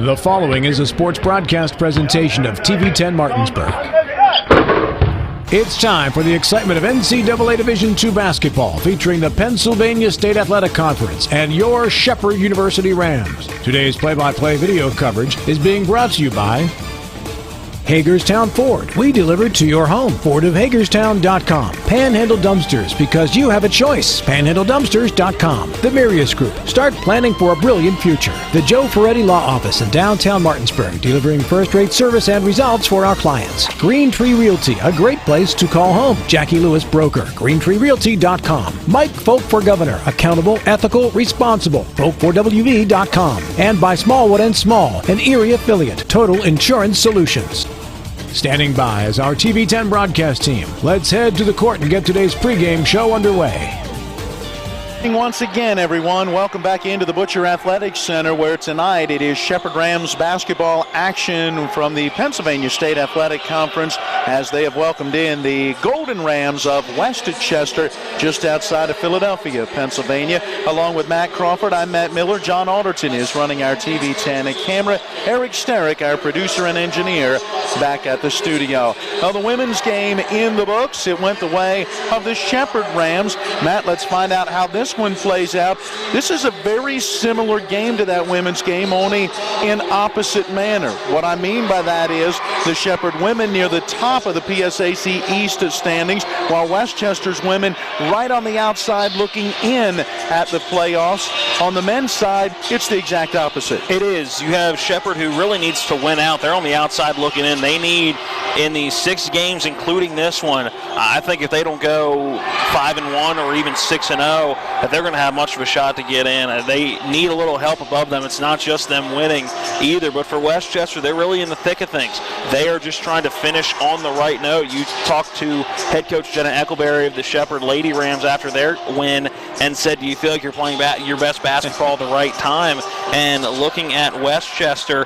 The following is a sports broadcast presentation of TV10 Martinsburg. It's time for the excitement of NCAA Division II basketball featuring the Pennsylvania State Athletic Conference and your Shepherd University Rams. Today's play-by-play video coverage is being brought to you by Hagerstown Ford. We deliver to your home. FordofHagerstown.com. Panhandle Dumpsters, because you have a choice. PanhandleDumpsters.com. The Mirius Group. Start planning for a brilliant future. The Joe Ferretti Law Office in downtown Martinsburg, delivering first-rate service and results for our clients. Green Tree Realty, a great place to call home. Jackie Lewis Broker. GreenTreeRealty.com. Mike Folk for Governor. Accountable, ethical, responsible. Folk4WV.com. And by Smallwood & Small, an Erie affiliate. Total Insurance Solutions. Standing by is our TV10 broadcast team. Let's head to the court and get today's pregame show underway. Once again, everyone, welcome back into the Butcher Athletics Center, where tonight it is Shepherd Rams basketball action from the Pennsylvania State Athletic Conference, as they have welcomed in the Golden Rams of Westchester, just outside of Philadelphia, Pennsylvania. Along with Matt Crawford, I'm Matt Miller. John Alderton is running our TV10 camera. Eric Sterick, our producer and engineer, back at the studio. Well, the women's game in the books. It went the way of the Shepherd Rams. Matt, let's find out how this one plays out. This is a very similar game to that women's game, only in opposite manner. What I mean by that is the Shepherd women near the top of the PSAC East standings, while Westchester's women right on the outside looking in at the playoffs. On the men's side, it's the exact opposite. It is. You have Shepherd, who really needs to win out. They're on the outside looking in. They need, in these 6 games, including this one, I think if they don't go 5-1 or even 6-0, that they're going to have much of a shot to get in. They need a little help above them. It's not just them winning either. But for Westchester, they're really in the thick of things. They are just trying to finish on the right note. You talked to head coach Jenna Eckleberry of the Shepherd Lady Rams after their win and said, do you feel like you're playing your best basketball at the right time? And looking at Westchester,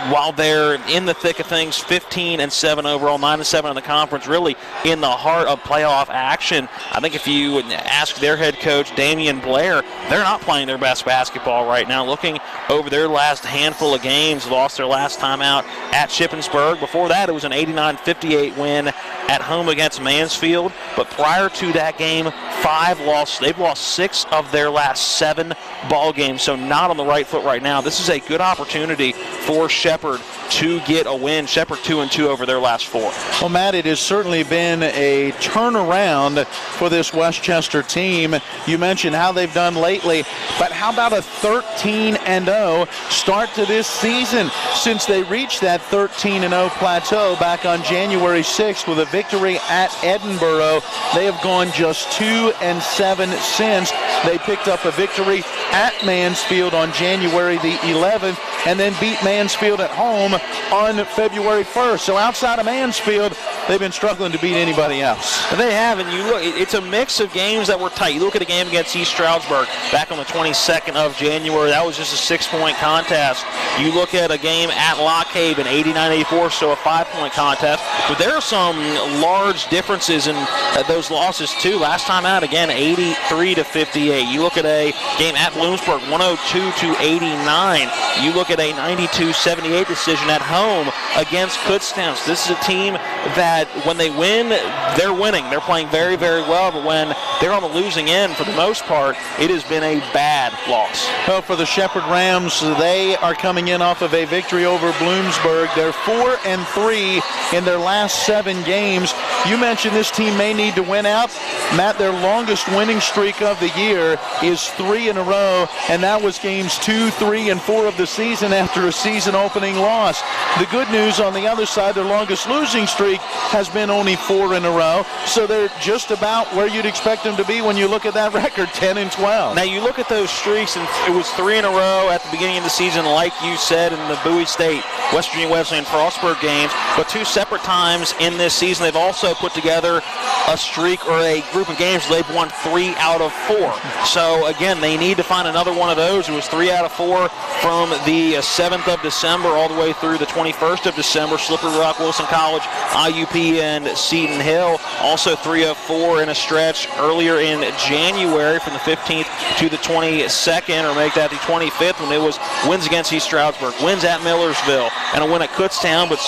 while they're in the thick of things, 15-7 overall, 9-7 in the conference, really in the heart of playoff action. I think if you would ask their head coach, Damian Blair, they're not playing their best basketball right now. Looking over their last handful of games, lost their last time out at Shippensburg. Before that, it was an 89-58 win at home against Mansfield. But prior to that game, 5 losses. They've lost 6 of their last 7 ball games, so not on the right foot right now. This is a good opportunity for Shepherd to get a win. Shepherd 2-2 over their last 4. Well, Matt, it has certainly been a turnaround for this Westchester team. You mentioned how they've done lately, but how about a 13-0 start to this season, since they reached that 13-0 plateau back on January 6th with a victory at Edinboro. They have gone just 2-7 since. They picked up a victory at Mansfield on January the 11th and then beat Mansfield at home on February 1st. So outside of Mansfield, they've been struggling to beat anybody else. They have, and you look, it's a mix of games that were tight. You look at a game against East Stroudsburg back on the 22nd of January. That was just a 6-point contest. You look at a game at Lock Haven, 89-84, so a 5-point contest. But there are some large differences in those losses, too. Last time out, again, 83-58. You look at a game at Bloomsburg, 102-89. You look at a 92-78 decision at home against Kutztown. So this is a team that when they win, they're winning. They're playing very, very well, but when they're on the losing end, for the most part, it has been a bad loss. Well, for the Shepherd Rams, they are coming in off of a victory over Bloomsburg. They're 4-3 in their last 7 games. You mentioned this team may need to win out. Matt, their longest winning streak of the year is 3 in a row, and that was games 2, 3, and 4 of the season after a season-opening loss. The good news on the other side, their longest losing streak has been only 4 in a row, so they're just about where you'd expect them to be when you look at that record, 10-12. Now, you look at those streaks, and it was 3 in a row at the beginning of the season, like you said, in the Bowie State, West Virginia Wesleyan, Frostburg games, but 2 separate times in this season, they've also put together a streak or a group of games where they've won 3 out of 4. So, again, they need to find another one of those. It was 3 out of 4 from the 7th of December all the way through the 21st of December. Slippery Rock, Wilson College, IUP, and Seton Hill. Also 3 of 4 in a stretch early earlier in January from the 15th to the 22nd, or make that the 25th, when it was wins against East Stroudsburg, wins at Millersville, and a win at Kutztown, but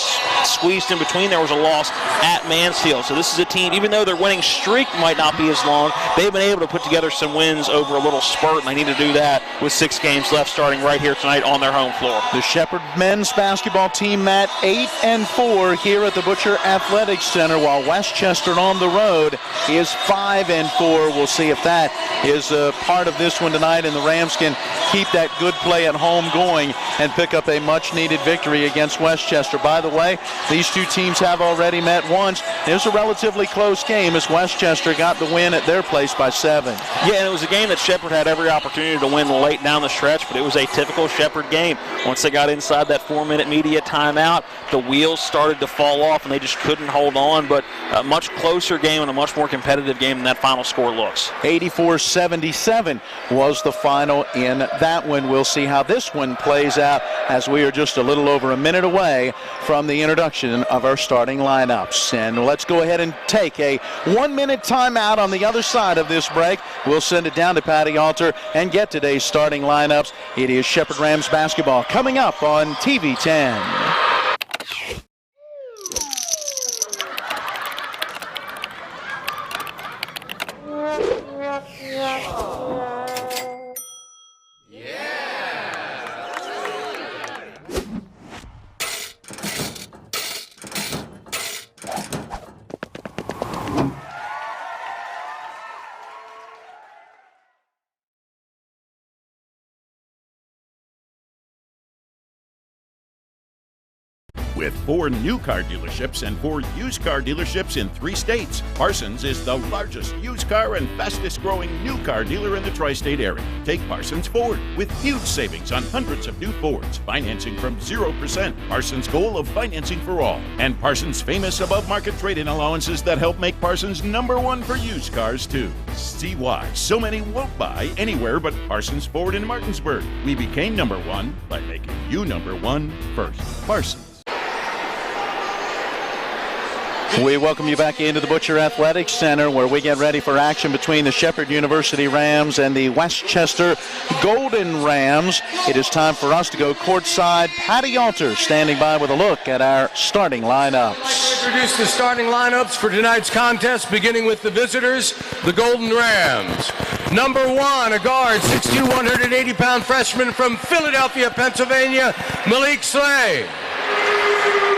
squeezed in between there was a loss at Mansfield. So this is a team, even though their winning streak might not be as long, they've been able to put together some wins over a little spurt, and they need to do that with 6 games left starting right here tonight on their home floor. The Shepherd men's basketball team, Matt, 8-4 here at the Butcher Athletic Center, while Westchester on the road is 5-4. We'll see if that is a part of this one tonight, and the Rams can keep that good play at home going and pick up a much-needed victory against Westchester. By the way, these two teams have already met once. It was a relatively close game as Westchester got the win at their place by 7. Yeah, and it was a game that Shepherd had every opportunity to win late down the stretch, but it was a typical Shepherd game. Once they got inside that 4-minute media timeout, the wheels started to fall off, and they just couldn't hold on, but a much closer game and a much more competitive game than that final score looks. 84-77 was the final in that one. We'll see how this one plays out as we are just a little over a minute away from the introduction of our starting lineups. And let's go ahead and take a 1-minute timeout on the other side of this break. We'll send it down to Patty Alter and get today's starting lineups. It is Shepherd Rams basketball coming up on TV 10. With 4 new car dealerships and 4 used car dealerships in 3 states, Parsons is the largest used car and fastest growing new car dealer in the tri-state area. Take Parsons Ford with huge savings on hundreds of new Fords, financing from 0%. Parsons' goal of financing for all. And Parsons' famous above-market trade-in allowances that help make Parsons #1 for used cars, too. See why so many won't buy anywhere but Parsons Ford in Martinsburg. We became #1 by making you #1 first. Parsons. We welcome you back into the Butcher Athletic Center, where we get ready for action between the Shepherd University Rams and the Westchester Golden Rams. It is time for us to go courtside. Patty Alter standing by with a look at our starting lineups. I'd like to introduce the starting lineups for tonight's contest, beginning with the visitors, the Golden Rams. Number 1, a guard, 6'2", 180-pound freshman from Philadelphia, Pennsylvania, Malik Slay.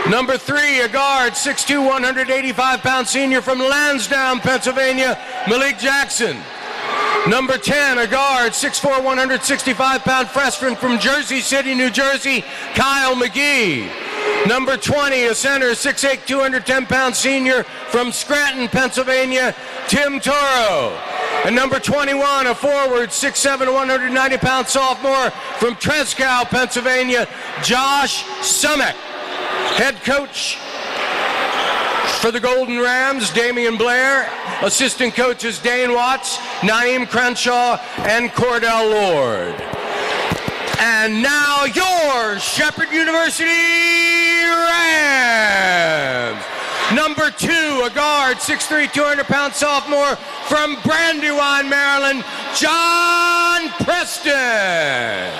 Number 3, a guard, 6'2", 185-pound senior from Lansdowne, Pennsylvania, Malik Jackson. Number 10, a guard, 6'4", 165-pound freshman from Jersey City, New Jersey, Kyle McGee. Number 20, a center, 6'8", 210-pound senior from Scranton, Pennsylvania, Tim Toro. And number 21, a forward, 6'7", 190-pound sophomore from Tresckow, Pennsylvania, Josh Summick. Head coach for the Golden Rams, Damian Blair. Assistant coaches Dane Watts, Naeem Crenshaw, and Cordell Lord. And now your Shepherd University Rams. Number 2, a guard, 6'3", 200-pound sophomore from Brandywine, Maryland, John Preston.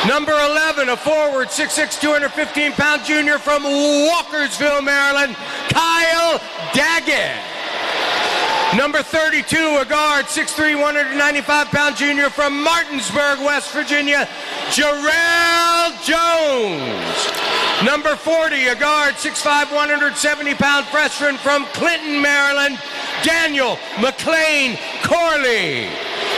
Number 11, a forward, 6'6", 215-pound junior from Walkersville, Maryland, Kyle Daggett. Number 32, a guard, 6'3", 195-pound junior from Martinsburg, West Virginia, Jarrell Jones. Number 40, a guard, 6'5", 170-pound freshman from Clinton, Maryland, Daniel McLean Corley.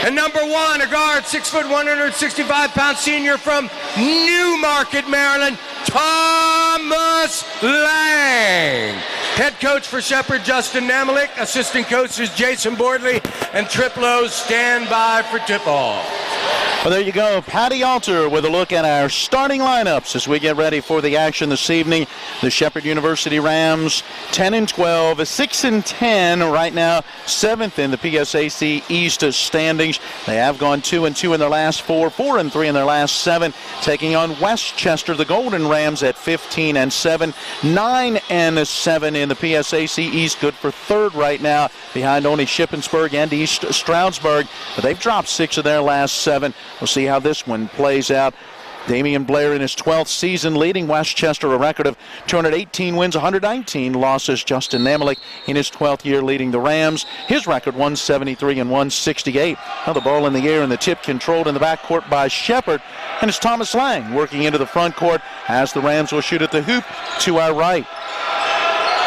And number 1, a guard, 6', 165-pound senior from Newmarket, Maryland, Thomas Lang. Head coach for Shepherd, Justin Namalik. Assistant coaches Jason Bordley and Trip Lowe stand by for tip-off. Well, there you go. Patty Alter with a look at our starting lineups as we get ready for the action this evening. The Shepherd University Rams 10-12, 6-10 right now, 7th in the PSAC East standings. They have gone 2-2 in their last 4, 4-3 in their last 7, taking on Westchester, the Golden Rams at 15-7, 9-7 in the PSAC East. Good for 3rd right now, behind only Shippensburg and East Stroudsburg, but they've dropped 6 of their last 7. We'll see how this one plays out. Damian Blair in his 12th season, leading Westchester, a record of 218 wins, 119 losses. Justin Namalik in his 12th year leading the Rams. His record 173 and 168. Now the ball in the air and the tip controlled in the backcourt by Shepherd. And it's Thomas Lang working into the front court as the Rams will shoot at the hoop to our right.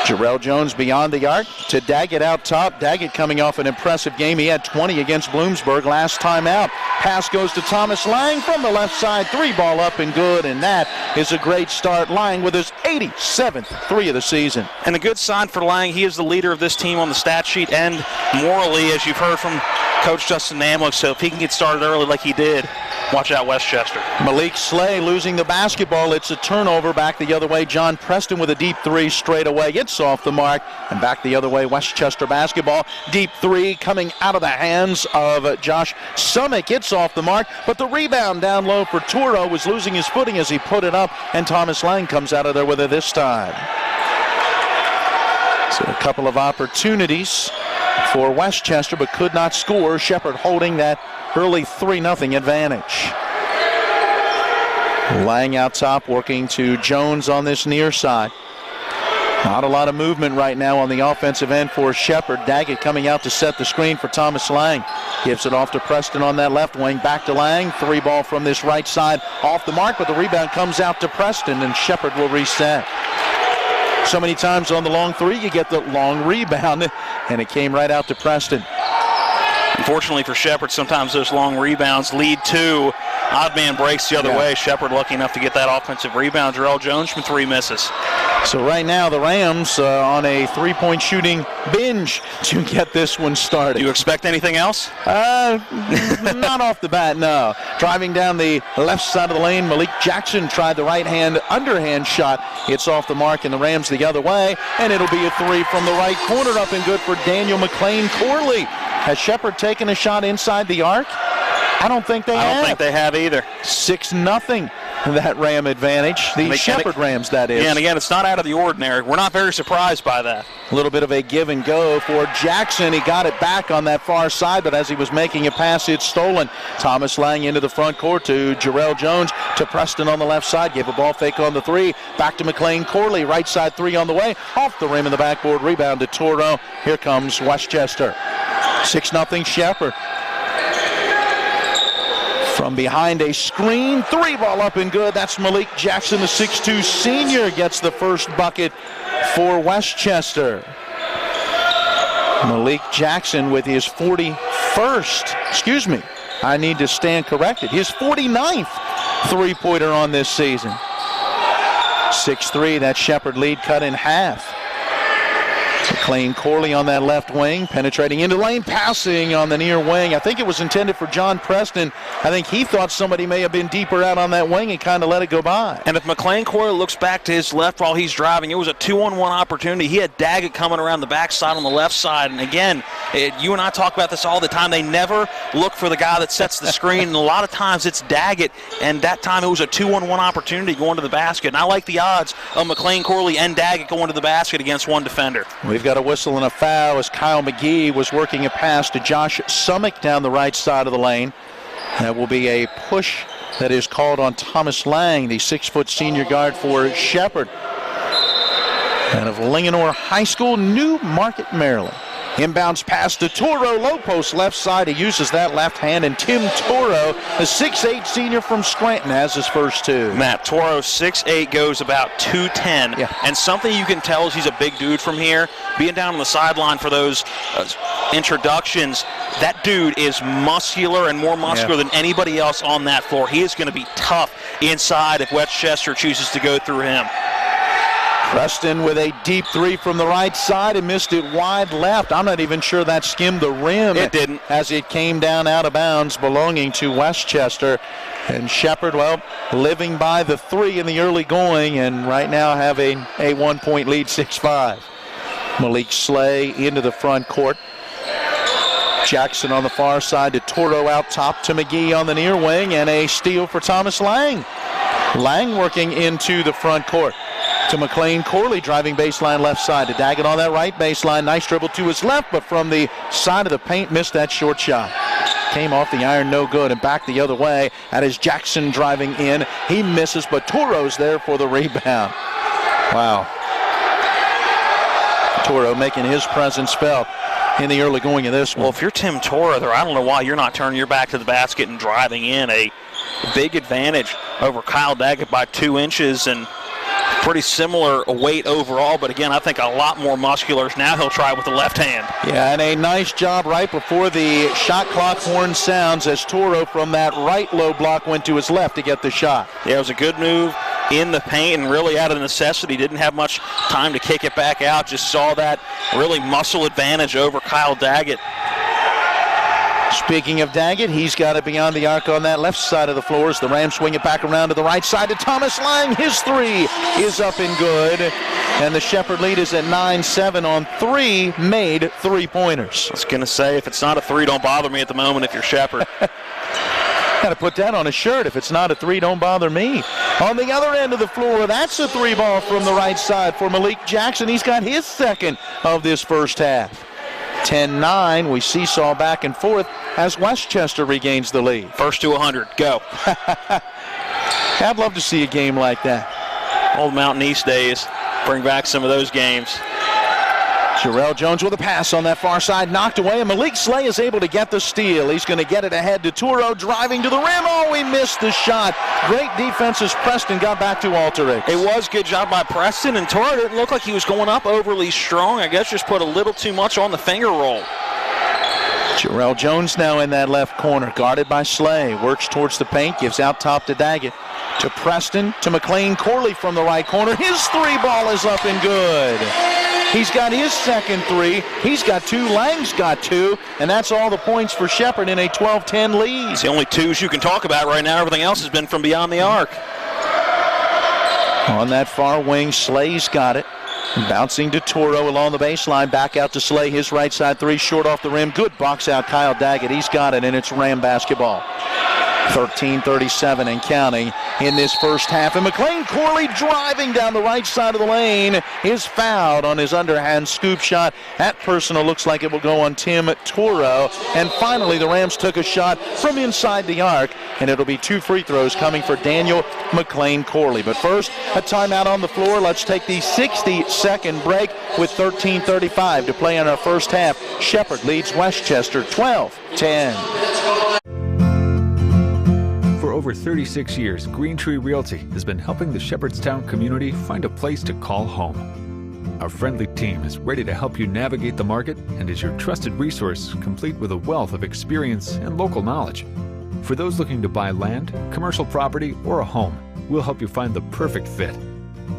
Jarrell Jones beyond the arc to Daggett out top. Daggett coming off an impressive game. He had 20 against Bloomsburg last time out. Pass goes to Thomas Lang from the left side. 3 ball up and good, and that is a great start. Lang with his 87th 3 of the season. And a good sign for Lang. He is the leader of this team on the stat sheet and morally, as you've heard from Coach Justin Namlik. So if he can get started early like he did, watch out Westchester. Malik Slay losing the basketball. It's a turnover back the other way. John Preston with a deep 3 straight away. It's off the mark. And back the other way, Westchester basketball. Deep 3 coming out of the hands of Josh Summick. It's off the mark. But the rebound down low for Toro was losing his footing as he put it up. And Thomas Lang comes out of there with it this time. So a couple of opportunities for Westchester, but could not score. Shepherd holding that early 3-0 advantage. Lang out top, working to Jones on this near side. Not a lot of movement right now on the offensive end for Shepherd. Daggett coming out to set the screen for Thomas Lang. Gives it off to Preston on that left wing. Back to Lang. 3 ball from this right side. Off the mark, but the rebound comes out to Preston, and Shepherd will reset. So many times on the long 3, you get the long rebound, and it came right out to Preston. Unfortunately for Shepherd, sometimes those long rebounds lead to odd man breaks the other way. Shepherd lucky enough to get that offensive rebound. Jarrell Jones from 3 misses. So right now the Rams on a 3-point shooting binge to get this one started. Do you expect anything else? Not off the bat, no. Driving down the left side of the lane, Malik Jackson tried the right-hand underhand shot. It's off the mark, and the Rams the other way, and it'll be a 3 from the right corner, up and good for Daniel McLean Corley. Has Shepherd taken a shot inside the arc? I don't think they have. I don't think they have either. 6-0. That Ram advantage. The Shepherd Rams, that is. Yeah, and again, it's not out of the ordinary. We're not very surprised by that. A little bit of a give and go for Jackson. He got it back on that far side, but as he was making a pass, it's stolen. Thomas Lang into the front court to Jarrell Jones, to Preston on the left side. Gave a ball fake on the 3. Back to McLean Corley. Right side 3 on the way. Off the rim in the backboard. Rebound to Toro. Here comes Westchester. 6-0 Shepherd. From behind a screen, 3 ball up and good. That's Malik Jackson, the 6'2 senior, gets the first bucket for Westchester. Malik Jackson with his 41st, I need to stand corrected, his 49th 3-pointer on this season. 6-3, that Shepherd lead cut in half. McLean Corley on that left wing, penetrating into lane, passing on the near wing. I think it was intended for John Preston. I think he thought somebody may have been deeper out on that wing and kind of let it go by. And if McLean Corley looks back to his left while he's driving, it was a 2-on-1 opportunity. He had Daggett coming around the backside on the left side. And again, you and I talk about this all the time. They never look for the guy that sets the screen. And a lot of times it's Daggett. And that time it was a 2-on-1 opportunity going to the basket. And I like the odds of McLean Corley and Daggett going to the basket against one defender. We've got a whistle and a foul as Kyle McGee was working a pass to Josh Summick down the right side of the lane. That will be a push that is called on Thomas Lang, the 6-foot senior guard for Shepherd. Out of Linganore High School, New Market, Maryland. Inbounds pass to Toro, low post left side. He uses that left hand, and Tim Toro, a 6'8 senior from Scranton, has his first 2. Matt, Toro, 6'8", goes about 210. Yeah. And something you can tell is he's a big dude from here. Being down on the sideline for those introductions, that dude is muscular and more muscular than anybody else on that floor. He is going to be tough inside if Westchester chooses to go through him. Preston with a deep three from the right side and missed it wide left. I'm not even sure that skimmed the rim. It didn't. As it came down out of bounds belonging to Westchester. And Shepherd, well, living by the three in the early going and right now having a 1-point lead, 6-5. Malik Slay into the front court. Jackson on the far side to Toro out top to McGee on the near wing, and a steal for Thomas Lang. Lang working into the front court to McLean Corley, driving baseline left side to Daggett on that right baseline. Nice dribble to his left, but from the side of the paint, missed that short shot. Came off the iron, no good, and back the other way. That is Jackson driving in. He misses, but Toro's there for the rebound. Wow. Toro making his presence felt in the early going of this one. Well, if you're Tim Toro there, I don't know why you're not turning your back to the basket and driving in. A big advantage over Kyle Daggett by 2 inches and pretty similar weight overall, but again, I think a lot more muscular. Now he'll try with the left hand. Yeah, and a nice job right before the shot clock horn sounds as Toro from that right low block went to his left to get the shot. Yeah, it was a good move in the paint and really out of necessity. Didn't have much time to kick it back out. Just saw that really muscle advantage over Kyle Daggett. Speaking of Daggett, he's got it beyond the arc on that left side of the floor as the Rams swing it back around to the right side to Thomas Lang. His three is up and good. And the Shepherd lead is at 9-7 on 3 made three-pointers. I was going to say, if it's not a 3, don't bother me at the moment if you're Shepherd. Got to put that on a shirt. If it's not a 3, don't bother me. On the other end of the floor, that's a 3 ball from the right side for Malik Jackson. He's got his second of this first half. 10-9, we seesaw back and forth as Westchester regains the lead. First to 100, go. I'd love to see a game like that. Old Mountain East days, bring back some of those games. Jarrell Jones with a pass on that far side, knocked away, and Malik Slay is able to get the steal. He's going to get it ahead to Toro, driving to the rim. Oh, he missed the shot. Great defense as Preston got back to Alterix. It was good job by Preston, and Toro didn't look like he was going up overly strong. I guess just put a little too much on the finger roll. Jarrell Jones now in that left corner, guarded by Slay. Works towards the paint, gives out top to Daggett. To Preston, to McLean Corley from the right corner. His 3 ball is up and good. He's got his second 3. He's got 2. Lang's got 2. And that's all the points for Shepherd in a 12-10 lead. It's the only 2s you can talk about right now. Everything else has been from beyond the arc. On that far wing, Slay's got it. Bouncing to Toro along the baseline. Back out to Slay. His right side 3 short off the rim. Good box out Kyle Daggett. He's got it, and it's Ram basketball. 13:37 and counting in this first half. And McLean Corley driving down the right side of the lane is fouled on his underhand scoop shot. That personal looks like it will go on Tim Toro. And finally, the Rams took a shot from inside the arc, and it'll be 2 free throws coming for Daniel McLean Corley. But first, a timeout on the floor. Let's take the 60-second break with 13:35 to play in our first half. Shepherd leads Westchester 12-10. For over 36 years, Green Tree Realty has been helping the Shepherdstown community find a place to call home. Our friendly team is ready to help you navigate the market and is your trusted resource, complete with a wealth of experience and local knowledge. For those looking to buy land, commercial property, or a home, we'll help you find the perfect fit.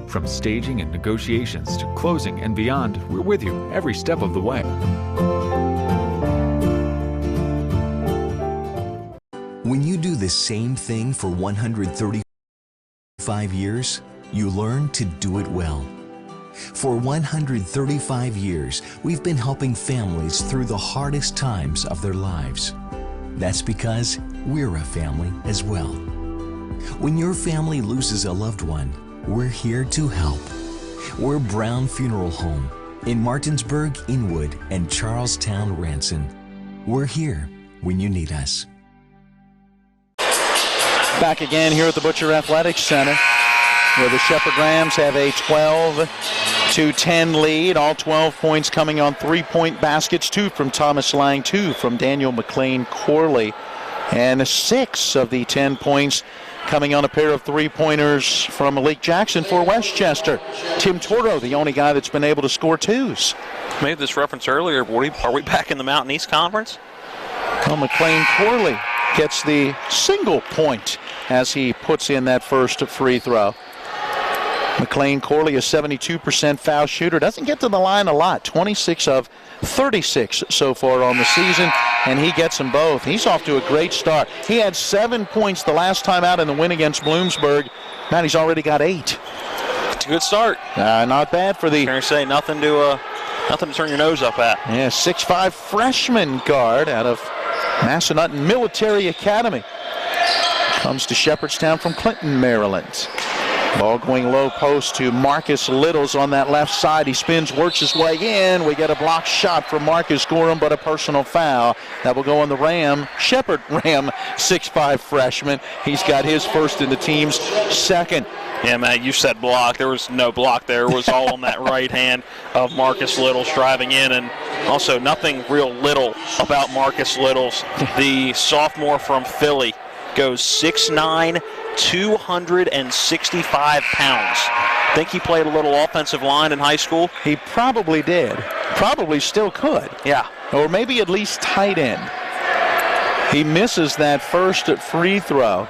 From staging and negotiations to closing and beyond, we're with you every step of the way. When you do the same thing for 135 years, you learn to do it well. For 135 years, we've been helping families through the hardest times of their lives. That's because we're a family as well. When your family loses a loved one, we're here to help. We're Brown Funeral Home in Martinsburg, Inwood, and Charlestown, Ranson. We're here when you need us. Back again here at the Butcher Athletics Center, where the Shepherd Rams have a 12-10 lead. All 12 points coming on 3-point baskets, 2 from Thomas Lang, 2 from Daniel McLean Corley, and 6 of the 10 points coming on a pair of 3-pointers from Malik Jackson for Westchester. Tim Toro, the only guy that's been able to score 2s. Made this reference earlier. Are we back in the Mountain East Conference? Well, McLean Corley gets the single point as he puts in that first free throw. McLean Corley, a 72% foul shooter, doesn't get to the line a lot. 26 of 36 so far on the season, and he gets them both. He's off to a great start. He had 7 points the last time out in the win against Bloomsburg. Now he's already got 8. It's a good start. Not bad for the... Can I say nothing to turn your nose up at. Yeah, 6'5" freshman guard out of Massanutten Military Academy. Comes to Shepherdstown from Clinton, Maryland. Ball going low post to Marcus Littles on that left side. He spins, works his way in. We get a block shot from Marcus Gorham, but a personal foul. That will go on the Shepherd Ram, 6'5" freshman. He's got his first in the team's second. Yeah, Matt, you said block. There was no block there. It was all on that right hand of Marcus Littles driving in, and also nothing real little about Marcus Littles. The sophomore from Philly goes 6'9", 265 pounds. Think he played a little offensive line in high school? He probably did. Probably still could. Yeah. Or maybe at least tight end. He misses that first free throw.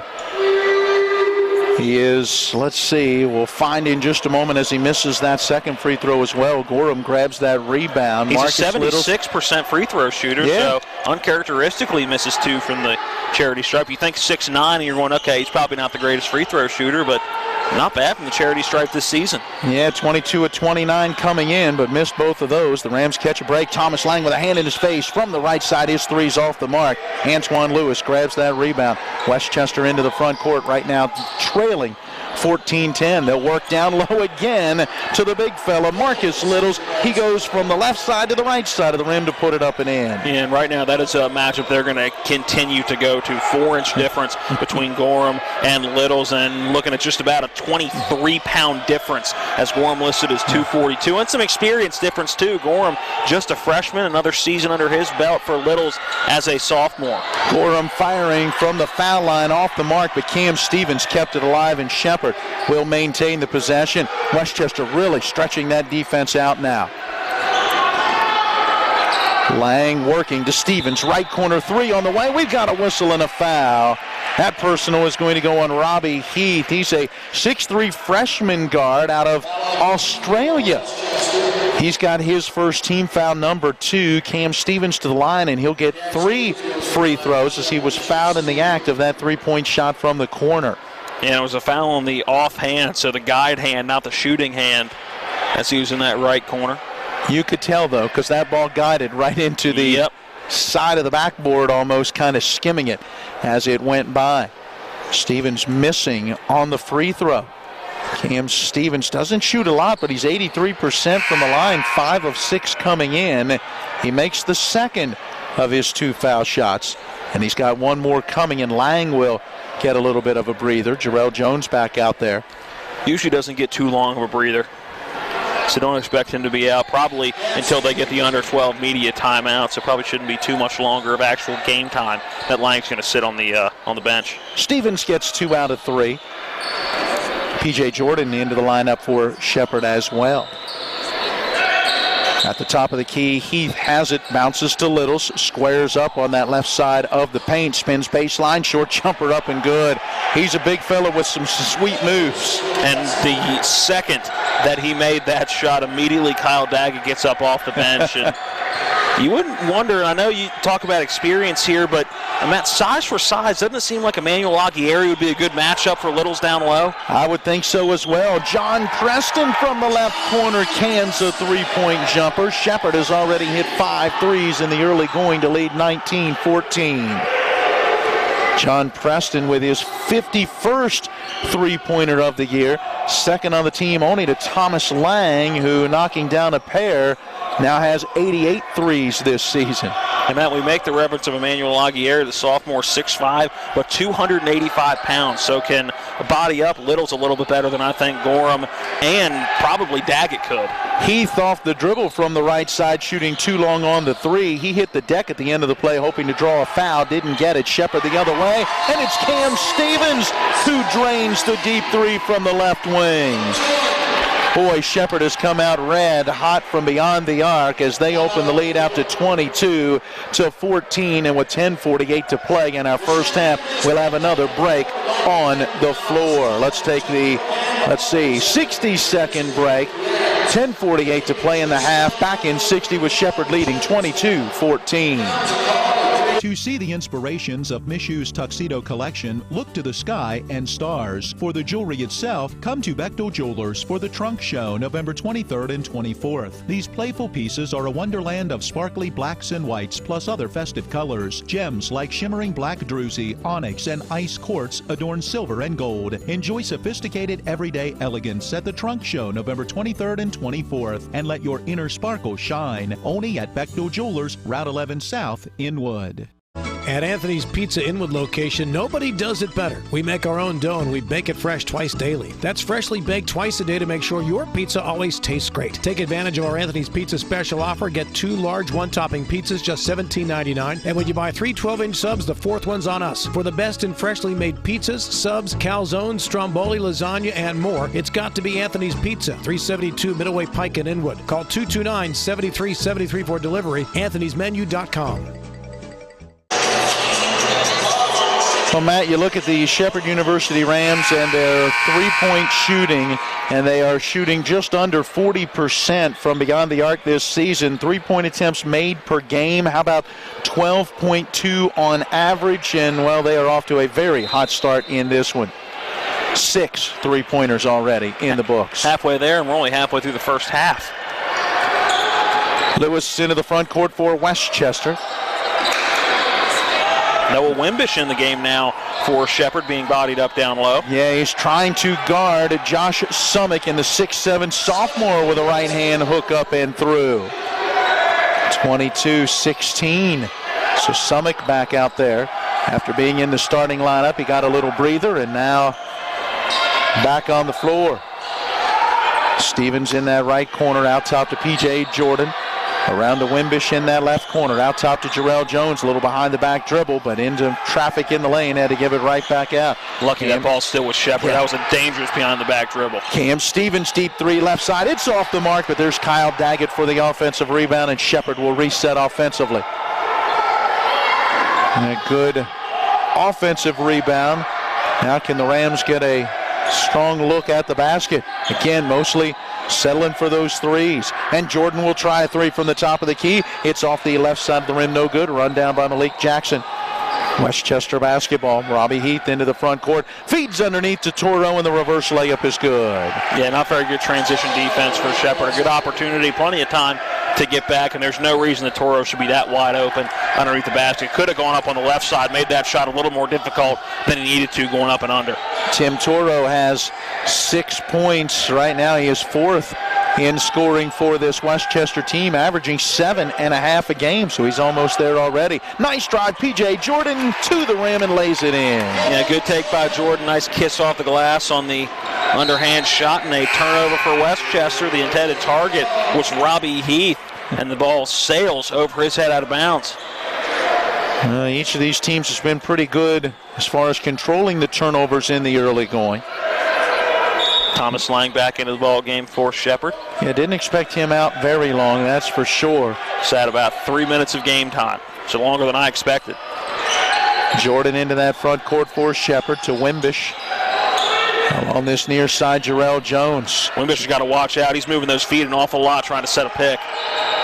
He is, let's see, we'll find in just a moment as he misses that second free throw as well. Gorham grabs that rebound. He's Marcus a 76% free throw shooter, so uncharacteristically misses 2 from the charity stripe. You think 6'9", and you're going, okay, he's probably not the greatest free throw shooter, but not bad from the charity stripe this season. Yeah, 22 of 29 coming in, but missed both of those. The Rams catch a break. Thomas Lang with a hand in his face from the right side. His three's off the mark. Antoine Lewis grabs that rebound. Westchester into the front court right now, trailing 14-10. They'll work down low again to the big fella, Marcus Littles. He goes from the left side to the right side of the rim to put it up and in. And right now that is a matchup they're going to continue to go to. 4-inch difference between Gorham and Littles, and looking at just about a 23-pound difference as Gorham listed as 242. And some experience difference too. Gorham just a freshman, another season under his belt for Littles as a sophomore. Gorham firing from the foul line off the mark, but Cam Stevens kept it alive, and Shepherd will maintain the possession. Westchester really stretching that defense out now. Lang working to Stevens, right corner three on the way. We've got a whistle and a foul. That personal is going to go on Robbie Heath. He's a 6'3" freshman guard out of Australia. He's got his first team foul, number 2. Cam Stevens to the line, and he'll get 3 free throws as he was fouled in the act of that three-point shot from the corner. Yeah, it was a foul on the off hand, so the guide hand, not the shooting hand, as he was in that right corner. You could tell, though, because that ball guided right into the side of the backboard, almost kind of skimming it as it went by. Stevens missing on the free throw. Cam Stevens doesn't shoot a lot, but he's 83% from the line, 5 of 6 coming in. He makes the second of his 2 foul shots, and he's got 1 more coming, and Lang will get a little bit of a breather. Jarrell Jones back out there. Usually doesn't get too long of a breather, so don't expect him to be out probably until they get the under 12 media timeout, so probably shouldn't be too much longer of actual game time that Lang's going to sit on the bench. Stevens gets 2 out of 3. P.J. Jordan into the lineup for Shepherd as well. At the top of the key, Heath has it, bounces to Littles, squares up on that left side of the paint, spins baseline, short jumper up and good. He's a big fella with some sweet moves. And the second that he made that shot, immediately Kyle Daggett gets up off the bench. And you wouldn't wonder, I know you talk about experience here, but Matt, size for size, doesn't it seem like Emmanuel Aguirre would be a good matchup for Littles down low? I would think so as well. John Preston from the left corner cans a three-point jumper. Shepherd has already hit 5 threes in the early going to lead 19-14. John Preston with his 51st three-pointer of the year. Second on the team only to Thomas Lang, who, knocking down a pair, now has 88 threes this season. And Matt, we make the reference of Emmanuel Aguirre, the sophomore, 6'5", but 285 pounds. So can body up Littles a little bit better than I think Gorham and probably Daggett could. Heath off the dribble from the right side, shooting too long on the 3. He hit the deck at the end of the play, hoping to draw a foul. Didn't get it. Shepherd the other way. And it's Cam Stevens who drains the deep 3 from the left wing. Boy, Shepherd has come out red hot from beyond the arc as they open the lead out to 22-14, and with 10:48 to play in our first half, we'll have another break on the floor. Let's take the let's see, 60-second break. 10:48 to play in the half. Back in 60 with Shepherd leading 22-14. To see the inspirations of Miss Hu's tuxedo collection, look to the sky and stars. For the jewelry itself, come to Bechtel Jewelers for the Trunk Show, November 23rd and 24th. These playful pieces are a wonderland of sparkly blacks and whites, plus other festive colors. Gems like shimmering black druzy, onyx, and ice quartz adorn silver and gold. Enjoy sophisticated everyday elegance at the Trunk Show, November 23rd and 24th, and let your inner sparkle shine. Only at Bechtel Jewelers, Route 11 South, Inwood. At Anthony's Pizza Inwood location, nobody does it better. We make our own dough and we bake it fresh twice daily. That's freshly baked twice a day to make sure your pizza always tastes great. Take advantage of our Anthony's Pizza special offer. Get 2 large one-topping pizzas, just $17.99. And when you buy 3 12-inch subs, the 4th one's on us. For the best in freshly made pizzas, subs, calzones, stromboli, lasagna, and more, it's got to be Anthony's Pizza, 372 Middleway Pike in Inwood. Call 229-7373 for delivery, anthonysmenu.com. Well, Matt, you look at the Shepherd University Rams and their three-point shooting, and they are shooting just under 40% from beyond the arc this season. 3-point attempts made per game. How about 12.2 on average? And, well, they are off to a very hot start in this one. 6 three-pointers already in the books. Halfway there, and we're only halfway through the first half. Lewis into the front court for Westchester. Noah Wimbish in the game now for Shepherd, being bodied up down low. Yeah, he's trying to guard Josh Summick in the 6'7" sophomore with a right hand hook up and through. 22-16. So Summick back out there. After being in the starting lineup, he got a little breather and now back on the floor. Stevens in that right corner, out top to P.J. Jordan. Around to Wimbish in that left corner. Out top to Jarrell Jones. A little behind the back dribble, but into traffic in the lane. Had to give it right back out. Lucky that ball still was Shepherd. Yeah. That was a dangerous behind the back dribble. Cam Stevens, deep three, left side. It's off the mark, but there's Kyle Daggett for the offensive rebound, and Shepherd will reset offensively. And a good offensive rebound. Now can the Rams get a strong look at the basket? Again, mostly settling for those threes. And Jordan will try a three from the top of the key. It's off the left side of the rim, no good. Run down by Malik Jackson. Westchester basketball. Robbie Heath into the front court. Feeds underneath to Toro, and the reverse layup is good. Yeah, not very good transition defense for Shepherd. A good opportunity, plenty of time to get back, and there's no reason that Toro should be that wide open underneath the basket. Could have gone up on the left side, made that shot a little more difficult than he needed to going up and under. Tim Toro has 6 points. Right now he is 4th in scoring for this Westchester team, averaging 7.5 a game, so he's almost there already. Nice drive, P.J. Jordan to the rim and lays it in. Yeah, good take by Jordan. Nice kiss off the glass on the underhand shot, and a turnover for Westchester. The intended target was Robbie Heath, and the ball sails over his head out of bounds. Each of these teams has been pretty good as far as controlling the turnovers in the early going. Thomas Lang back into the ball game for Shepherd. Yeah, didn't expect him out very long, that's for sure. Sat about 3 minutes of game time, so longer than I expected. Jordan into that front court for Shepherd to Wimbish. On this near side, Jarrell Jones. Wimbish has got to watch out. He's moving those feet an awful lot trying to set a pick.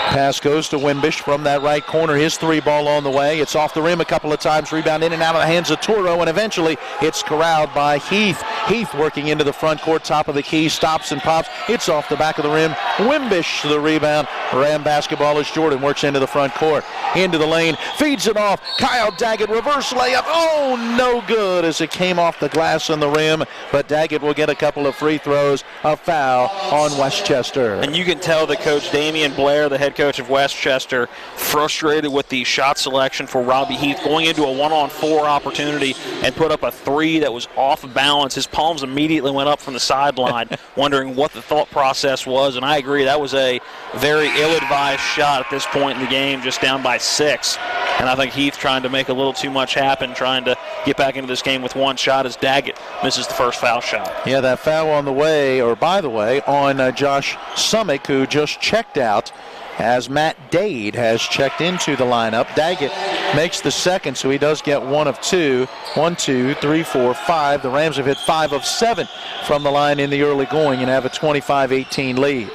Pass goes to Wimbish from that right corner. His three ball on the way. It's off the rim a couple of times. Rebound in and out of the hands of Toro, and eventually it's corralled by Heath. Heath working into the front court, top of the key, stops and pops. It's off the back of the rim. Wimbish to the rebound. Ram basketball as Jordan works into the front court. Into the lane. Feeds it off. Kyle Daggett, reverse layup. Oh, no good as it came off the glass on the rim. But Daggett will get a couple of free throws. A foul on Westchester. And you can tell that Coach Damian Blair, the head coach of Westchester, frustrated with the shot selection for Robbie Heath, going into a 1-on-4 opportunity and put up a three that was off balance. His palms immediately went up from the sideline, wondering what the thought process was. And I agree, that was a very ill-advised shot at this point in the game, just down by 6. And I think Heath trying to make a little too much happen, trying to get back into this game with one shot as Daggett misses the first foul shot. Yeah, that foul on the way, or by the way, on Josh Summick, who just checked out, as Matt Dade has checked into the lineup. Daggett makes the second, so he does get 1 of 2. 1, 2, 3, 4, 5. The Rams have hit 5 of 7 from the line in the early going and have a 25-18 lead.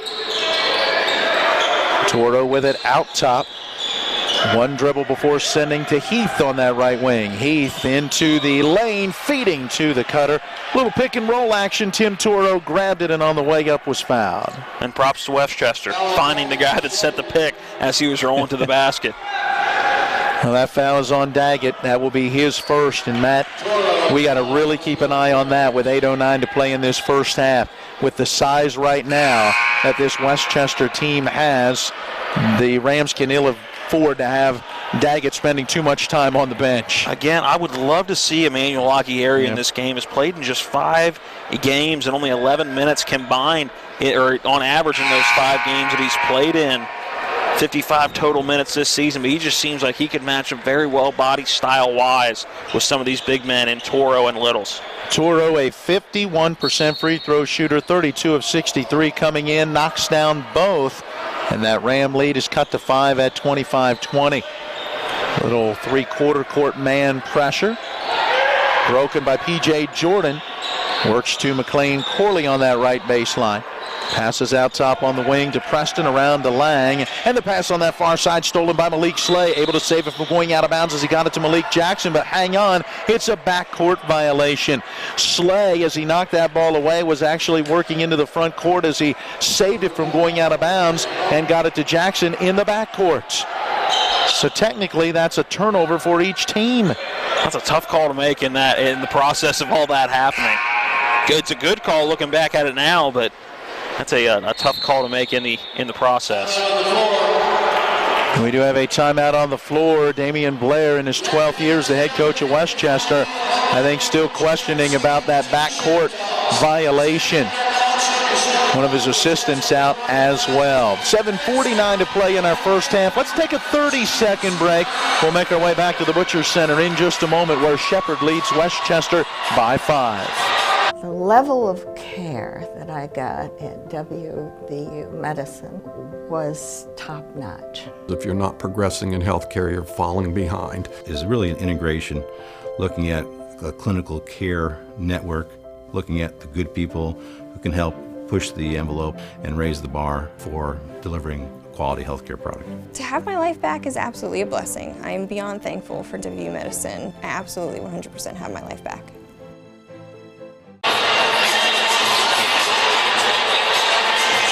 Toro with it out top. One dribble before sending to Heath on that right wing. Heath into the lane, feeding to the cutter. Little pick and roll action. Tim Toro grabbed it and on the way up was fouled. And props to Westchester, finding the guy that set the pick as he was rolling to the basket. Well, that foul is on Daggett. That will be his first. And Matt, we got to really keep an eye on that with 8:09 to play in this first half. With the size right now that this Westchester team has, the Rams can ill afford to have Daggett spending too much time on the bench. Again, I would love to see Emmanuel Aguirre in this game. Has played in just 5 games and only 11 minutes combined, or on average in those 5 games that he's played in. 55 total minutes this season, but he just seems like he could match up very well body style-wise with some of these big men in Toro and Littles. Toro, a 51% free throw shooter, 32 of 63 coming in, knocks down both, and that Ram lead is cut to 5 at 25-20. Little three-quarter court man pressure, broken by P.J. Jordan, works to McLean Corley on that right baseline. Passes out top on the wing to Preston, around to Lang. And the pass on that far side stolen by Malik Slay. Able to save it from going out of bounds as he got it to Malik Jackson. But hang on, it's a backcourt violation. Slay, as he knocked that ball away, was actually working into the front court as he saved it from going out of bounds and got it to Jackson in the backcourt. So technically, that's a turnover for each team. That's a tough call to make in the process of all that happening. It's a good call looking back at it now, but that's a tough call to make in the process. We do have a timeout on the floor. Damian Blair, in his 12th year as the head coach at Westchester, I think still questioning about that backcourt violation. One of his assistants out as well. 7:49 to play in our first half. Let's take a 30-second break. We'll make our way back to the Butcher Center in just a moment, where Shepherd leads Westchester by 5. The level of care that I got at WVU Medicine was top-notch. If you're not progressing in healthcare, you're falling behind. Is really an integration, looking at a clinical care network, looking at the good people who can help push the envelope and raise the bar for delivering a quality healthcare product. To have my life back is absolutely a blessing. I am beyond thankful for WVU Medicine. I absolutely 100% have my life back.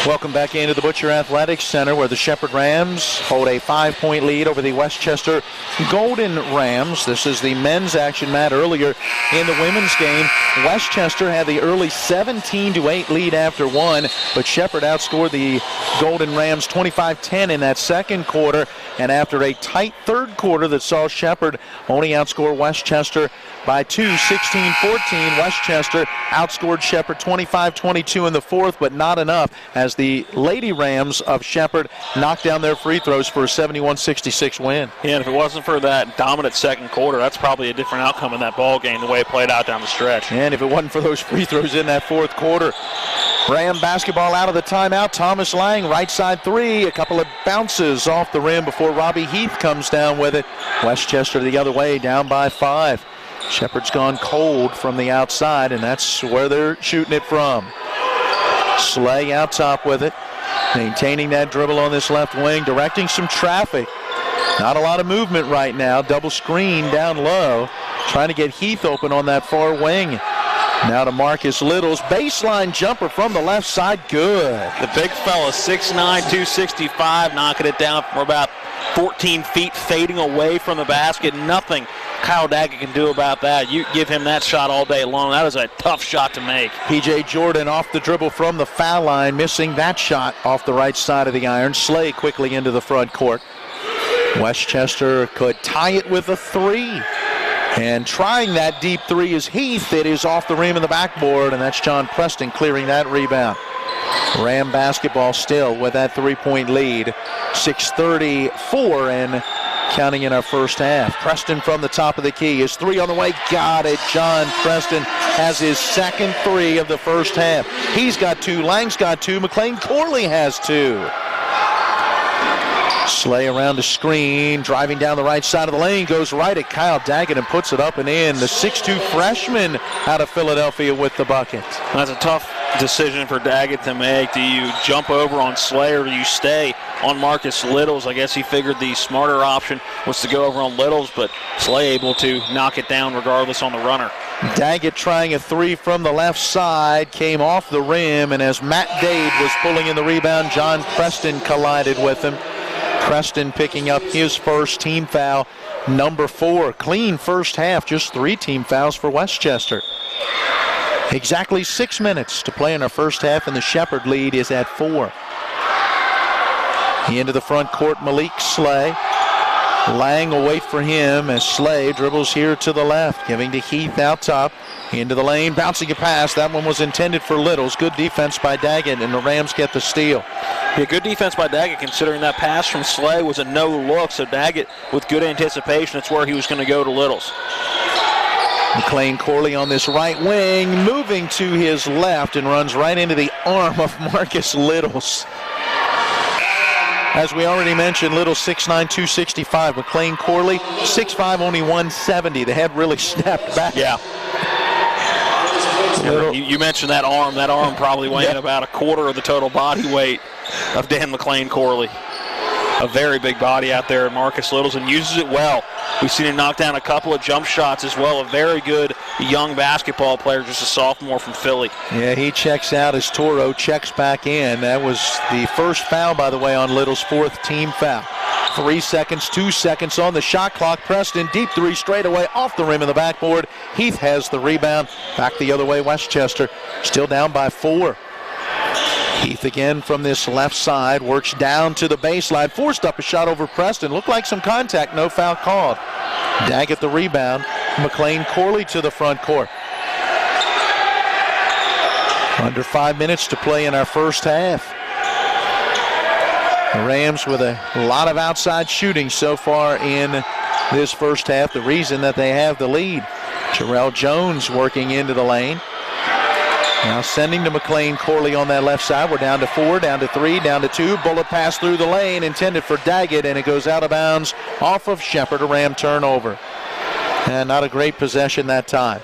Welcome back into the Butcher Athletics Center, where the Shepherd Rams hold a 5-point lead over the Westchester Golden Rams. This is the men's action, Matt. Earlier in the women's game, Westchester had the early 17-8 lead after 1, but Shepherd outscored the Golden Rams 25-10 in that second quarter, and after a tight third quarter that saw Shepherd only outscore Westchester by 2, 16-14. Westchester outscored Shepherd 25-22 in the fourth, but not enough, as the Lady Rams of Shepherd knocked down their free throws for a 71-66 win. Yeah, and if it wasn't for that dominant second quarter, that's probably a different outcome in that ball game, the way it played out down the stretch. And if it wasn't for those free throws in that fourth quarter. Ram basketball out of the timeout. Thomas Lang, right side three. A couple of bounces off the rim before Robbie Heath comes down with it. Westchester the other way, down by 5. Shepherd's gone cold from the outside, and that's where they're shooting it from. Slay out top with it, maintaining that dribble on this left wing, directing some traffic. Not a lot of movement right now. Double screen down low, trying to get Heath open on that far wing. Now to Marcus Littles, baseline jumper from the left side, good. The big fella, 6'9", 265, knocking it down from about 14 feet, fading away from the basket. Nothing Kyle Daggett can do about that. You give him that shot all day long. That is a tough shot to make. P.J. Jordan off the dribble from the foul line, missing that shot off the right side of the iron. Slay quickly into the front court. Westchester could tie it with a 3. And trying that deep 3 is Heath. It is off the rim and the backboard, and that's John Preston clearing that rebound. Ram basketball still with that 3-point lead. 6:34 and counting in our first half. Preston from the top of the key. His 3 on the way. Got it. John Preston has his second 3 of the first half. He's got 2. Lang's got 2. McLean Corley has 2. Slay around the screen, driving down the right side of the lane, goes right at Kyle Daggett and puts it up and in. The 6'2 freshman out of Philadelphia with the bucket. That's a tough decision for Daggett to make. Do you jump over on Slay or do you stay on Marcus Littles? I guess he figured the smarter option was to go over on Littles, but Slay able to knock it down regardless on the runner. Daggett trying a three from the left side, came off the rim, and as Matt Dade was pulling in the rebound, John Preston collided with him. Preston picking up his first team foul, number 4. Clean first half, just 3 team fouls for Westchester. Exactly 6 minutes to play in our first half, and the Shepherd lead is at 4. Into the front court, Malik Slay. Lang will wait for him as Slay dribbles here to the left, giving to Heath out top. Into the lane, bouncing a pass. That one was intended for Littles. Good defense by Daggett, and the Rams get the steal. Yeah, good defense by Daggett, considering that pass from Slay was a no-look. So Daggett, with good anticipation, it's where he was going to go to Littles. McLean Corley on this right wing, moving to his left and runs right into the arm of Marcus Littles. As we already mentioned, Littles 6'9", 265. McLean Corley 6'5", only 170. The head really snapped back. Yeah. You mentioned that arm. That arm probably weighing about a quarter of the total body weight of Dan McLean Corley. A very big body out there, Marcus Littles, and uses it well. We've seen him knock down a couple of jump shots as well. A very good young basketball player, just a sophomore from Philly. Yeah, he checks out as Toro checks back in. That was the first foul, by the way, on Little's 4th team foul. 3 seconds, 2 seconds on the shot clock. Preston, deep three straight away off the rim of the backboard. Heath has the rebound. Back the other way, Westchester still down by 4. Heath again from this left side, works down to the baseline, forced up a shot over Preston. Looked like some contact, no foul called. Daggett the rebound. McLean Corley to the front court. Under 5 minutes to play in our first half. The Rams with a lot of outside shooting so far in this first half. The reason that they have the lead. Jarrell Jones working into the lane. Now sending to McLean Corley on that left side. We're down to 4, down to 3, down to 2. Bullet pass through the lane intended for Daggett, and it goes out of bounds off of Shepherd. A Ram turnover. And not a great possession that time.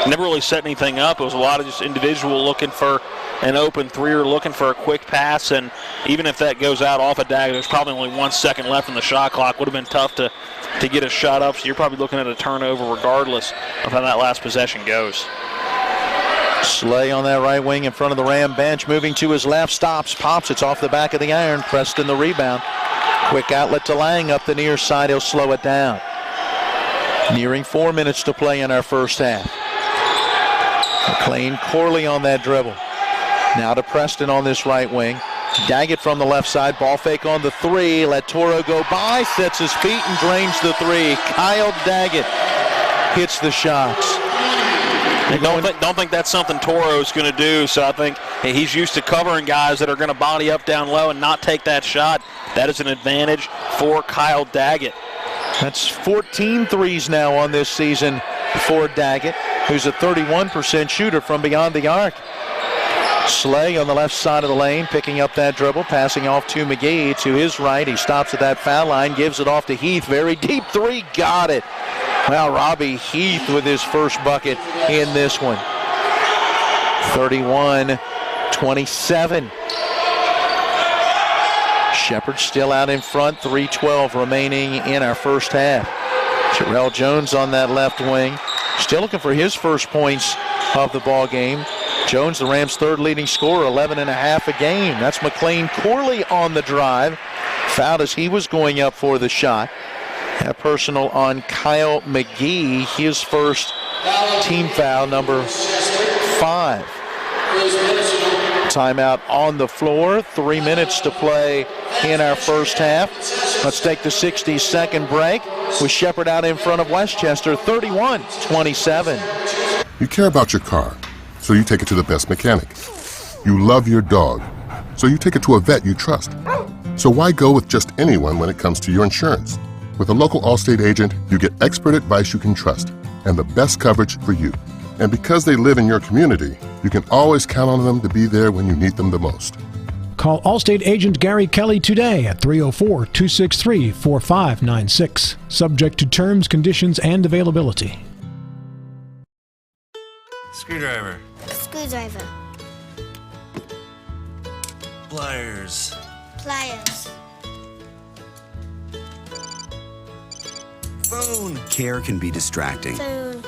Never really set anything up. It was a lot of just individual looking for an open three or looking for a quick pass, and even if that goes out off of Daggett, there's probably only 1 second left in the shot clock. Would have been tough to get a shot up, so you're probably looking at a turnover regardless of how that last possession goes. Slay on that right wing in front of the Ram bench, moving to his left, stops, pops, it's off the back of the iron. Preston the rebound. Quick outlet to Lang up the near side, he'll slow it down. Nearing 4 minutes to play in our first half. McLean Corley on that dribble. Now to Preston on this right wing. Daggett from the left side, ball fake on the 3, let Toro go by, sets his feet and drains the 3. Kyle Daggett hits the shots. Don't think that's something Toro's going to do, so I think he's used to covering guys that are going to body up down low and not take that shot. That is an advantage for Kyle Daggett. That's 14 threes now on this season for Daggett, who's a 31% shooter from beyond the arc. Slay on the left side of the lane, picking up that dribble, passing off to McGee to his right. He stops at that foul line, gives it off to Heath. Very deep 3, got it. Well, Robbie Heath with his first bucket in this one. 31-27. Shepherd still out in front, 3:12 remaining in our first half. Jarrell Jones on that left wing, still looking for his first points of the ball game. Jones, the Rams' 3rd leading scorer, 11.5 a game. That's McLean Corley on the drive. Fouled as he was going up for the shot. A personal on Kyle McGee, his first team foul, number 5. Timeout on the floor. 3 minutes to play in our first half. Let's take the 60-second break with Shepherd out in front of Westchester, 31-27. You care about your car, so you take it to the best mechanic. You love your dog, so you take it to a vet you trust. So why go with just anyone when it comes to your insurance? With a local Allstate agent, you get expert advice you can trust and the best coverage for you. And because they live in your community, you can always count on them to be there when you need them the most. Call Allstate agent Gary Kelly today at 304-263-4596. Subject to terms, conditions, and availability. Screwdriver. Screwdriver. Pliers. Pliers. Phone. Care can be distracting. Phone.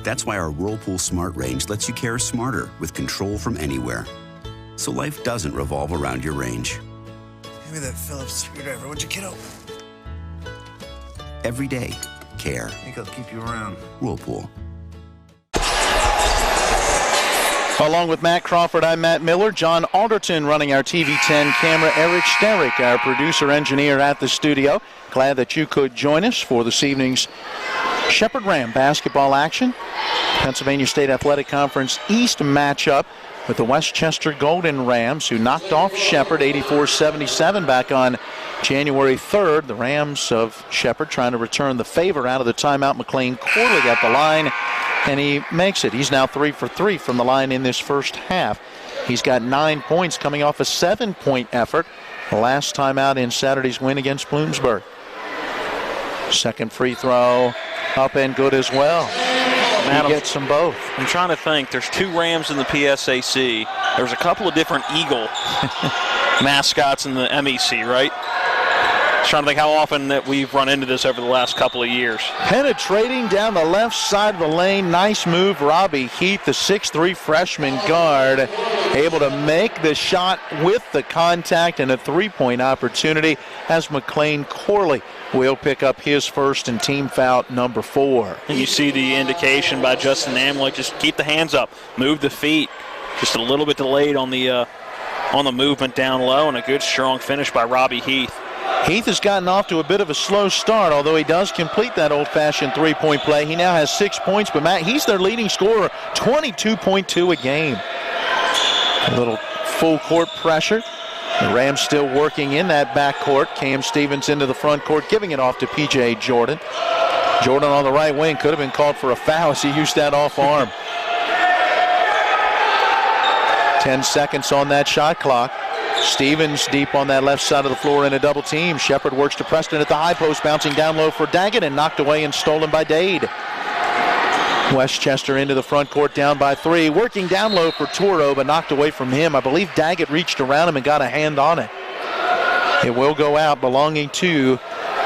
That's why our Whirlpool Smart Range lets you care smarter with control from anywhere. So life doesn't revolve around your range. Give me that Phillips screwdriver, would you, kiddo? Every day, care. I think I'll keep you around. Whirlpool. Along with Matt Crawford, I'm Matt Miller. John Alderton running our TV10 camera. Eric Sterick, our producer-engineer at the studio. Glad that you could join us for this evening's Shepherd Ram basketball action. Pennsylvania State Athletic Conference East matchup with the Westchester Golden Rams, who knocked off Shepherd 84-77 back on January 3rd. The Rams of Shepherd trying to return the favor out of the timeout. McLean Corley at the line, and he makes it. He's now 3 for 3 from the line in this first half. He's got 9 points coming off a 7-point effort the last time out in Saturday's win against Bloomsburg. Second free throw up and good as well. He gets them both. I'm trying to think. There's 2 Rams in the PSAC. There's a couple of different Eagle mascots in the MEC, right? Trying to think how often that we've run into this over the last couple of years. Penetrating down the left side of the lane. Nice move, Robbie Heath, the 6'3 freshman guard, able to make the shot with the contact and a 3-point opportunity as McLean Corley will pick up his first and team foul number 4. And you see the indication by Justin Amlick, just keep the hands up, move the feet. Just a little bit delayed on the movement down low, and a good strong finish by Robbie Heath. Heath has gotten off to a bit of a slow start, although he does complete that old-fashioned 3-point play. He now has 6 points, but Matt, he's their leading scorer, 22.2 a game. A little full court pressure. The Rams still working in that backcourt. Cam Stevens into the front court, giving it off to P.J. Jordan. Jordan on the right wing could have been called for a foul as he used that off arm. 10 seconds on that shot clock. Stevens deep on that left side of the floor in a double team. Shepard works to Preston at the high post, bouncing down low for Daggett and knocked away and stolen by Dade. Westchester into the front court down by 3. Working down low for Toro, but knocked away from him. I believe Daggett reached around him and got a hand on it. It will go out, belonging to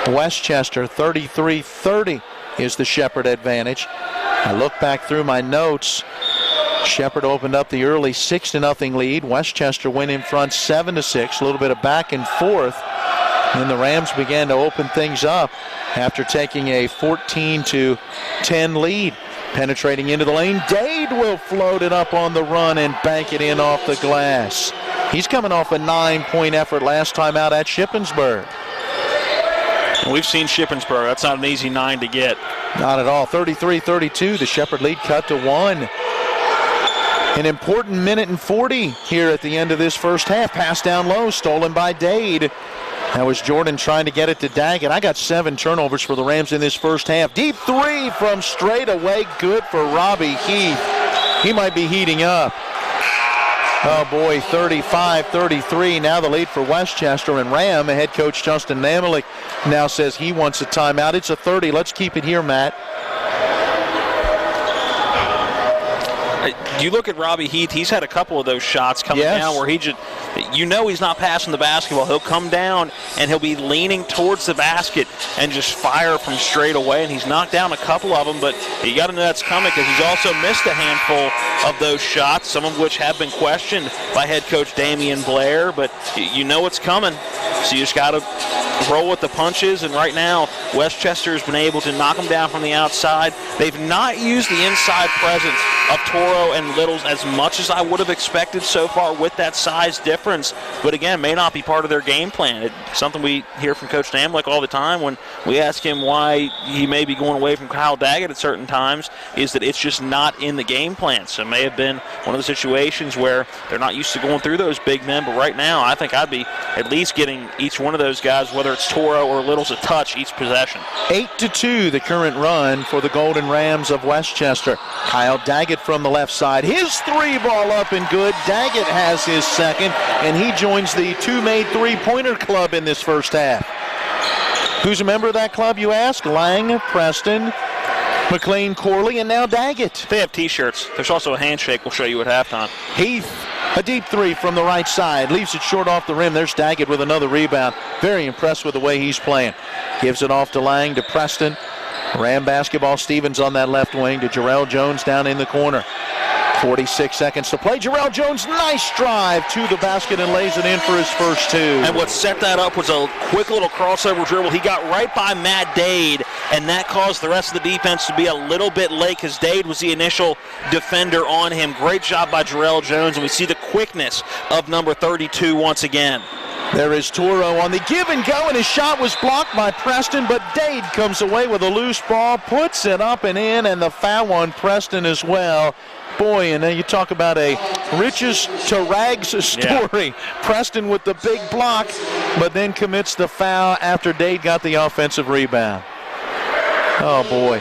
Westchester. 33-30 is the Shepard advantage. I look back through my notes. Shepard opened up the early 6-0 lead. Westchester went in front 7-6. A little bit of back and forth. And the Rams began to open things up after taking a 14-10 lead. Penetrating into the lane. Dade will float it up on the run and bank it in off the glass. He's coming off a 9-point effort last time out at Shippensburg. And we've seen Shippensburg. That's not an easy 9 to get. Not at all. 33-32. The Shepard lead cut to 1. An important minute and 40 here at the end of this first half. Pass down low, stolen by Dade. That was Jordan trying to get it to Daggett. I got 7 turnovers for the Rams in this first half. Deep 3 from straight away. Good for Robbie Heath. He might be heating up. Oh boy, 35-33. Now the lead for Westchester, and Ram, head coach Justin Namalik now says he wants a timeout. It's a 30. Let's keep it here, Matt. You look at Robbie Heath, he's had a couple of those shots coming down where he just, you know he's not passing the basketball. He'll come down and he'll be leaning towards the basket and just fire from straight away, and he's knocked down a couple of them, but you got to know that's coming because he's also missed a handful of those shots, some of which have been questioned by head coach Damian Blair, but you know it's coming, so you just got to roll with the punches, and right now Westchester's been able to knock them down from the outside. They've not used the inside presence of Toro and Littles as much as I would have expected so far with that size difference, but again, may not be part of their game plan. It's something we hear from Coach Namlik all the time when we ask him why he may be going away from Kyle Daggett at certain times, is that it's just not in the game plan. So it may have been one of the situations where they're not used to going through those big men, but right now I think I'd be at least getting each one of those guys, whether whether it's Toro or Little's a touch each possession. 8-2 the current run for the Golden Rams of Westchester. Kyle Daggett from the left side. His three ball up and good. Daggett has his second, and he joins the two-made three-pointer club in this first half. Who's a member of that club, you ask? Lang, Preston, McLean, Corley, and now Daggett. They have T-shirts. There's also a handshake we'll show you at halftime. Heath, a deep three from the right side. Leaves it short off the rim. There's Daggett with another rebound. Very impressed with the way he's playing. Gives it off to Lang, to Preston. Ram basketball, Stevens on that left wing to Jarrell Jones down in the corner. 46 seconds to play. Jarrell Jones, nice drive to the basket and lays it in for his first two. And what set that up was a quick little crossover dribble. He got right by Matt Dade, and that caused the rest of the defense to be a little bit late because Dade was the initial defender on him. Great job by Jarrell Jones, and we see the quickness of number 32 once again. There is Toro on the give and go, and his shot was blocked by Preston, but Dade comes away with a loose ball, puts it up and in, and the foul on Preston as well. Boy, and then you talk about a riches to rags story. Yeah. Preston with the big block, but then commits the foul after Dade got the offensive rebound. Oh, boy.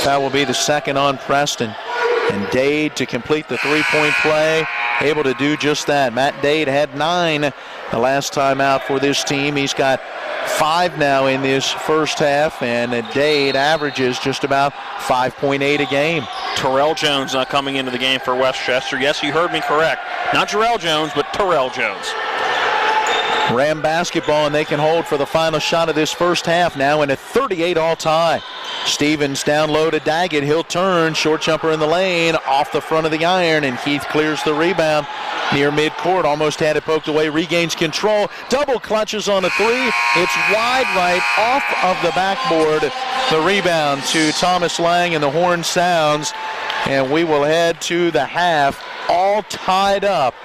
That will be the second on Preston. And Dade to complete the three-point play, able to do just that. Matt Dade had 9 the last time out for this team. He's got 5 now in this first half, and Dade averages just about 5.8 a game. Terrell Jones not coming into the game for Westchester. Yes, you heard me correct. Not Jarrell Jones, but Terrell Jones. Ram basketball, and they can hold for the final shot of this first half now in a 38 all tie. Stevens down low to Daggett. He'll turn. Short jumper in the lane. Off the front of the iron, and Heath clears the rebound near midcourt. Almost had it poked away. Regains control. Double clutches on a three. It's wide right off of the backboard. The rebound to Thomas Lang, and the horn sounds. And we will head to the half, all tied up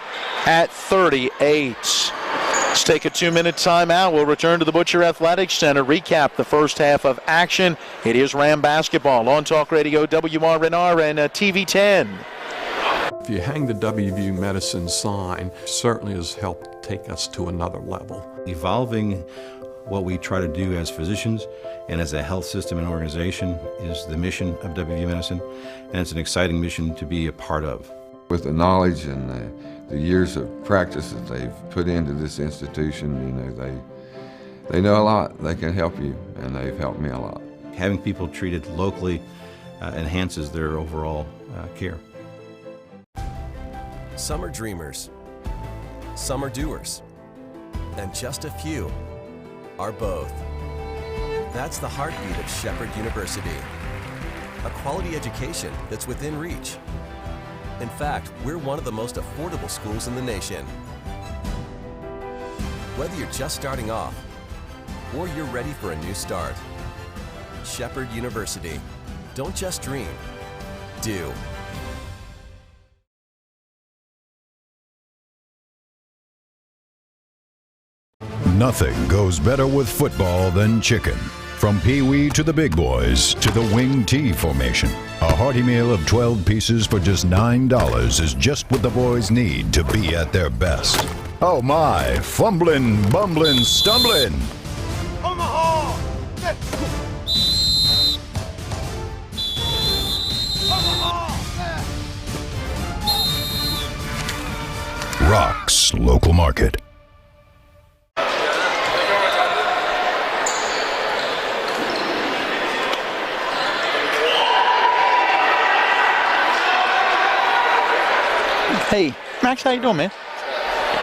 at 38. Let's take a 2-minute timeout. We'll return to the Butcher Athletics Center, recap the first half of action. It is Ram basketball on Talk Radio, WRNR, and TV 10. If you hang the WVU Medicine sign, it certainly has helped take us to another level. Evolving what we try to do as physicians and as a health system and organization is the mission of WVU Medicine, and it's an exciting mission to be a part of. With the knowledge and the years of practice that they've put into this institution, you know, they know a lot. They can help you, and they've helped me a lot. Having people treated locally enhances their overall care. Some are dreamers, some are doers, and just a few are both. That's the heartbeat of Shepherd University, a quality education that's within reach. In fact, we're one of the most affordable schools in the nation. Whether you're just starting off or you're ready for a new start, Shepherd University. Don't just dream, do. Nothing goes better with football than chicken. From Pee-wee to the big boys to the wing T formation. A hearty meal of 12 pieces for just $9 is just what the boys need to be at their best. Oh my, fumbling, bumbling, stumbling. Omaha! Rocks Local Market. Hey, Max, how you doing, man?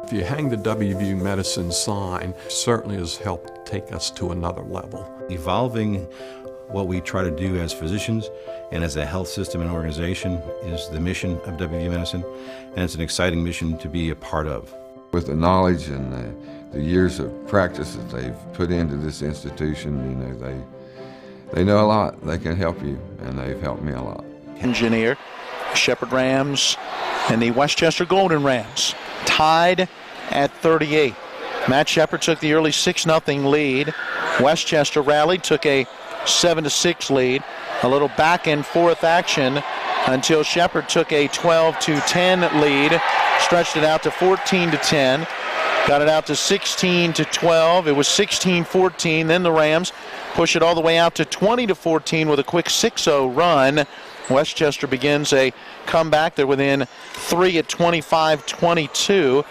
If you hang the WVU Medicine sign, it certainly has helped take us to another level. Evolving what we try to do as physicians and as a health system and organization is the mission of WVU Medicine, and it's an exciting mission to be a part of. With the knowledge and the years of practice that they've put into this institution, you know, they know a lot. They can help you, and they've helped me a lot. Engineer, Shepherd Rams, and the Westchester Golden Rams tied at 38. Matt Shepherd took the early 6-0 lead. Westchester rallied, took a 7-6 lead. A little back and forth action until Shepherd took a 12-10 lead, stretched it out to 14-10. got it out to 16-12. It was 16-14. Then the Rams push it all the way out to 20-14 with a quick 6-0 run. Westchester begins a comeback. They're within 3 at 25-22.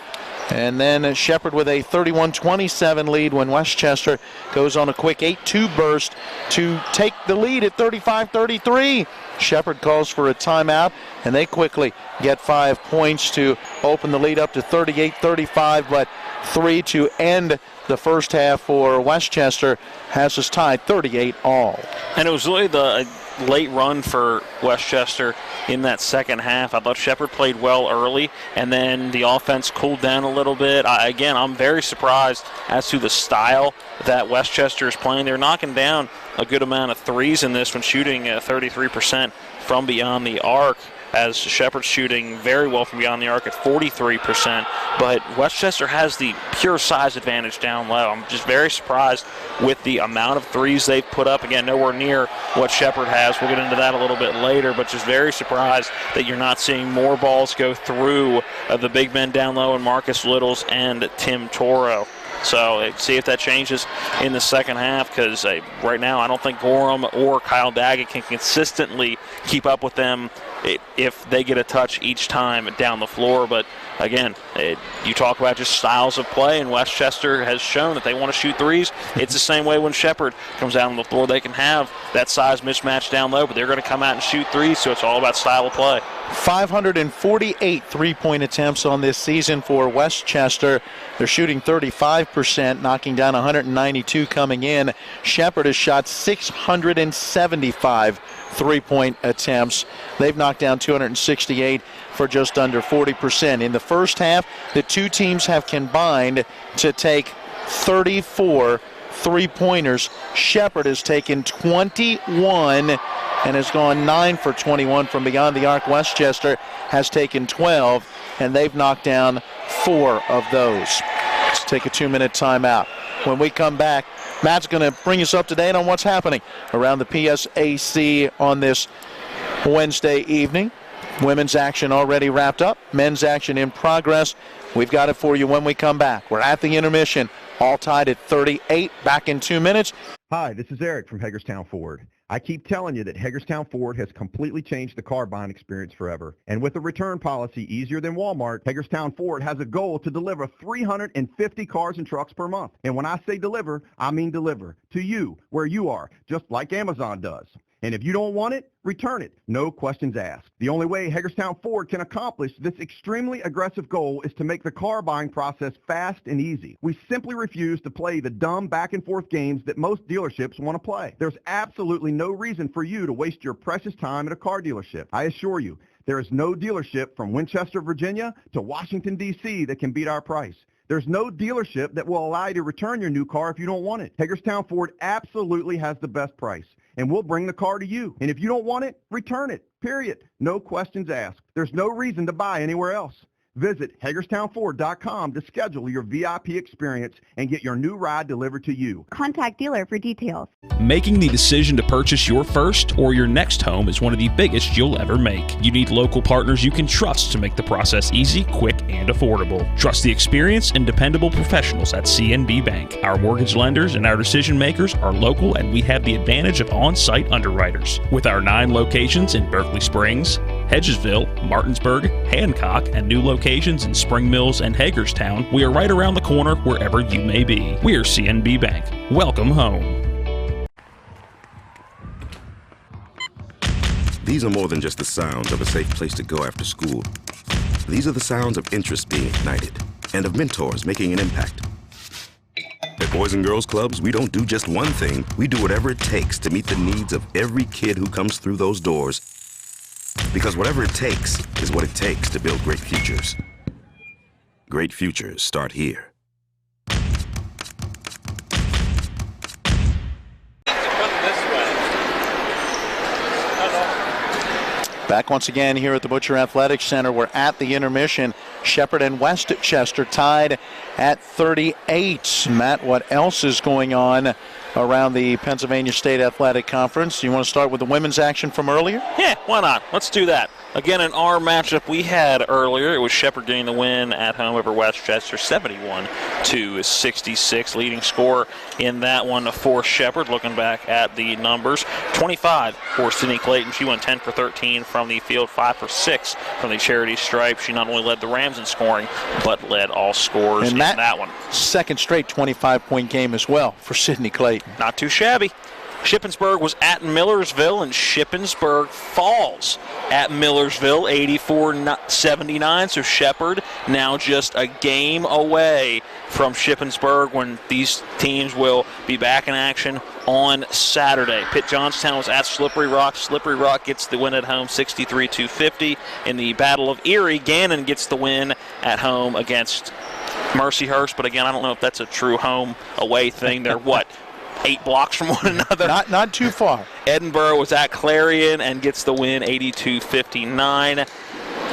And then Shepherd with a 31-27 lead when Westchester goes on a quick 8-2 burst to take the lead at 35-33. Shepherd calls for a timeout, and they quickly get 5 points to open the lead up to 38-35, but 3 to end the first half for Westchester has us tied 38 all. And it was really the late run for Westchester in that second half. I thought Shepherd played well early, and then the offense cooled down a little bit. I'm very surprised as to the style that Westchester is playing. They're knocking down a good amount of threes in this one, shooting 33% from beyond the arc, as Shepherd's shooting very well from beyond the arc at 43%. But Westchester has the pure size advantage down low. I'm just very surprised with the amount of threes they've put up. Again, nowhere near what Shepherd has. We'll get into that a little bit later, but just very surprised that you're not seeing more balls go through the big men down low and Marcus Littles and Tim Toro. So see if that changes in the second half, because right now I don't think Gorham or Kyle Daggett can consistently keep up with them if they get a touch each time down the floor. But again, you talk about just styles of play, and Westchester has shown that they want to shoot threes. It's the same way when Shepherd comes down on the floor. They can have that size mismatch down low, but they're going to come out and shoot threes, so it's all about style of play. 548 three-point attempts on this season for Westchester. They're shooting 35%, knocking down 192 coming in. Shepherd has shot 675 three-point attempts. They've knocked down 268 for just under 40%. In the first half, the two teams have combined to take 34 three-pointers. Shepherd has taken 21 and has gone 9 for 21 from beyond the arc. Westchester has taken 12, and they've knocked down 4 of those. Let's take a 2-minute timeout. When we come back, Matt's going to bring us up to date on what's happening around the PSAC on this Wednesday evening. Women's action already wrapped up. Men's action in progress. We've got it for you when we come back. We're at the intermission, all tied at 38. Back in 2 minutes. Hi, this is Eric from Hagerstown Ford. I keep telling you that Hagerstown Ford has completely changed the car buying experience forever. And with a return policy easier than Walmart, Hagerstown Ford has a goal to deliver 350 cars and trucks per month. And when I say deliver, I mean deliver to you, where you are, just like Amazon does. And if you don't want it, return it. No questions asked. The only way Hagerstown Ford can accomplish this extremely aggressive goal is to make the car buying process fast and easy. We simply refuse to play the dumb back and forth games that most dealerships want to play. There's absolutely no reason for you to waste your precious time at a car dealership. I assure you, there is no dealership from Winchester, Virginia to Washington, D.C. that can beat our price. There's no dealership that will allow you to return your new car if you don't want it. Hagerstown Ford absolutely has the best price, and we'll bring the car to you. And if you don't want it, return it, period. No questions asked. There's no reason to buy anywhere else. Visit HagerstownFord.com to schedule your VIP experience and get your new ride delivered to you. Contact dealer for details. Making the decision to purchase your first or your next home is one of the biggest you'll ever make. You need local partners you can trust to make the process easy, quick, and affordable. Trust the experience and dependable professionals at CNB Bank. Our mortgage lenders and our decision makers are local, and we have the advantage of on-site underwriters. With our 9 locations in Berkeley Springs, Hedgesville, Martinsburg, Hancock, and new locations in Spring Mills and Hagerstown, we are right around the corner wherever you may be. We are CNB Bank. Welcome home. These are more than just the sounds of a safe place to go after school. These are the sounds of interest being ignited and of mentors making an impact. At Boys and Girls Clubs, we don't do just one thing. We do whatever it takes to meet the needs of every kid who comes through those doors. Because whatever it takes is what it takes to build great futures. Great futures start here. Back once again here at the Butcher Athletic Center. We're at the intermission. Shepherd and Westchester tied at 38. Matt, what else is going on around the Pennsylvania State Athletic Conference. You want to start with the women's action from earlier? Yeah, why not? Let's do that. Again, in our matchup we had earlier, it was Shepherd getting the win at home over Westchester, 71-66. Leading scorer in that one for Shepherd. Looking back at the numbers, 25 for Sydney Clayton. She went 10 for 13 from the field, 5 for 6 from the charity stripe. She not only led the Rams in scoring, but led all scorers in that one. Second straight 25-point game as well for Sydney Clayton. Not too shabby. Shippensburg was at Millersville, and Shippensburg falls at Millersville, 84-79. So Shepherd now just a game away from Shippensburg when these teams will be back in action on Saturday. Pitt Johnstown was at Slippery Rock. Slippery Rock gets the win at home, 63-50. In the Battle of Erie, Gannon gets the win at home against Mercyhurst. But again, I don't know if that's a true home-away thing. They're what? 8 blocks from one another. Not too far. Edinburgh was at Clarion and gets the win, 82-59.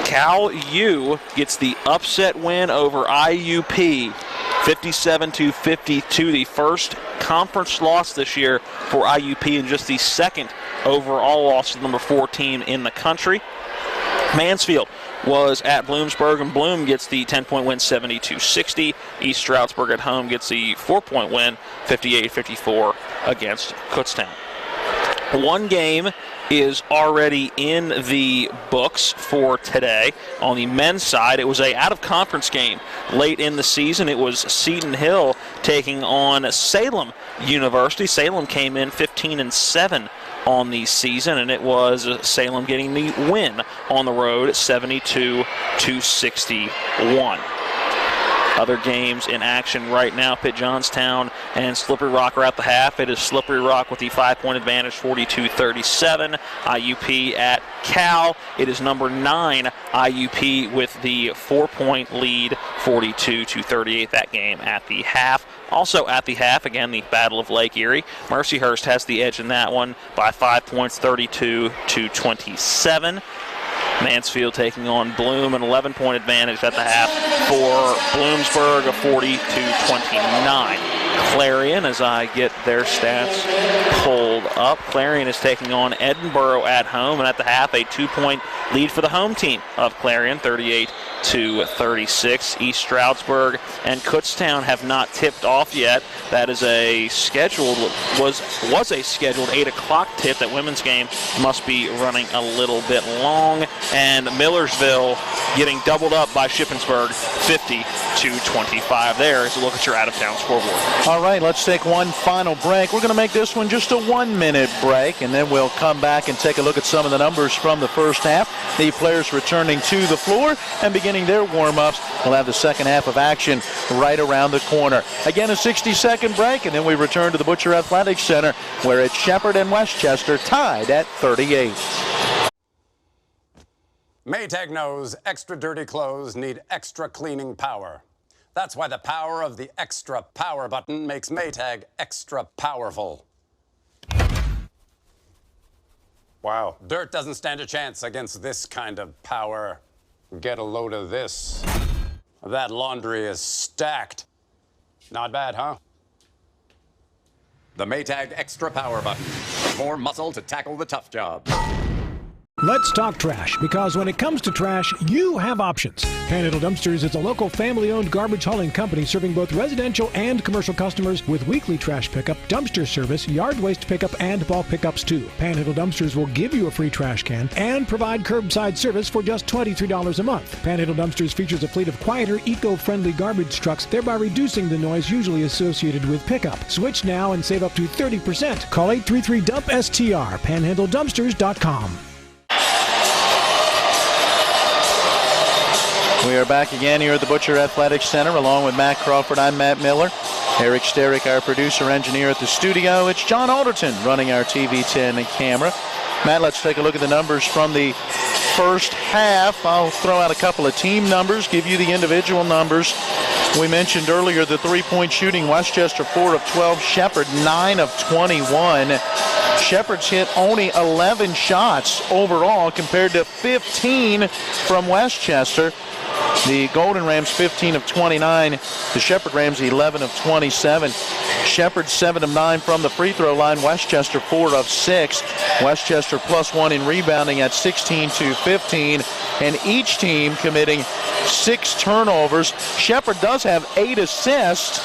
Cal U gets the upset win over IUP, 57-52. The first conference loss this year for IUP and just the second overall loss to the number 4 team in the country. Mansfield was at Bloomsburg, and Bloom gets the 10-point win, 72-60. East Stroudsburg at home gets the 4-point win, 58-54 against Kutztown. One game is already in the books for today. On the men's side, it was a out-of-conference game late in the season. It was Seton Hill taking on Salem University. Salem came in 15-7 on the season, and it was Salem getting the win on the road, 72-61. Other games in action right now, Pitt Johnstown and Slippery Rock are at the half. It is Slippery Rock with the 5-point advantage, 42-37. IUP at Cal. It is number 9, IUP, with the 4-point lead, 42-38. That game at the half. Also at the half, again, the Battle of Lake Erie. Mercyhurst has the edge in that one by 5 points, 32-27. Mansfield taking on Bloom, an 11-point advantage at the half for Bloomsburg, a 40-29. Clarion, as I get their stats pulled up, Clarion is taking on Edinburgh at home, and at the half, a 2-point lead for the home team of Clarion, 38-36. East Stroudsburg and Kutztown have not tipped off yet. That is a scheduled, was a scheduled 8 o'clock tip. That women's game must be running a little bit long. And Millersville getting doubled up by Shippensburg, 50-25. There is a look at your out-of-town scoreboard. All right, let's take one final break. We're going to make this one just a 1-minute break, and then we'll come back and take a look at some of the numbers from the first half. The players returning to the floor and beginning their warm-ups. We'll have the second half of action right around the corner. Again, a 60-second break, and then we return to the Butcher Athletics Center, where it's Shepherd and Westchester tied at 38. Maytag knows extra dirty clothes need extra cleaning power. That's why the power of the extra power button makes Maytag extra powerful. Wow. Dirt doesn't stand a chance against this kind of power. Get a load of this. That laundry is stacked. Not bad, huh? The Maytag extra power button. More muscle to tackle the tough job. Let's talk trash, because when it comes to trash, you have options. Panhandle Dumpsters is a local family-owned garbage hauling company serving both residential and commercial customers with weekly trash pickup, dumpster service, yard waste pickup, and bulk pickups too. Panhandle Dumpsters will give you a free trash can and provide curbside service for just $23 a month. Panhandle Dumpsters features a fleet of quieter, eco-friendly garbage trucks, thereby reducing the noise usually associated with pickup. Switch now and save up to 30%. Call 833-DUMP-STR, panhandledumpsters.com. We are back again here at the Butcher Athletics Center along with Matt Crawford. I'm Matt Miller. Eric Sterick, our producer-engineer at the studio. It's John Alderton running our TV10 camera. Matt, let's take a look at the numbers from the first half. I'll throw out a couple of team numbers, give you the individual numbers. We mentioned earlier the three-point shooting. Westchester 4 of 12, Shepherd 9 of 21. Shepherd's hit only 11 shots overall compared to 15 from Westchester. The Golden Rams 15 of 29. The Shepherd Rams 11 of 27. Shepherd 7 of 9 from the free throw line. Westchester 4 of 6. Westchester +1 in rebounding at 16 to 15. And each team committing 6 turnovers. Shepherd does have 8 assists.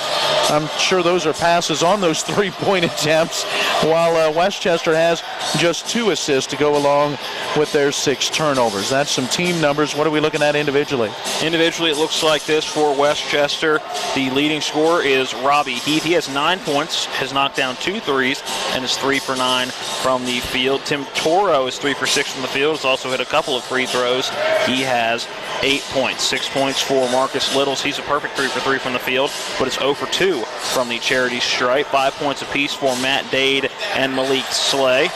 I'm sure those are passes on those 3-point attempts, while Westchester has just 2 assists to go along with their 6 turnovers. That's some team numbers. What are we looking at individually? Individually, it looks like this for Westchester. The leading scorer is Robbie Heath. He has 9 points, has knocked down 2 threes, and is 3 for 9 from the field. Tim Toro is 3 for 6 from the field. Has also hit a couple of free throws. He has 8 points. 6 points for Marcus Littles. He's a perfect 3 for 3 from the field, but it's 0 for 2 from the charity stripe. 5 points apiece for Matt Dade and Malik Slay.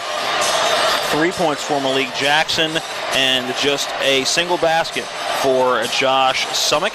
3 points for Malik Jackson, and just a single basket for Josh Summick.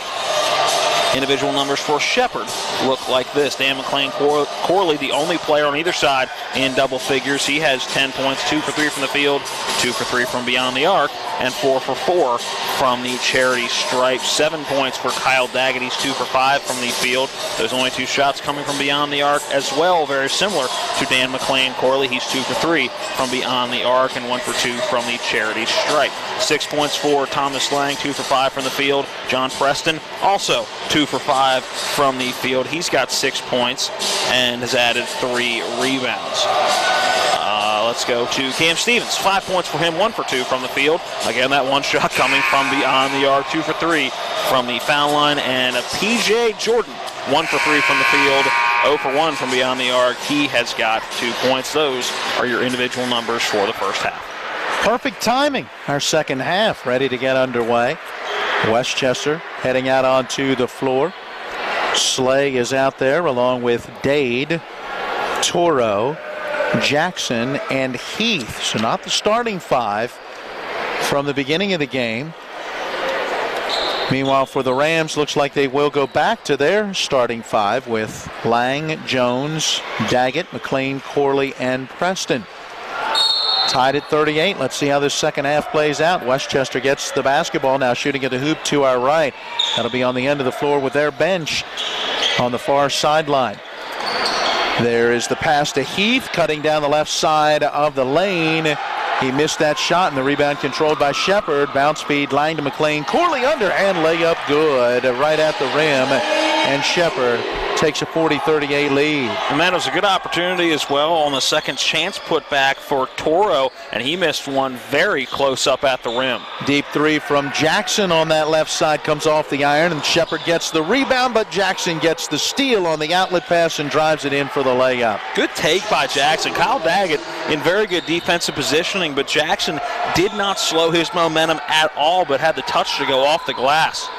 Individual numbers for Shepherd look like this. Dan McLean Corley, the only player on either side in double figures. He has 10 points, 2 for 3 from the field, 2 for 3 from beyond the arc, and 4 for 4 from the charity stripe. 7 points for Kyle Daggett. He's 2 for 5 from the field. There's only 2 shots coming from beyond the arc as well, very similar to Dan McLean Corley. He's 2 for 3 from beyond the arc and 1 for 2 from the charity stripe. 6 points for Thomas Lang, 2 for 5 from the field. John Preston, also 2 for 5 from the field. He's got 6 points and has added 3 rebounds. Let's go to Cam Stevens. 5 points for him, 1 for 2 from the field. Again, that one shot coming from beyond the arc, 2 for 3 from the foul line. And P.J. Jordan, 1 for 3 from the field, 0 for 1 from beyond the arc. He has got 2 points. Those are your individual numbers for the first half. Perfect timing. Our second half ready to get underway. Westchester heading out onto the floor. Slay is out there along with Dade, Toro, Jackson, and Heath. So not the starting 5 from the beginning of the game. Meanwhile, for the Rams, looks like they will go back to their starting 5 with Lang, Jones, Daggett, McLean, Corley, and Preston. Tied at 38. Let's see how this second half plays out. Westchester gets the basketball now, shooting at the hoop to our right. That'll be on the end of the floor with their bench on the far sideline. There is the pass to Heath, cutting down the left side of the lane. He missed that shot, and the rebound controlled by Shepherd. Bounce speed, line to McLean. Corley underhand layup, good, right at the rim. And Shepherd takes a 40-38 lead. And that was a good opportunity as well on the second chance put back for Toro, and he missed one very close up at the rim. Deep 3 from Jackson on that left side comes off the iron, and Shepherd gets the rebound, but Jackson gets the steal on the outlet pass and drives it in for the layup. Good take by Jackson. Kyle Daggett in very good defensive positioning, but Jackson did not slow his momentum at all, but had the touch to go off the glass.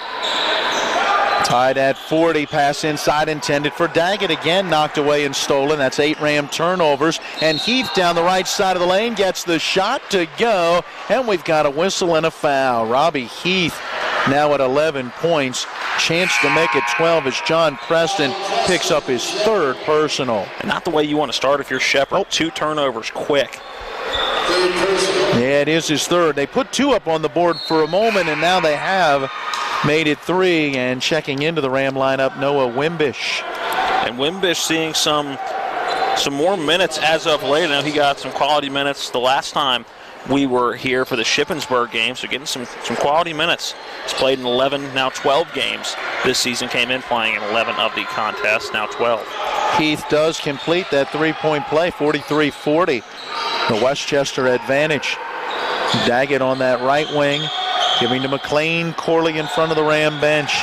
Tied at 40, pass inside intended for Daggett, again knocked away and stolen. That's 8 Ram turnovers, and Heath down the right side of the lane gets the shot to go, and we've got a whistle and a foul. Robbie Heath now at 11 points, chance to make it 12 as John Preston picks up his 3rd personal. And not the way you want to start if you're Shepherd. 2 turnovers quick. Yeah, it is his 3rd. They put 2 up on the board for a moment, and now they have made it 3, and checking into the Ram lineup, Noah Wimbish. And Wimbish seeing some more minutes as of late. Now he got some quality minutes the last time we were here for the Shippensburg game, so getting some quality minutes. He's played in 11, now 12 games this season. Came in playing in 11 of the contests, now 12. Heath does complete that 3-point play, 43-40. The Westchester advantage. Daggett on that right wing, giving to McLean. Corley in front of the Ram bench.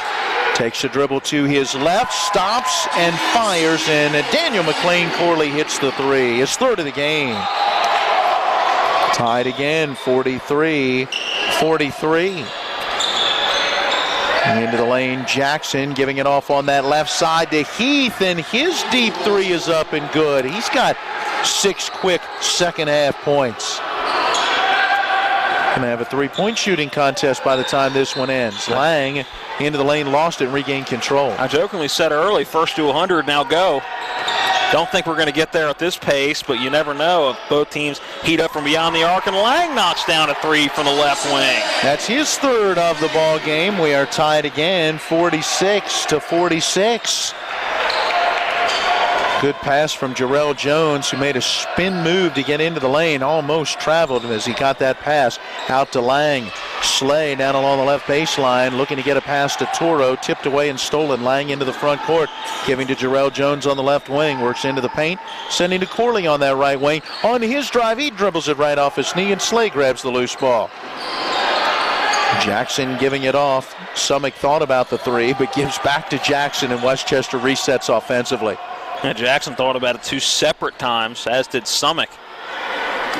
Takes a dribble to his left, stops and fires, and Daniel McLean Corley hits the 3. His 3rd of the game. Tied again, 43-43. Into the lane, Jackson giving it off on that left side to Heath, and his deep 3 is up and good. He's got 6 quick second half points. Going to have a 3-point shooting contest by the time this one ends. Lang into the lane, lost it, and regained control. I jokingly said early, first to 100, now go. Don't think we're going to get there at this pace, but you never know if both teams heat up from beyond the arc, and Lang knocks down a three from the left wing. That's his third of the ball game. We are tied again, 46-46. Good pass from Jarrell Jones, who made a spin move to get into the lane, almost traveled as he got that pass out to Lang. Slay down along the left baseline, looking to get a pass to Toro, tipped away and stolen. Lang into the front court, giving to Jarrell Jones on the left wing, works into the paint, sending to Corley on that right wing. On his drive, he dribbles it right off his knee, and Slay grabs the loose ball. Jackson giving it off. Summick thought about the three, but gives back to Jackson, and Westchester resets offensively. Yeah, Jackson thought about it 2 separate times, as did Summick.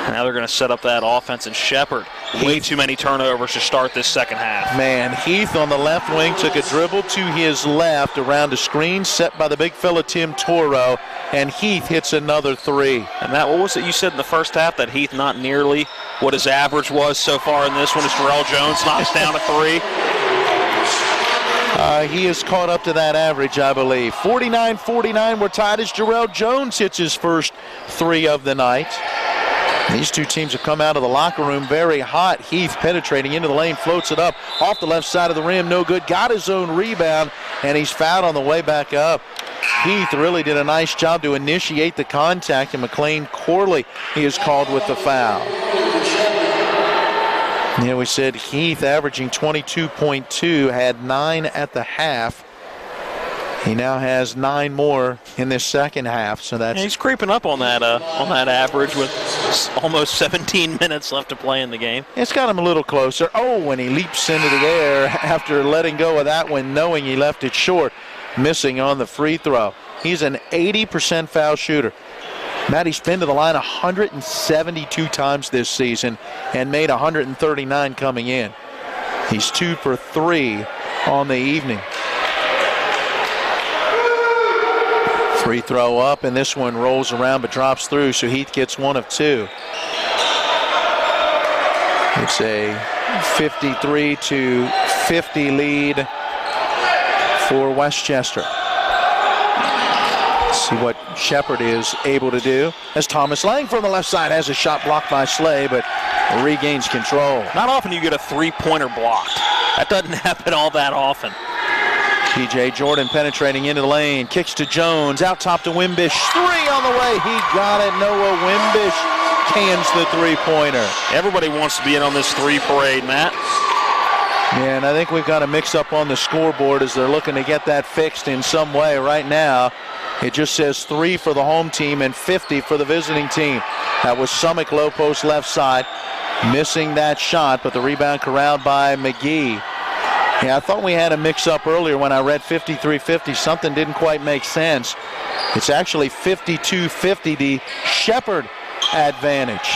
Now they're going to set up that offense, and Shepherd. Way too many turnovers to start this second half. Man, Heath on the left wing took a dribble to his left around a screen set by the big fella Tim Toro, and Heath hits another three. And Matt, what was it you said in the first half, that Heath not nearly what his average was so far in this one as Jarrell Jones knocks down a three? He has caught up to that average, I believe. 49-49, we're tied as Jarrell Jones hits his first three of the night. These two teams have come out of the locker room very hot. Heath penetrating into the lane, floats it up off the left side of the rim, no good. Got his own rebound, and he's fouled on the way back up. Heath really did a nice job to initiate the contact, and McLean Corley, he is called with the foul. Yeah, we said Heath averaging 22.2, had 9 at the half. He now has 9 more in this second half, so that's... Yeah, he's creeping up on that average with almost 17 minutes left to play in the game. It's got him a little closer. Oh, when he leaps into the air after letting go of that one, knowing he left it short, missing on the free throw. He's an 80% foul shooter. Matty's been to the line 172 times this season and made 139 coming in. He's 2 for 3 on the evening. Free throw up, and this one rolls around but drops through, so Heath gets 1 of 2. It's a 53-50 lead for Westchester. See what Shepherd is able to do as Thomas Lang from the left side has a shot blocked by Slay, but regains control. Not often you get a three-pointer blocked. That doesn't happen all that often. TJ Jordan penetrating into the lane, kicks to Jones, out top to Wimbish, 3 on the way, he got it. Noah Wimbish cans the three-pointer. Everybody wants to be in on this three parade, Matt. Yeah, and I think we've got a mix-up on the scoreboard as they're looking to get that fixed in some way. Right now, it just says 3 for the home team and 50 for the visiting team. That was Summick, low post left side, missing that shot, but the rebound corralled by McGee. Yeah, I thought we had a mix-up earlier when I read 53-50. Something didn't quite make sense. It's actually 52-50, the Shepherd advantage.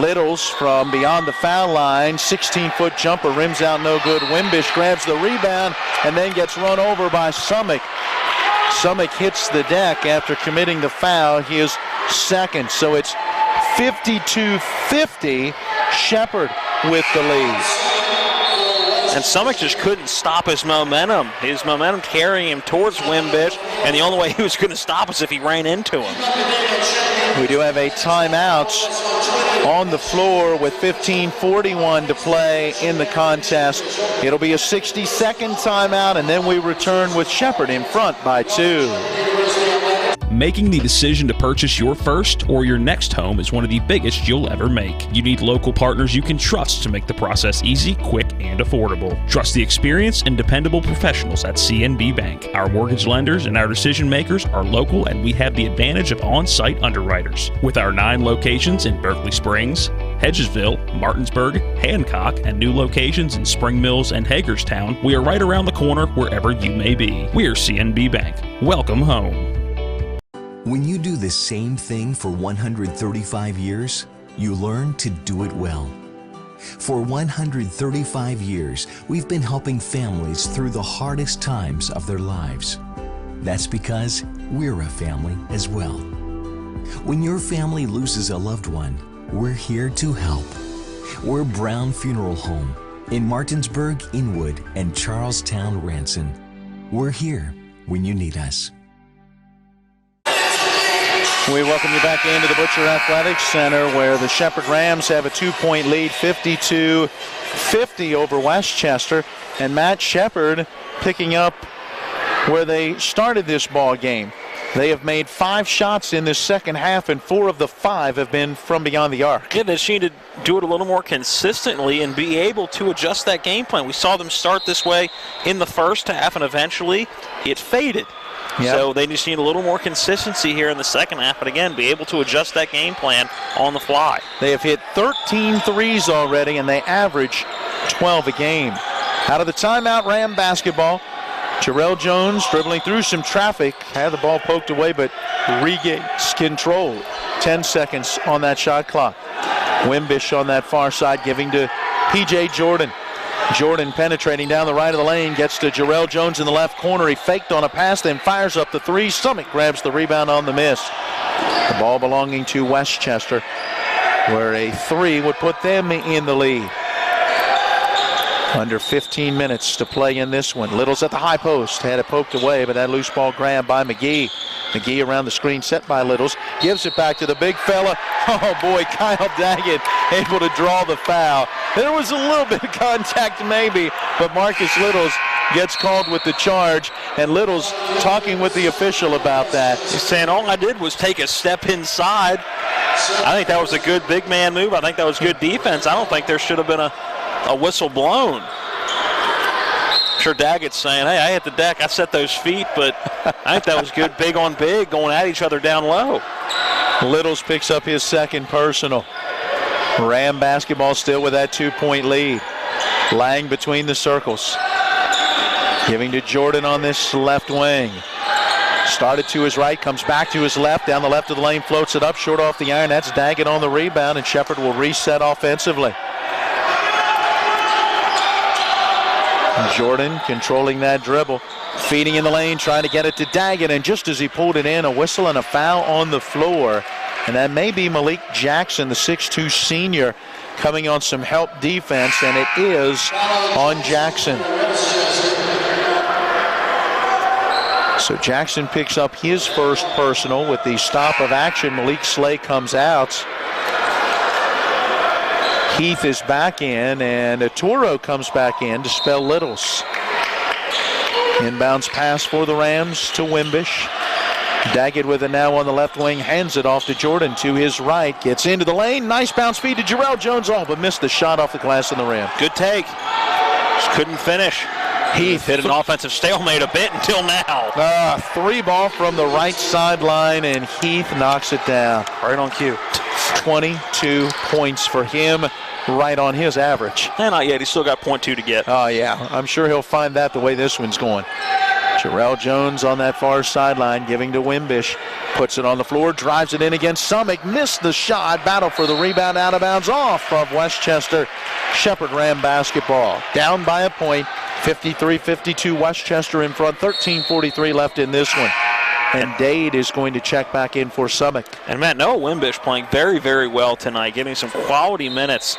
Littles from beyond the foul line, 16-foot jumper, rims out no good. Wimbish grabs the rebound and then gets run over by Summick. Summick hits the deck after committing the foul, his second. So it's 52-50, Shepherd with the lead. And Summick just couldn't stop his momentum. His momentum carrying him towards Wimbish, and the only way he was going to stop is if he ran into him. We do have a timeout on the floor with 15:41 to play in the contest. It'll be a 60-second timeout, and then we return with Shepherd in front by 2. Making the decision to purchase your first or your next home is one of the biggest you'll ever make. You need local partners you can trust to make the process easy, quick, and affordable. Trust the experience and dependable professionals at CNB Bank. Our mortgage lenders and our decision makers are local, and we have the advantage of on-site underwriters. With our 9 locations in Berkeley Springs, Hedgesville, Martinsburg, Hancock, and new locations in Spring Mills and Hagerstown, we are right around the corner wherever you may be. We are CNB Bank. Welcome home. When you do the same thing for 135 years, you learn to do it well. For 135 years, we've been helping families through the hardest times of their lives. That's because we're a family as well. When your family loses a loved one, we're here to help. We're Brown Funeral Home in Martinsburg, Inwood, and Charlestown, Ranson. We're here when you need us. We welcome you back into the Butcher Athletics Center, where the Shepherd Rams have a 2-point lead, 52-50 over Westchester. And Matt Shepherd picking up where they started this ball game. They have made 5 shots in this second half, and 4 of the 5 have been from beyond the arc. Yeah, they just need to do it a little more consistently and be able to adjust that game plan. We saw them start this way in the first half, and eventually it faded. Yep. So they just need a little more consistency here in the second half, but again, be able to adjust that game plan on the fly. They have hit 13 threes already, and they average 12 a game. Out of the timeout, Ram basketball. Jarrell Jones dribbling through some traffic, had the ball poked away, but regains control. 10 seconds on that shot clock. Wimbish on that far side, giving to P.J. Jordan. Jordan penetrating down the right of the lane, gets to Jarrell Jones in the left corner. He faked on a pass, then fires up the 3. Summit grabs the rebound on the miss. The ball belonging to Westchester, where a 3 would put them in the lead. Under 15 minutes to play in this one. Little's at the high post. Had it poked away, but that loose ball grabbed by McGee. McGee around the screen set by Littles. Gives it back to the big fella. Oh, boy, Kyle Daggett able to draw the foul. There was a little bit of contact maybe, but Marcus Littles gets called with the charge, and Littles talking with the official about that. He's saying all I did was take a step inside. I think that was a good big man move. I think that was good defense. I don't think there should have been a whistle blown. I'm sure Daggett's saying, hey, I hit the deck, I set those feet, but I think that was good big on big, going at each other down low. Littles picks up his second personal. Ram basketball still with that 2-point lead. Lang between the circles. Giving to Jordan on this left wing. Started to his right, comes back to his left, down the left of the lane, floats it up, short off the iron. That's Daggett on the rebound, and Shepherd will reset offensively. Jordan controlling that dribble, feeding in the lane, trying to get it to Daggett, and just as he pulled it in, a whistle and a foul on the floor. And that may be Malik Jackson, the 6'2 senior, coming on some help defense, and it is on Jackson. So Jackson picks up his first personal with the stop of action. Malik Slay comes out. Heath is back in, and Toro comes back in to spell Littles. Inbounds pass for the Rams to Wimbish. Daggett with it now on the left wing, hands it off to Jordan to his right. Gets into the lane, nice bounce feed to Jarrell Jones, but missed the shot off the glass in the rim. Good take, just couldn't finish. Heath hit an offensive stalemate a bit until now. 3 ball from the right sideline, and Heath knocks it down. Right on cue. 22 points for him, right on his average. And not yet, he's still got .2 to get. Oh, yeah, I'm sure he'll find that the way this one's going. Jarrell Jones on that far sideline, giving to Wimbish. Puts it on the floor, drives it in against Summit. Missed the shot, battle for the rebound, out of bounds off of Westchester. Shepherd Ram basketball. Down by a point, 53-52, Westchester in front, 13:43 left in this one. And Dade is going to check back in for Summit. And Matt, Noah Wimbish playing very, very well tonight, getting some quality minutes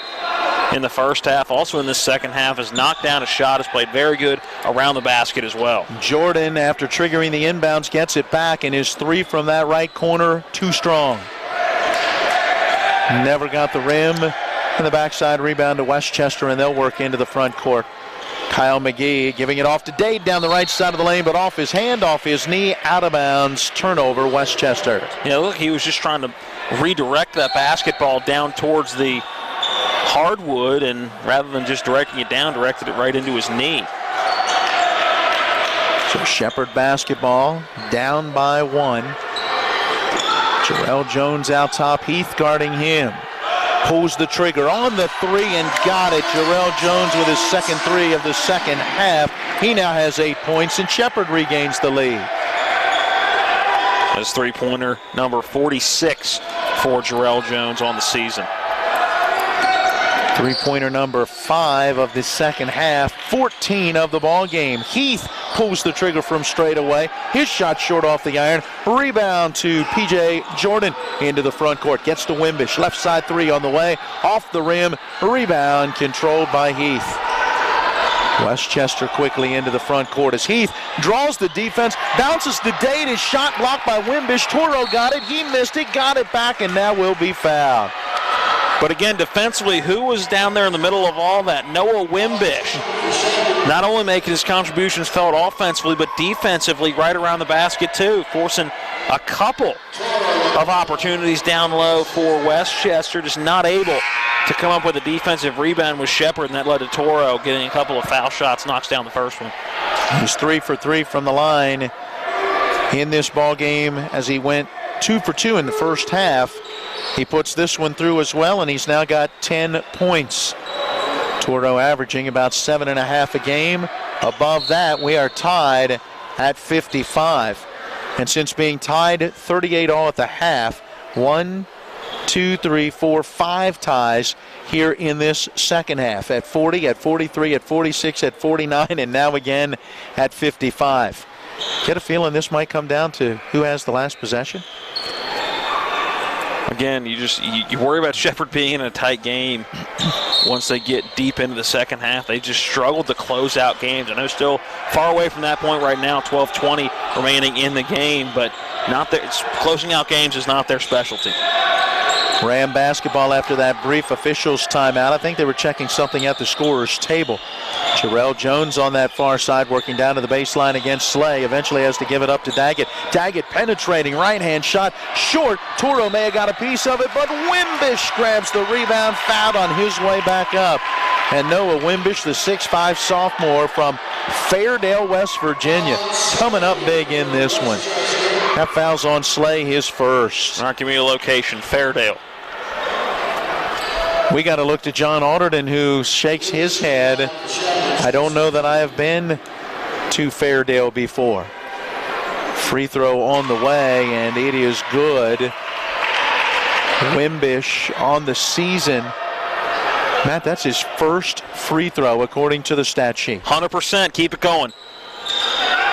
in the first half. Also in the second half, has knocked down a shot, has played very good around the basket as well. Jordan, after triggering the inbounds, gets it back, and his 3 from that right corner, too strong. Never got the rim, and the backside rebound to Westchester, and they'll work into the front court. Kyle McGee giving it off to Dade down the right side of the lane, but off his hand, off his knee, out of bounds, turnover, Westchester. Yeah, look, he was just trying to redirect that basketball down towards the hardwood, and rather than just directing it down, directed it right into his knee. So Shepherd basketball down by 1. Jarrell Jones out top, Heath guarding him. Pulls the trigger on the 3 and got it. Jarrell Jones with his second 3 of the second half. He now has 8 points, and Shepherd regains the lead. That's 3-pointer number 46 for Jarrell Jones on the season. 3-pointer number 5 of the second half, 14 of the ball game. Heath pulls the trigger from straight away. His shot short off the iron. Rebound to P.J. Jordan into the front court. Gets to Wimbish. Left side 3 on the way. Off the rim. Rebound controlled by Heath. Westchester quickly into the front court as Heath draws the defense, bounces to Dade, his shot blocked by Wimbish. Toro got it, he missed it, got it back, and now will be fouled. But again, defensively, who was down there in the middle of all that? Noah Wimbish. Not only making his contributions felt offensively, but defensively right around the basket too, forcing a couple of opportunities down low for Westchester, just not able to come up with a defensive rebound with Shepherd, and that led to Toro getting a couple of foul shots, knocks down the first one. He's 3 for 3 from the line in this ball game as he went 2 for 2 in the first half. He puts this one through as well, and he's now got 10 points. Toro averaging about 7.5 a game. Above that, we are tied at 55. And since being tied 38 all at the half, 1, 2, 3, 4, 5 ties here in this second half at 40, at 43, at 46, at 49, and now again at 55. Get a feeling this might come down to who has the last possession? Again, you worry about Shepherd being in a tight game once they get deep into the second half. They just struggled to close out games. I know still far away from that point right now, 12-20 remaining in the game, but not there. Closing out games is not their specialty. Ram basketball after that brief officials timeout. I think they were checking something at the scorer's table. Jarrell Jones on that far side working down to the baseline against Slay. Eventually has to give it up to Daggett. Daggett penetrating right-hand shot. Short. Toro may have got a piece of it, but Wimbish grabs the rebound, fouled on his way back up. And Noah Wimbish, the 6'5 sophomore from Fairdale, West Virginia, coming up big in this one. That foul's on Slay, his first. All right, give me a location, Fairdale. We got to look to John Alderton, who shakes his head. I don't know that I have been to Fairdale before. Free throw on the way, and it is good. Wimbish on the season. Matt, that's his first free throw according to the stat sheet. 100%, keep it going.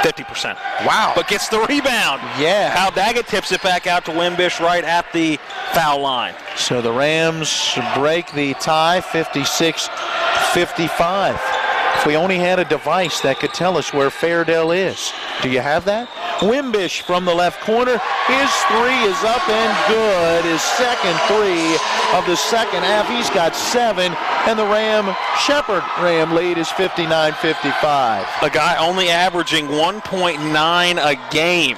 50%. Wow. But gets the rebound. Yeah. Kyle Daggett tips it back out to Wimbish right at the foul line. So the Rams break the tie, 56-55. If we only had a device that could tell us where Fairdale is. Do you have that? Wimbish from the left corner. His three is up and good. His second three of the second half. He's got 7. And the Shepherd Ram lead is 59-55. A guy only averaging 1.9 a game,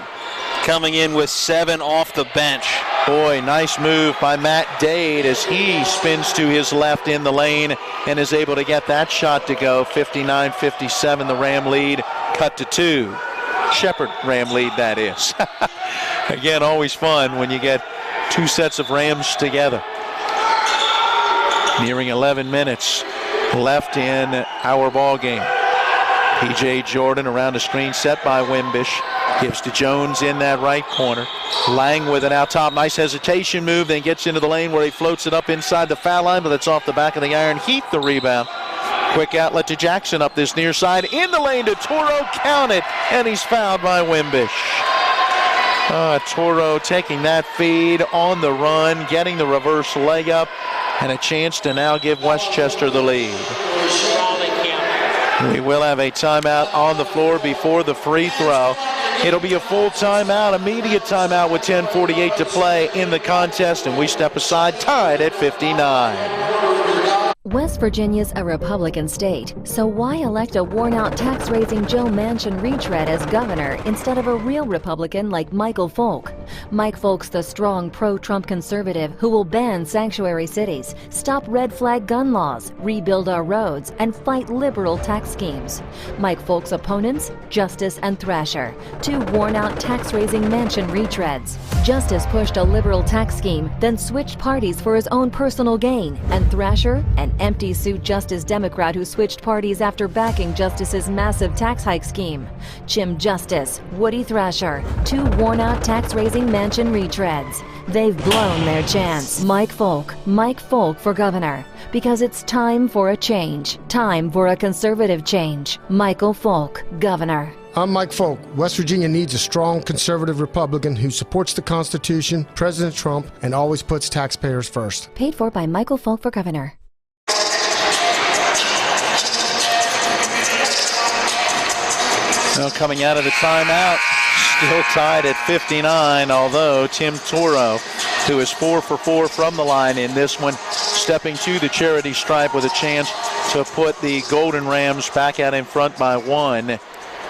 coming in with 7 off the bench. Boy, nice move by Matt Dade as he spins to his left in the lane and is able to get that shot to go. 59-57, the Ram lead cut to 2. Shepherd Ram lead, that is. Again, always fun when you get 2 sets of Rams together. Nearing 11 minutes left in our ball game. P.J. Jordan around a screen set by Wimbish. Gives to Jones in that right corner. Lang with it out top. Nice hesitation move, then gets into the lane where he floats it up inside the foul line, but it's off the back of the iron. Heath the rebound. Quick outlet to Jackson up this near side. In the lane to Toro. Count it. And he's fouled by Wimbish. Toro taking that feed on the run, getting the reverse leg up, and a chance to now give Westchester the lead. We will have a timeout on the floor before the free throw. It'll be a full timeout, immediate timeout with 10:48 to play in the contest, and we step aside tied at 59. West Virginia's a Republican state, so why elect a worn-out tax-raising Joe Manchin retread as governor instead of a real Republican like Michael Folk? Mike Folk's the strong pro-Trump conservative who will ban sanctuary cities, stop red flag gun laws, rebuild our roads, and fight liberal tax schemes. Mike Folk's opponents, Justice and Thrasher, 2 worn-out tax-raising Manchin retreads. Justice pushed a liberal tax scheme, then switched parties for his own personal gain, and Thrasher, an empty-suit Justice Democrat who switched parties after backing Justice's massive tax hike scheme. Jim Justice, Woody Thrasher, 2 worn-out tax-raising Manchin retreads. They've blown their chance. Mike Folk for governor. Because it's time for a change. Time for a conservative change. Michael Folk, governor. I'm Mike Folk. West Virginia needs a strong conservative Republican who supports the Constitution, President Trump, and always puts taxpayers first. Paid for by Michael Folk for governor. Well, coming out of the timeout, still tied at 59, although Tim Toro, who is 4 for 4 from the line in this one, stepping to the charity stripe with a chance to put the Golden Rams back out in front by 1.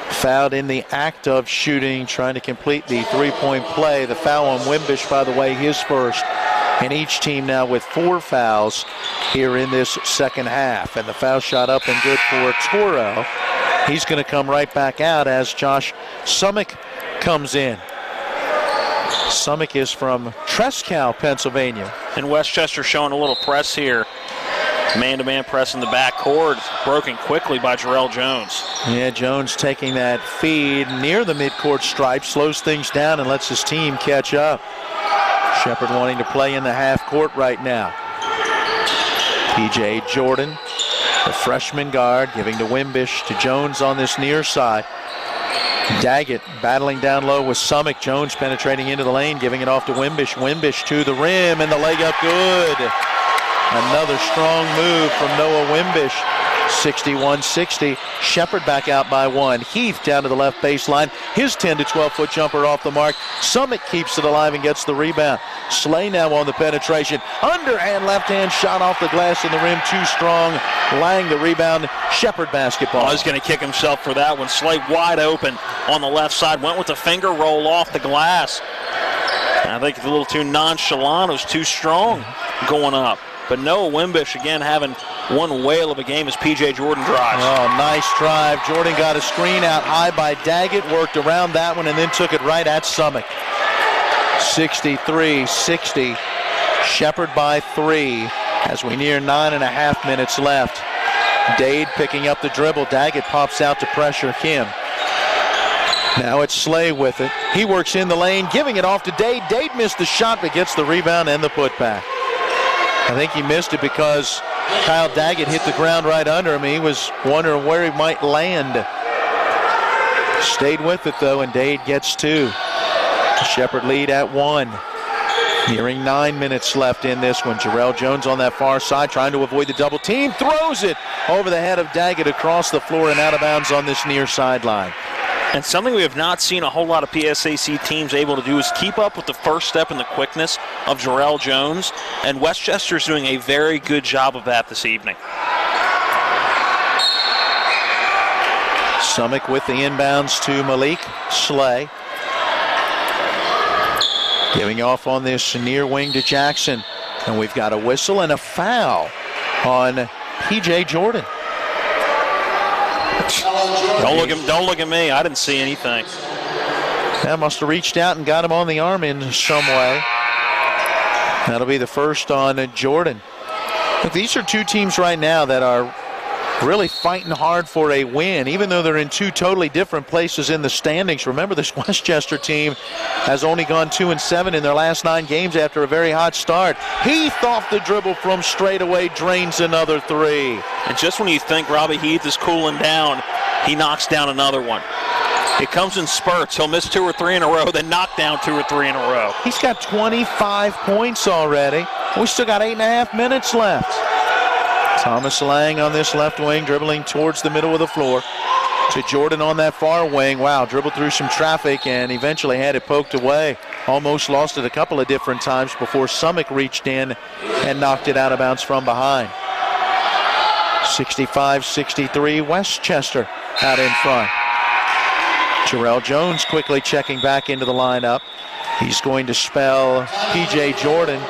Fouled in the act of shooting, trying to complete the three-point play. The foul on Wimbish, by the way, his first. And each team now with 4 fouls here in this second half. And the foul shot up and good for Toro. He's going to come right back out as Josh Summick comes in. Summick is from Trescal, Pennsylvania. And Westchester showing a little press here. Man-to-man press in the backcourt, broken quickly by Jarrell Jones. Yeah, Jones taking that feed near the midcourt stripe, slows things down and lets his team catch up. Shepherd wanting to play in the half court right now. P.J. Jordan, the freshman guard, giving to Wimbish, to Jones on this near side. Daggett battling down low with Summick. Jones penetrating into the lane, giving it off to Wimbish. Wimbish to the rim, and the layup good. Another strong move from Noah Wimbish. 61-60. Shepherd back out by 1. Heath down to the left baseline. His 10 to 12-foot jumper off the mark. Summick keeps it alive and gets the rebound. Slay now on the penetration. Underhand left-hand shot off the glass in the rim. Too strong. Lang the rebound. Shepherd basketball. Oh, he's going to kick himself for that one. Slay wide open on the left side. Went with the finger roll off the glass. I think it's a little too nonchalant. It was too strong going up. But Noah Wimbish, again, having one whale of a game as P.J. Jordan drives. Oh, nice drive. Jordan got a screen out high by Daggett, worked around that one, and then took it right at Summick. 63-60. Shepherd by 3 as we near 9.5 minutes left. Dade picking up the dribble. Daggett pops out to pressure Kim. Now it's Slay with it. He works in the lane, giving it off to Dade. Dade missed the shot, but gets the rebound and the putback. I think he missed it because Kyle Daggett hit the ground right under him. He was wondering where he might land. Stayed with it, though, and Dade gets 2. Shepherd lead at 1. Nearing 9 minutes left in this one. Jarrell Jones on that far side trying to avoid the double team. Throws it over the head of Daggett across the floor and out of bounds on this near sideline. And something we have not seen a whole lot of PSAC teams able to do is keep up with the first step and the quickness of Jarrell Jones. And Westchester's doing a very good job of that this evening. Summick with the inbounds to Malik Slay. Giving off on this near wing to Jackson. And we've got a whistle and a foul on P.J. Jordan. Don't look at me. I didn't see anything. That must have reached out and got him on the arm in some way. That'll be the first on Jordan. Look, these are two teams right now that are really fighting hard for a win, even though they're in two totally different places in the standings. Remember, this Westchester team has only gone 2-7 in their last 9 games after a very hot start. Heath off the dribble from straightaway, drains another 3. And just when you think Robbie Heath is cooling down, he knocks down another one. It comes in spurts. He'll miss 2 or 3 in a row, then knock down 2 or 3 in a row. He's got 25 points already. We still got 8.5 minutes left. Thomas Lang on this left wing, dribbling towards the middle of the floor. To Jordan on that far wing. Wow, dribbled through some traffic and eventually had it poked away. Almost lost it a couple of different times before Summick reached in and knocked it out of bounds from behind. 65-63, Westchester out in front. Jarrell Jones quickly checking back into the lineup. He's going to spell P.J. Jordan.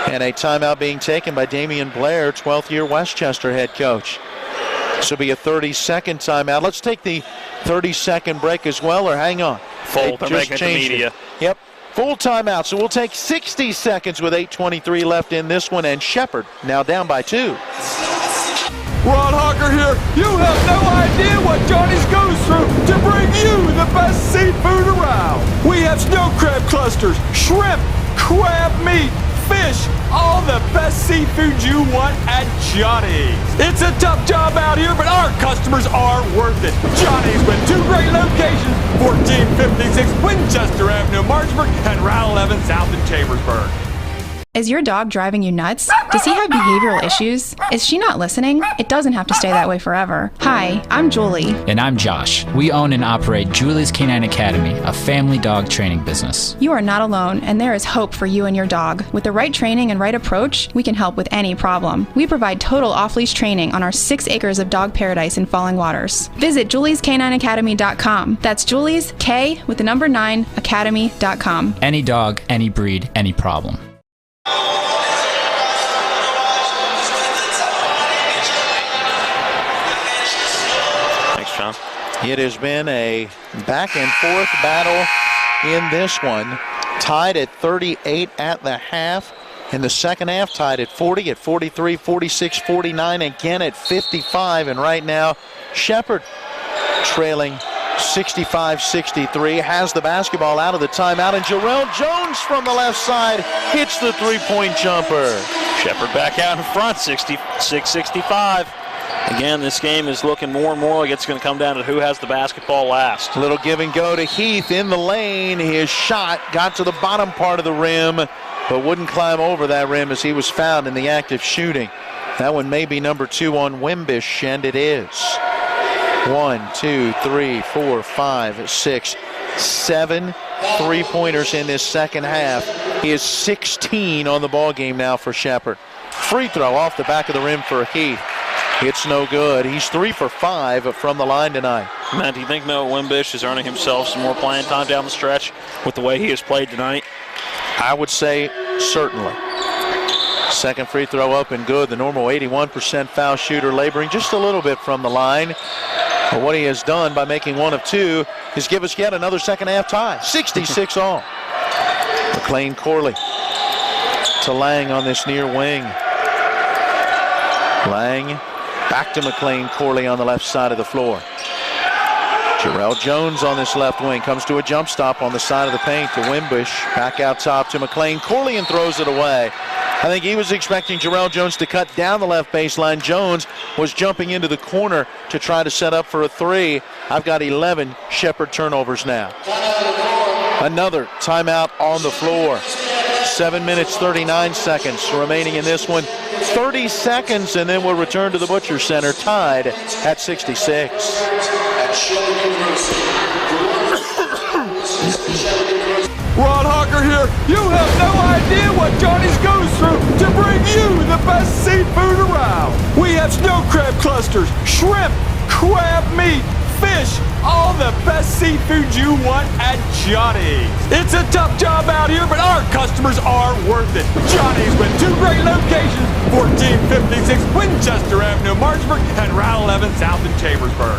And a timeout being taken by Damian Blair, 12th year Westchester head coach. This will be a 30-second timeout. Let's take the 30-second break as well, or hang on. Full, they're making it the media. Yep, full timeout. So we'll take 60 seconds with 8:23 left in this one, and Shepherd now down by 2. Ron Hawker here. You have no idea what Johnny's goes through to bring you the best seafood around. We have snow crab clusters, shrimp, crab meat, fish, all the best seafood you want at Johnny's. It's a tough job out here, but our customers are worth it. Johnny's with 2 great locations, 1456 Winchester Avenue, Martinsburg, and Route 11 South in Chambersburg. Is your dog driving you nuts? Does he have behavioral issues? Is she not listening? It doesn't have to stay that way forever. Hi, I'm Julie. And I'm Josh. We own and operate Julie's Canine Academy, a family dog training business. You are not alone, and there is hope for you and your dog. With the right training and right approach, we can help with any problem. We provide total off-leash training on our 6 acres of dog paradise in Falling Waters. Visit juliescanineacademy.com. That's Julie's, K with the number 9, academy.com. Any dog, any breed, any problem. Thanks, John. It has been a back and forth battle in this one. Tied at 38 at the half. In the second half, tied at 40, at 43, 46, 49, again at 55. And right now, Shepherd trailing 65-63, has the basketball out of the timeout, and Jarrell Jones from the left side hits the three-point jumper. Shepherd back out in front, 66-65. Again, this game is looking more and more like it's going to come down to who has the basketball last. Little give and go to Heath in the lane. His shot got to the bottom part of the rim, but wouldn't climb over that rim as he was found in the act of shooting. That one may be number 2 on Wimbish, and it is. 1, 2, 3, 4, 5, 6, 7 three-pointers in this second half. He is 16 on the ball game now for Shepherd. Free throw off the back of the rim for Heath. It's no good. He's 3 for 5 from the line tonight. Matt, do you think Noah Wimbish is earning himself some more playing time down the stretch with the way he has played tonight? I would say certainly. Second free throw up and good. The normal 81% foul shooter laboring just a little bit from the line. But what he has done by making 1 of 2 is give us yet another second half tie. 66 all. McLean Corley to Lang on this near wing. Lang back to McLean Corley on the left side of the floor. Jarrell Jones on this left wing comes to a jump stop on the side of the paint to Wimbish. Back out top to McLean Corley and throws it away. I think he was expecting Jarrell Jones to cut down the left baseline. Jones was jumping into the corner to try to set up for a 3. I've got 11 Shepherd turnovers now. Another timeout on the floor. 7 minutes, 39 seconds remaining in this one. 30 seconds, and then we'll return to the Butcher Center, tied at 66. Ron Hawker here. You have no idea what Johnny's goes through to bring you the best seafood around. We have snow crab clusters, shrimp, crab meat, fish, all the best seafood you want at Johnny's. It's a tough job out here, but our customers are worth it. Johnny's with 2 great locations, 1456 Winchester Avenue, Martinsburg, and Route 11 South in Chambersburg.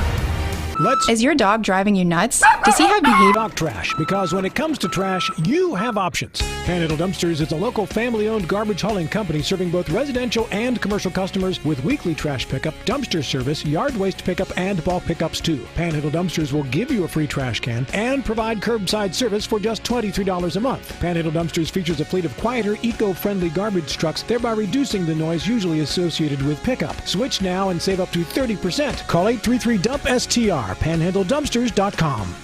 Is your dog driving you nuts? Does he have behavior? Dog trash, because when it comes to trash, you have options. Panhandle Dumpsters is a local family-owned garbage hauling company serving both residential and commercial customers with weekly trash pickup, dumpster service, yard waste pickup, and bulk pickups too. Panhandle Dumpsters will give you a free trash can and provide curbside service for just $23 a month. Panhandle Dumpsters features a fleet of quieter, eco-friendly garbage trucks, thereby reducing the noise usually associated with pickup. Switch now and save up to 30%. Call 833-DUMP-STR. PanhandleDumpsters.com.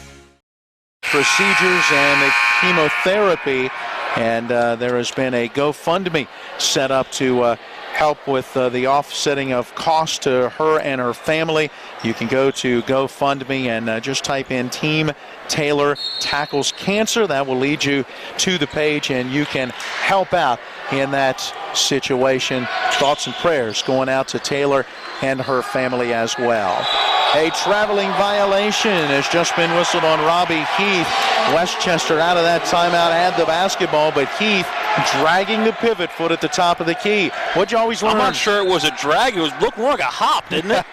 Procedures and chemotherapy, and there has been a GoFundMe set up to help with the offsetting of costs to her and her family. You can go to GoFundMe and just type in Team Taylor Tackles Cancer. That will lead you to the page, and you can help out in that situation. Thoughts and prayers going out to Taylor and her family as well. A traveling violation has just been whistled on Robbie Heath. Westchester out of that timeout had the basketball, but Heath dragging the pivot foot at the top of the key. What'd you always learn? I'm not sure it was a drag. It looked more like a hop, didn't it?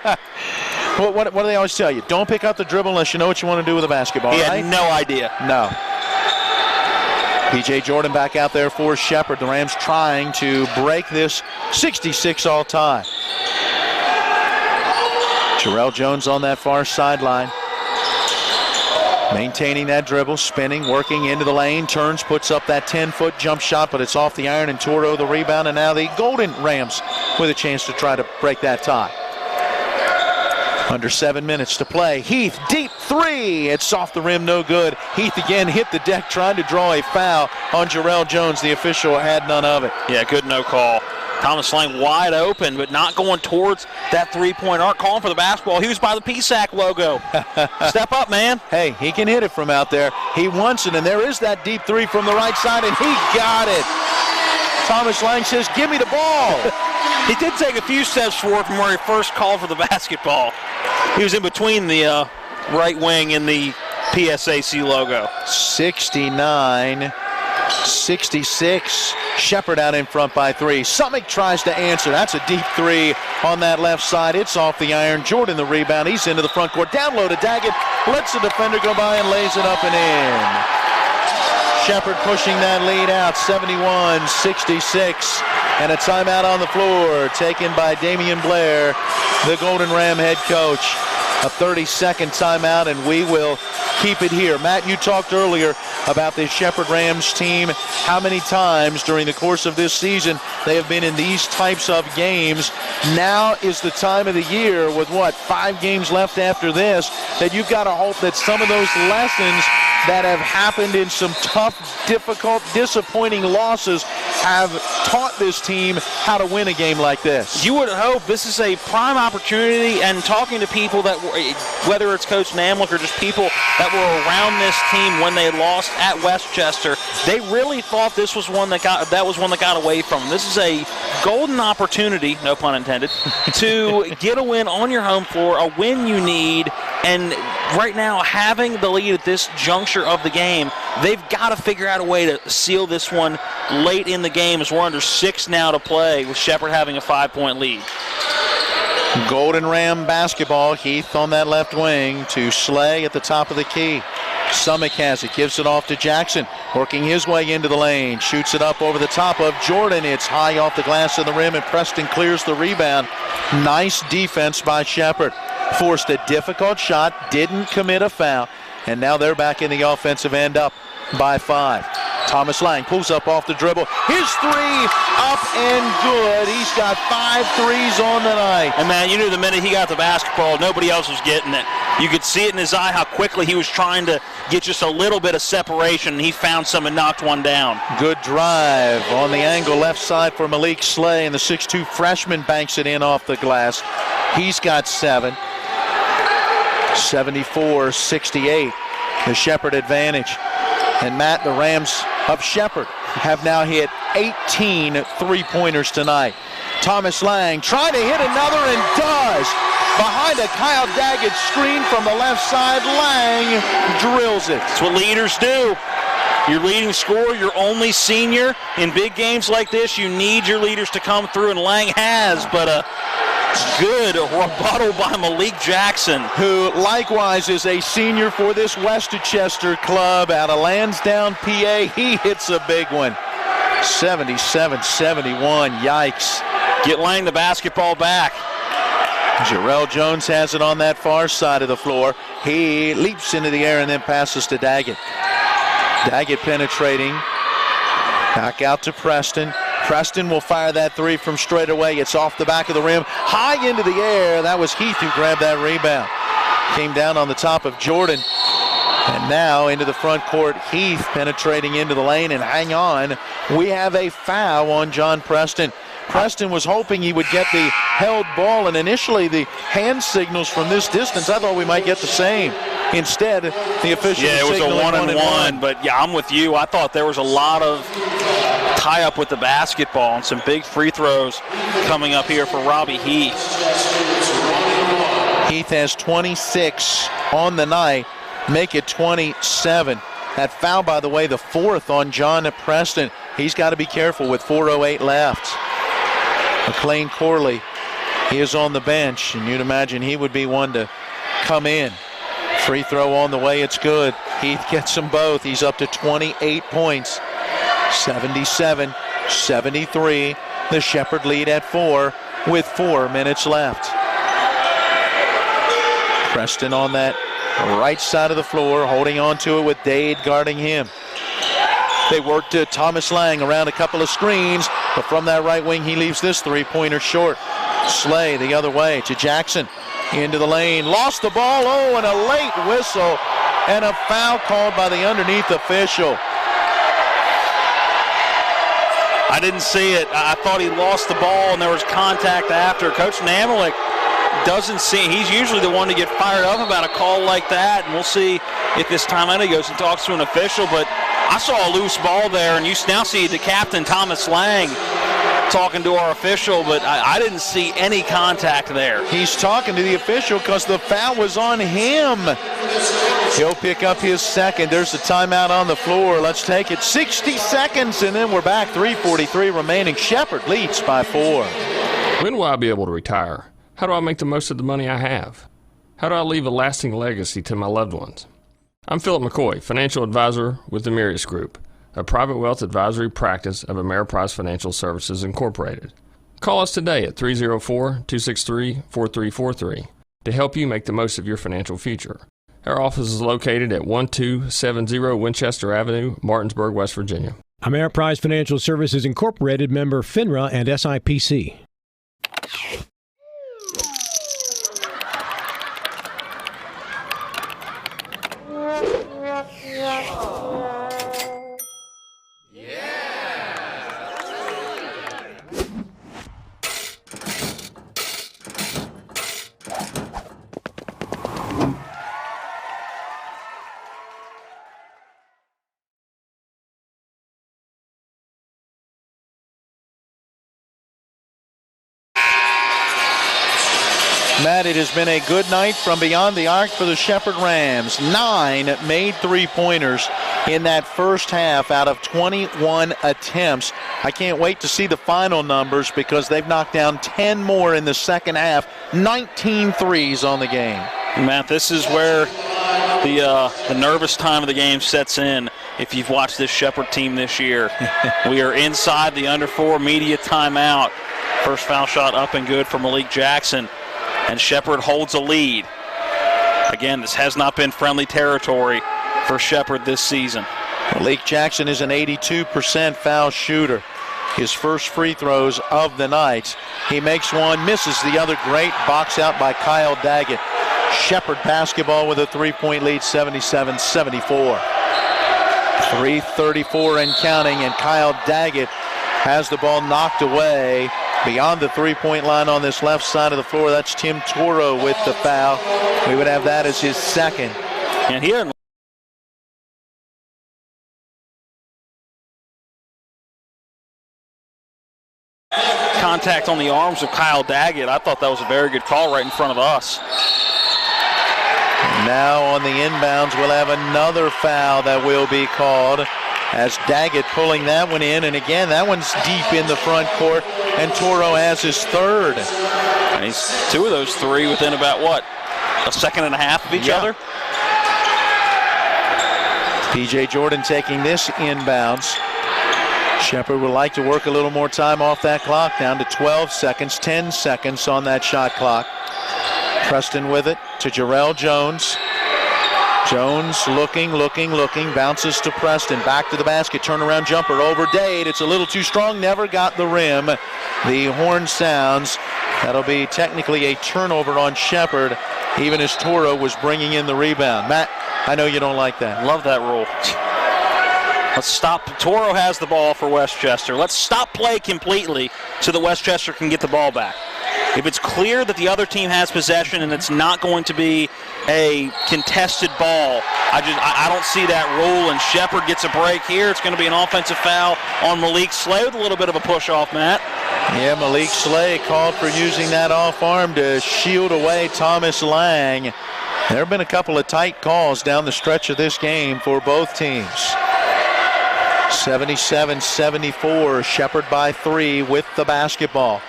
What do they always tell you? Don't pick up the dribble unless you know what you want to do with the basketball, He right? had no idea. No. P.J. Jordan back out there for Shepherd. The Rams trying to break this 66-all tie. Jarrell Jones on that far sideline. Maintaining that dribble, spinning, working into the lane, turns, puts up that 10-foot jump shot, but it's off the iron, and Toro the rebound, and now the Golden Rams with a chance to try to break that tie. Under 7 minutes to play. Heath, deep three. It's off the rim, no good. Heath again hit the deck trying to draw a foul on Jarrell Jones. The official had none of it. Yeah, good no call. Thomas Lang wide open, but not going towards that three-point arc. Calling for the basketball. He was by the PSAC logo. Step up, man. Hey, he can hit it from out there. He wants it, and there is that deep three from the right side, and he got it. Thomas Lang says, give me the ball. He did take a few steps forward from where he first called for the basketball. He was in between the right wing and the PSAC logo. 69-66. Shepherd out in front by 3. Summick tries to answer. That's a deep three on that left side. It's off the iron. Jordan the rebound. He's into the front court. Down low to Daggett. Lets the defender go by and lays it up and in. Shepherd pushing that lead out, 71-66. And a timeout on the floor taken by Damian Blair, the Golden Ram head coach. A 30-second timeout, and we will keep it here. Matt, you talked earlier about this Shepherd Rams team, how many times during the course of this season they have been in these types of games. Now is the time of the year with, 5 games left after this, that you've got to hope that some of those lessons that have happened in some tough, difficult, disappointing losses have taught this team how to win a game like this. You would hope. This is a prime opportunity, and talking to people that, whether it's Coach Namlick or just people that were around this team when they lost at Westchester, they really thought this was one that got away from them. This is a golden opportunity, no pun intended, to get a win on your home floor, a win you need. And right now, having the lead at this juncture of the game, they've got to figure out a way to seal this one late in the game, as we're under 6 now to play, with Shepherd having a 5-point lead. Golden Ram basketball. Heath on that left wing to Slay at the top of the key. Summick has it, gives it off to Jackson, working his way into the lane, shoots it up over the top of Jordan. It's high off the glass of the rim, and Preston clears the rebound. Nice defense by Shepherd. Forced a difficult shot, didn't commit a foul, and now they're back in the offensive end, up by 5. Thomas Lang pulls up off the dribble. His three up and good. He's got 5 threes on the night. And man, you knew the minute he got the basketball, nobody else was getting it. You could see it in his eye how quickly he was trying to get just a little bit of separation, and he found some and knocked one down. Good drive on the angle left side for Malik Slay, and the 6'2 freshman banks it in off the glass. He's got 7. 74-68, the Shepherd advantage. And Matt, the Rams of Shepherd have now hit 18 three-pointers tonight. Thomas Lang trying to hit another and does. Behind a Kyle Daggett screen from the left side, Lang drills it. That's what leaders do. Your leading scorer, your only senior. In big games like this, you need your leaders to come through, and Lang has, but a good rebuttal by Malik Jackson, who likewise is a senior for this Westchester club out of Lansdowne, PA. He hits a big one. 77-71. Yikes. Get Lang the basketball back. Jarrell Jones has it on that far side of the floor. He leaps into the air and then passes to Daggett. Daggett penetrating. Back out to Preston. Preston will fire that three from straight away. It's off the back of the rim, high into the air. That was Heath who grabbed that rebound. Came down on the top of Jordan. And now into the front court, Heath penetrating into the lane, and hang on. We have a foul on John Preston. Preston was hoping he would get the held ball, and initially the hand signals from this distance, I thought we might get the same. Instead, the official it was a one-and-one, but yeah, I'm with you. I thought there was a lot of tie-up with the basketball and some big free throws coming up here for Robbie Heath. Heath has 26 on the night, make it 27. That foul, by the way, the 4th on John Preston. He's got to be careful with 4:08 left. McLean Corley, he is on the bench, and you'd imagine he would be one to come in. Free throw on the way, it's good. Heath gets them both. He's up to 28 points. 77-73. The Shepherd lead at 4 with 4 minutes left. Preston on that right side of the floor, holding on to it with Dade guarding him. They work to Thomas Lang around a couple of screens, but from that right wing, he leaves this three-pointer short. Slay the other way to Jackson. into the lane, lost the ball, and a late whistle, and a foul called by the underneath official. I didn't see it. I thought he lost the ball, and there was contact after. Coach Namalik doesn't see. He's usually the one to get fired up about a call like that, and we'll see if this time out he goes and talks to an official. But I saw a loose ball there, and you now see the captain, Thomas Lang, talking to our official, but I didn't see any contact there. He's talking to the official because the foul was on him. He'll pick up his second. There's the timeout on the floor. Let's take it. 60 seconds, and then we're back. 3:43 remaining. Shepherd leads by 4. When will I be able to retire? How do I make the most of the money I have? How do I leave a lasting legacy to my loved ones? I'm Philip McCoy, financial advisor with the Mirius Group, a private wealth advisory practice of Ameriprise Financial Services Incorporated. Call us today at 304-263-4343 to help you make the most of your financial future. Our office is located at 1270 Winchester Avenue, Martinsburg, West Virginia. Ameriprise Financial Services Incorporated, member FINRA and SIPC. Matt, it has been a good night from beyond the arc for the Shepherd Rams. 9 made three-pointers in that first half out of 21 attempts. I can't wait to see the final numbers because they've knocked down 10 more in the second half. 19 threes on the game. Matt, this is where the nervous time of the game sets in. If you've watched this Shepherd team this year, we are inside the under 4 media timeout. First foul shot up and good for Malik Jackson. And Shepherd holds a lead. Again, this has not been friendly territory for Shepherd this season. Malik Jackson is an 82% foul shooter. His first free throws of the night. He makes one, misses the other. Great box out by Kyle Daggett. Shepherd basketball with a 3-point lead, 77-74. 3:34 and counting, and Kyle Daggett has the ball knocked away beyond the 3-point line on this left side of the floor. That's Tim Toro with the foul. We would have that as his second. And here, contact on the arms of Kyle Daggett. I thought that was a very good call right in front of us. Now on the inbounds, we'll have another foul that will be called as Daggett pulling that one in. And again, that one's deep in the front court, and Toro has his third. And he's 2 of those 3 within about, what, a second and a half of each other? P.J. Jordan taking this inbounds. Shepherd would like to work a little more time off that clock, down to 12 seconds, 10 seconds on that shot clock. Preston with it to Jarrell Jones. Jones looking, bounces to Preston, back to the basket, turnaround jumper over Dade. It's a little too strong, never got the rim. The horn sounds. That'll be technically a turnover on Shepherd, even as Toro was bringing in the rebound. Matt, I know you don't like that. Love that rule. Let's stop. Toro has the ball for Westchester. Let's stop play completely so that Westchester can get the ball back. If it's clear that the other team has possession and it's not going to be a contested ball, I don't see that rule, and Shepherd gets a break here. It's going to be an offensive foul on Malik Slay with a little bit of a push-off, Matt. Yeah, Malik Slay called for using that off arm to shield away Thomas Lang. There have been a couple of tight calls down the stretch of this game for both teams. 77-74, Shepherd by 3 with the basketball.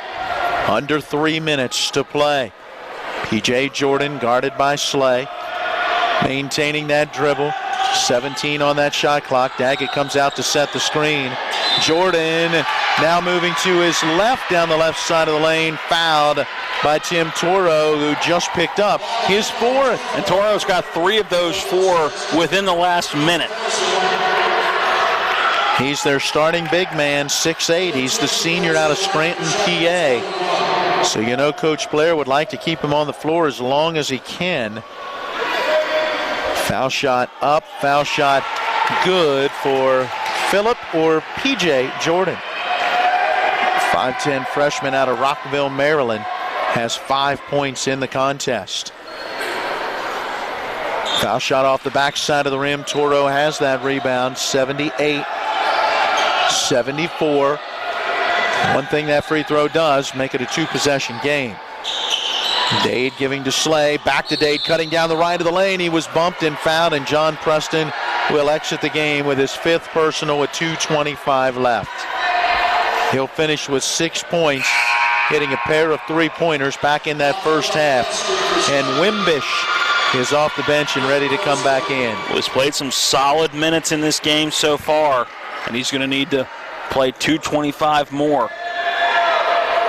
Under 3 minutes to play. P.J. Jordan guarded by Slay. Maintaining that dribble. 17 on that shot clock. Daggett comes out to set the screen. Jordan now moving to his left down the left side of the lane. Fouled by Tim Toro, who just picked up his 4th. And Toro's got 3 of those 4 within the last minute. He's their starting big man, 6'8". He's the senior out of Scranton, PA. So you know Coach Blair would like to keep him on the floor as long as he can. Foul shot up, foul shot good for Phillip or P.J. Jordan. 5'10" freshman out of Rockville, Maryland, has 5 points in the contest. Foul shot off the backside of the rim. Toro has that rebound. 78-74. One thing that free throw does, make it a 2-possession game. Dade giving to Slay. Back to Dade, cutting down the right of the lane. He was bumped and fouled, and John Preston will exit the game with his 5th personal with 2:25 left. He'll finish with 6 points, hitting a pair of 3-pointers back in that first half. And Wimbish is off the bench and ready to come back in. Well, he's played some solid minutes in this game so far, and he's going to need to play 2:25 more.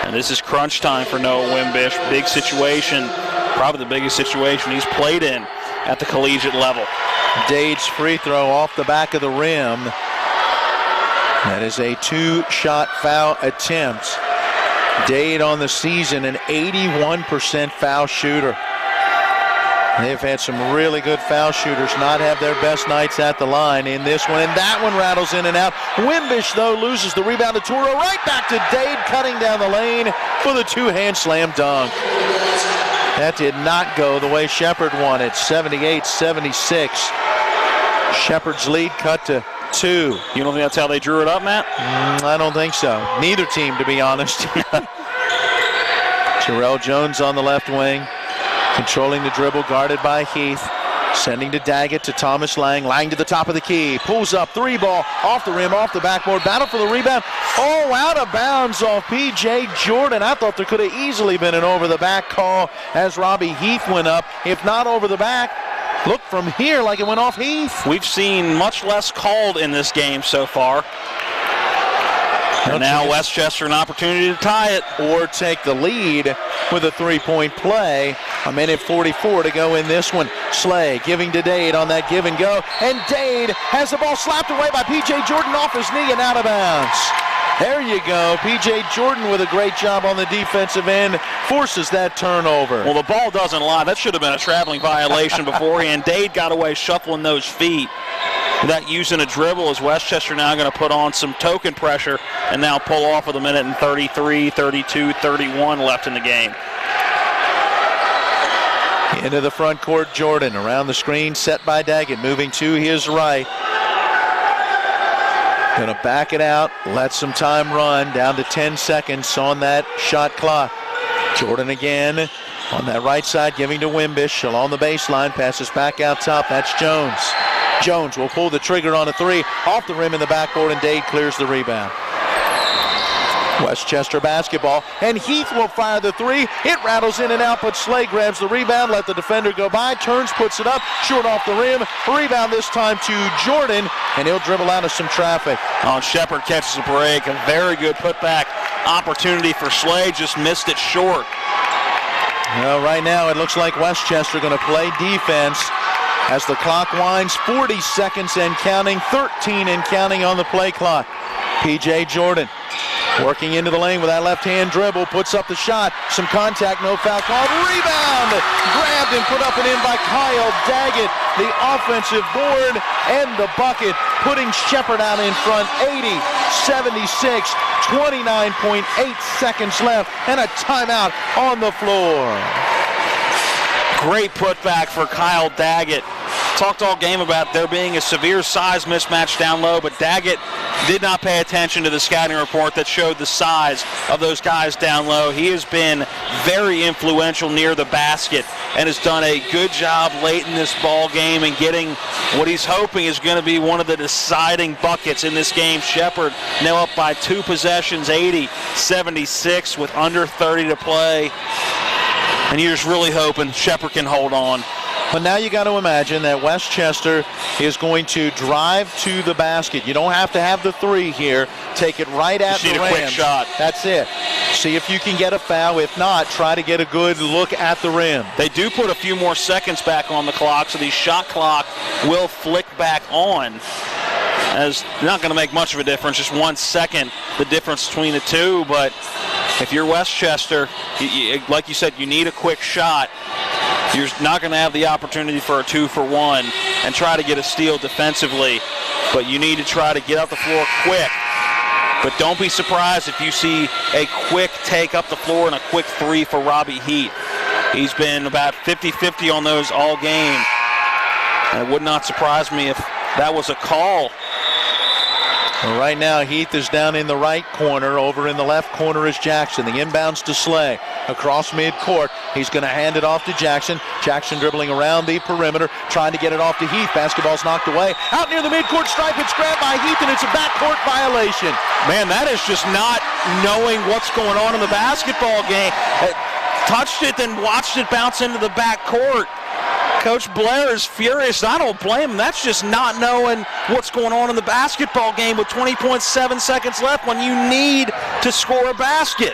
And this is crunch time for Noah Wimbish. Big situation, probably the biggest situation he's played in at the collegiate level. Dade's free throw off the back of the rim. That is a 2-shot foul attempt. Dade on the season, an 81% foul shooter. They've had some really good foul shooters not have their best nights at the line in this one, and that one rattles in and out. Wimbish, though, loses the rebound to Toro. Right back to Dade, cutting down the lane for the 2-hand slam dunk. That did not go the way Shepherd wanted. 78-76. Shepherd's lead cut to 2. You don't think that's how they drew it up, Matt? I don't think so. Neither team, to be honest. Terrell Jones on the left wing. Controlling the dribble, guarded by Heath. Sending to Daggett, to Thomas Lang. Lang to the top of the key. Pulls up, 3 ball, off the rim, off the backboard. Battle for the rebound. Oh, out of bounds off P.J. Jordan. I thought there could have easily been an over-the-back call as Robbie Heath went up. If not over the back, look from here like it went off Heath. We've seen much less called in this game so far. And now Westchester an opportunity to tie it. Or take the lead with a 3-point play. A minute 44 to go in this one. Slay giving to Dade on that give and go. And Dade has the ball slapped away by P.J. Jordan off his knee and out of bounds. There you go. P.J. Jordan with a great job on the defensive end. Forces that turnover. Well, the ball doesn't lie. That should have been a traveling violation beforehand. Dade got away shuffling those feet. Without using a dribble, as Westchester now going to put on some token pressure and now pull off with a minute and 33, 32, 31 left in the game. Into the front court, Jordan around the screen, set by Daggett, moving to his right. Going to back it out, let some time run, down to 10 seconds on that shot clock. Jordan again on that right side, giving to Wimbish along the baseline, passes back out top. That's Jones. Jones will pull the trigger on a 3, off the rim in the backboard, and Dade clears the rebound. Westchester basketball, and Heath will fire the 3. It rattles in and out, but Slay grabs the rebound, let the defender go by, turns, puts it up, short off the rim. Rebound this time to Jordan, and he'll dribble out of some traffic. Shepherd catches a break. A very good putback opportunity for Slay, just missed it short. Well, right now it looks like Westchester going to play defense as the clock winds. 40 seconds and counting, 13 and counting on the play clock. P.J. Jordan working into the lane with that left-hand dribble, puts up the shot, some contact, no foul called, rebound! Grabbed and put up and in by Kyle Daggett, the offensive board and the bucket, putting Shepherd out in front, 80-76, 29.8 seconds left, and a timeout on the floor. Great putback for Kyle Daggett. Talked all game about there being a severe size mismatch down low, but Daggett did not pay attention to the scouting report that showed the size of those guys down low. He has been very influential near the basket and has done a good job late in this ball game and getting what he's hoping is going to be one of the deciding buckets in this game. Shepherd now up by 2 possessions, 80-76 with under 30 to play. And you're just really hoping Shepherd can hold on. But now you got to imagine that Westchester is going to drive to the basket. You don't have to have the 3 here. Take it right at the rim. Just need a quick shot. That's it. See if you can get a foul. If not, try to get a good look at the rim. They do put a few more seconds back on the clock, so the shot clock will flick back on. As not going to make much of a difference, just 1 second, the difference between the two, but If you're Westchester, like you said, you need a quick shot. You're not going to have the opportunity for a 2-for-1 and try to get a steal defensively, but you need to try to get up the floor quick. But don't be surprised if you see a quick take up the floor and a quick three for Robbie Heath. He's been about 50-50 on those all game. And it would not surprise me if that was a call. Well, right now, Heath is down in the right corner. Over in the left corner is Jackson. The inbounds to Slay. Across midcourt. He's going to hand it off to Jackson. Jackson dribbling around the perimeter, trying to get it off to Heath. Basketball's knocked away. Out near the midcourt stripe, it's grabbed by Heath, and it's a backcourt violation. Man, that is just not knowing what's going on in the basketball game. Touched it, then watched it bounce into the backcourt. Coach Blair is furious. I don't blame him. That's just not knowing what's going on in the basketball game with 20.7 seconds left when you need to score a basket.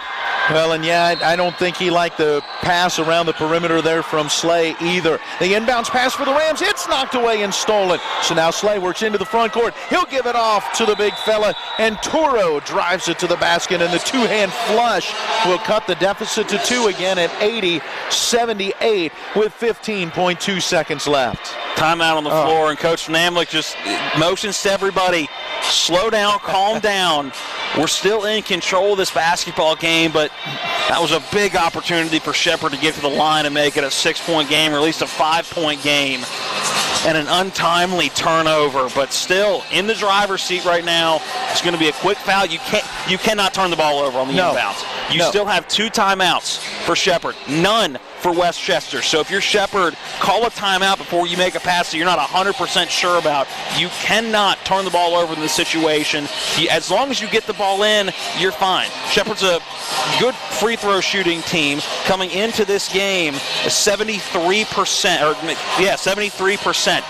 Well, and yeah, I don't think he liked the pass around the perimeter there from Slay either. The inbounds pass for the Rams. It's knocked away and stolen. So now Slay works into the front court. He'll give it off to the big fella, and Turo drives it to the basket, and the two-hand flush will cut the deficit to 2 again at 80-78 with 15.2 seconds left. Timeout on the floor, and Coach Namlick just motions to everybody, slow down, calm down. We're still in control of this basketball game, but that was a big opportunity for Shepherd to get to the line and make it a 6-point game, or at least a 5-point game, and an untimely turnover. But still in the driver's seat right now. It's going to be a quick foul. You cannot turn the ball over on the inbounds. You still have 2 timeouts for Shepherd, none for Westchester. So if you're Shepherd, call a timeout before you make a pass that you're not 100% sure about. You cannot turn the ball over in this situation. As long as you get the ball in, you're fine. Shepherd's a good free throw shooting team coming into this game, 73%.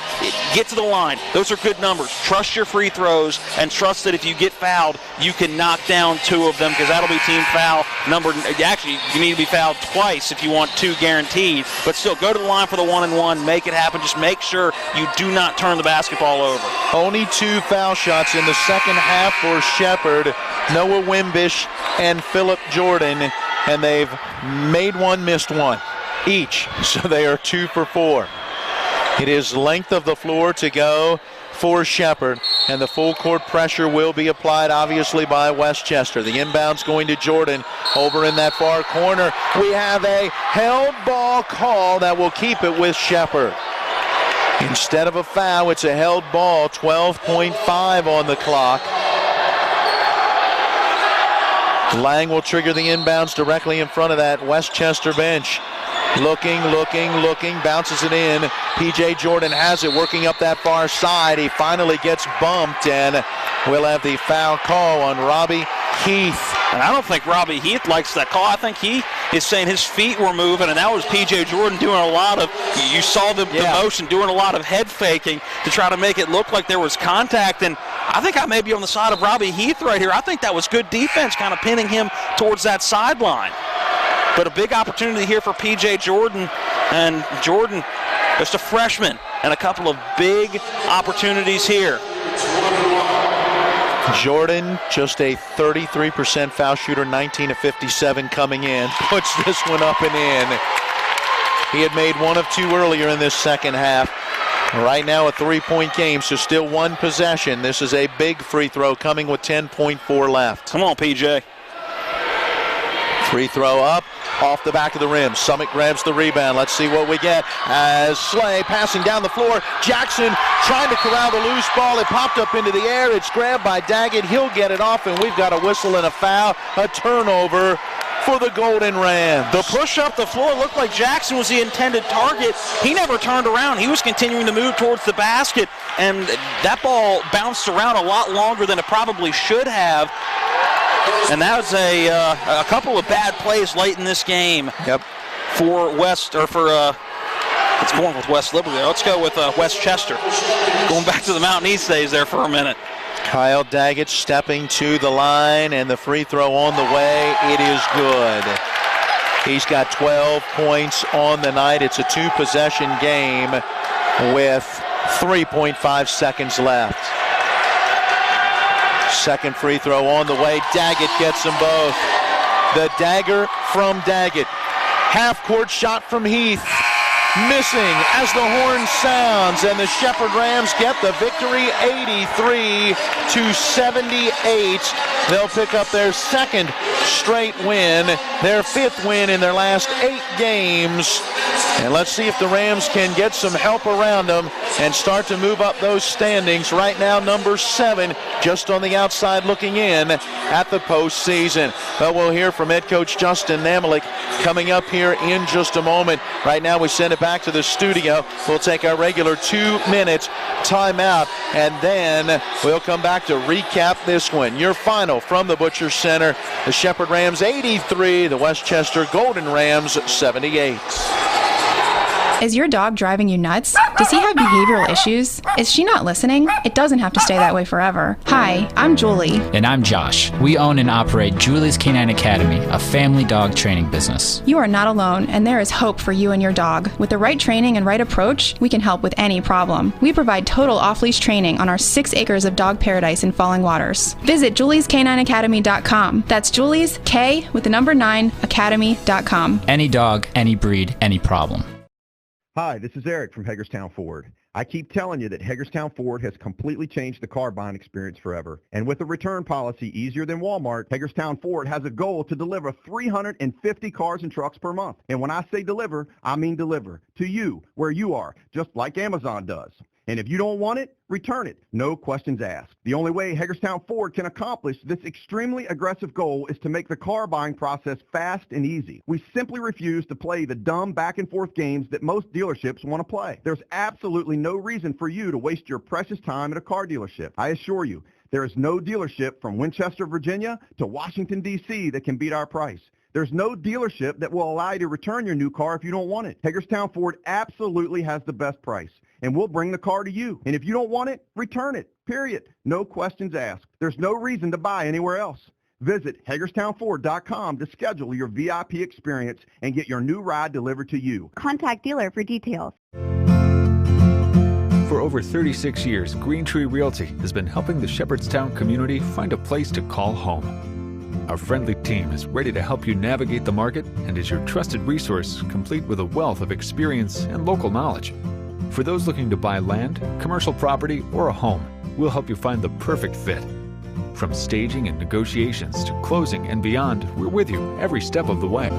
Get to the line. Those are good numbers. Trust your free throws and trust that if you get fouled, you can knock down 2 of them, because that'll be team foul number. Actually, you need to be fouled twice if you want 2 guaranteed, but still go to the line for the 1-and-1, make it happen. Just make sure you do not turn the basketball over. Only 2 foul shots in the second half for Shepherd. Noah Wimbish and Philip Jordan, and they've made 1, missed 1 each, so they are 2 for 4. It is length of the floor to go for Shepherd, and the full court pressure will be applied obviously by Westchester. The inbound's going to Jordan over in that far corner. We have a held ball call that will keep it with Shepherd. Instead of a foul, it's a held ball. 12.5 on the clock. Lang will trigger the inbounds directly in front of that Westchester bench. Looking, bounces it in. P.J. Jordan has it, working up that far side. He finally gets bumped, and we'll have the foul call on Robbie Heath. And I don't think Robbie Heath likes that call. I think he is saying his feet were moving, and that was P.J. Jordan doing a lot of, you saw the motion, doing a lot of head faking to try to make it look like there was contact. And I think I may be on the side of Robbie Heath right here. I think that was good defense, kind of pinning him towards that sideline. But a big opportunity here for P.J. Jordan, and Jordan, just a freshman, and a couple of big opportunities here. Jordan, just a 33% foul shooter, 19 of 57 coming in. Puts this one up and in. He had made 1 of 2 earlier in this second half. Right now a 3-point game, so still 1 possession. This is a big free throw coming with 10.4 left. Come on, PJ. Free throw up, off the back of the rim. Summit grabs the rebound. Let's see what we get as Slay passing down the floor. Jackson trying to corral the loose ball. It popped up into the air. It's grabbed by Daggett. He'll get it off, and we've got a whistle and a foul. A turnover for the Golden Rams. The push up the floor looked like Jackson was the intended target. He never turned around. He was continuing to move towards the basket, and that ball bounced around a lot longer than it probably should have. And that was a couple of bad plays late in this game. Yep. For let's go with West Liberty. Let's go with Westchester. Going back to the Mountain East days there for a minute. Kyle Daggett stepping to the line, and the free throw on the way. It is good. He's got 12 points on the night. It's a 2-possession game with 3.5 seconds left. Second free throw on the way. Daggett gets them both. the dagger from Daggett. Half-court shot from Heath. Missing as the horn sounds, and the Shepherd Rams get the victory 83-78. They'll pick up their second straight win, their fifth win in their last 8 games. And let's see if the Rams can get some help around them and start to move up those standings. Right now, number 7, just on the outside looking in at the postseason. But we'll hear from head coach Justin Namalik coming up here in just a moment. Right now, we send it back to the studio. We'll take our regular 2-minute timeout, and then we'll come back to recap this one. Your final from the Butcher Center, the Shepherd Rams 83, the Westchester Golden Rams 78. Is your dog driving you nuts? Does he have behavioral issues? Is she not listening? It doesn't have to stay that way forever. Hi, I'm Julie. And I'm Josh. We own and operate Julie's Canine Academy, a family dog training business. You are not alone, and there is hope for you and your dog. With the right training and right approach, we can help with any problem. We provide total off-leash training on our 6 acres of dog paradise in Falling Waters. Visit juliescanineacademy.com. That's Julie's, K with the number 9, academy.com. Any dog, any breed, any problem. Hi, this is Eric from Hagerstown Ford. I keep telling you that Hagerstown Ford has completely changed the car buying experience forever. And with a return policy easier than Walmart, Hagerstown Ford has a goal to deliver 350 cars and trucks per month. And when I say deliver, I mean deliver to you, where you are, just like Amazon does. And if you don't want it, return it. No questions asked. The only way Hagerstown Ford can accomplish this extremely aggressive goal is to make the car buying process fast and easy. We simply refuse to play the dumb back and forth games that most dealerships want to play. There's absolutely no reason for you to waste your precious time at a car dealership. I assure you, there is no dealership from Winchester, Virginia to Washington, D.C. that can beat our price. There's no dealership that will allow you to return your new car if you don't want it. Hagerstown Ford absolutely has the best price, and we'll bring the car to you. And if you don't want it, return it, period. No questions asked. There's no reason to buy anywhere else. Visit HagerstownFord.com to schedule your VIP experience and get your new ride delivered to you. Contact dealer for details. For over 36 years, Green Tree Realty has been helping the Shepherdstown community find a place to call home. Our friendly team is ready to help you navigate the market and is your trusted resource, complete with a wealth of experience and local knowledge. For those looking to buy land, commercial property, or a home, we'll help you find the perfect fit. From staging and negotiations to closing and beyond, we're with you every step of the way.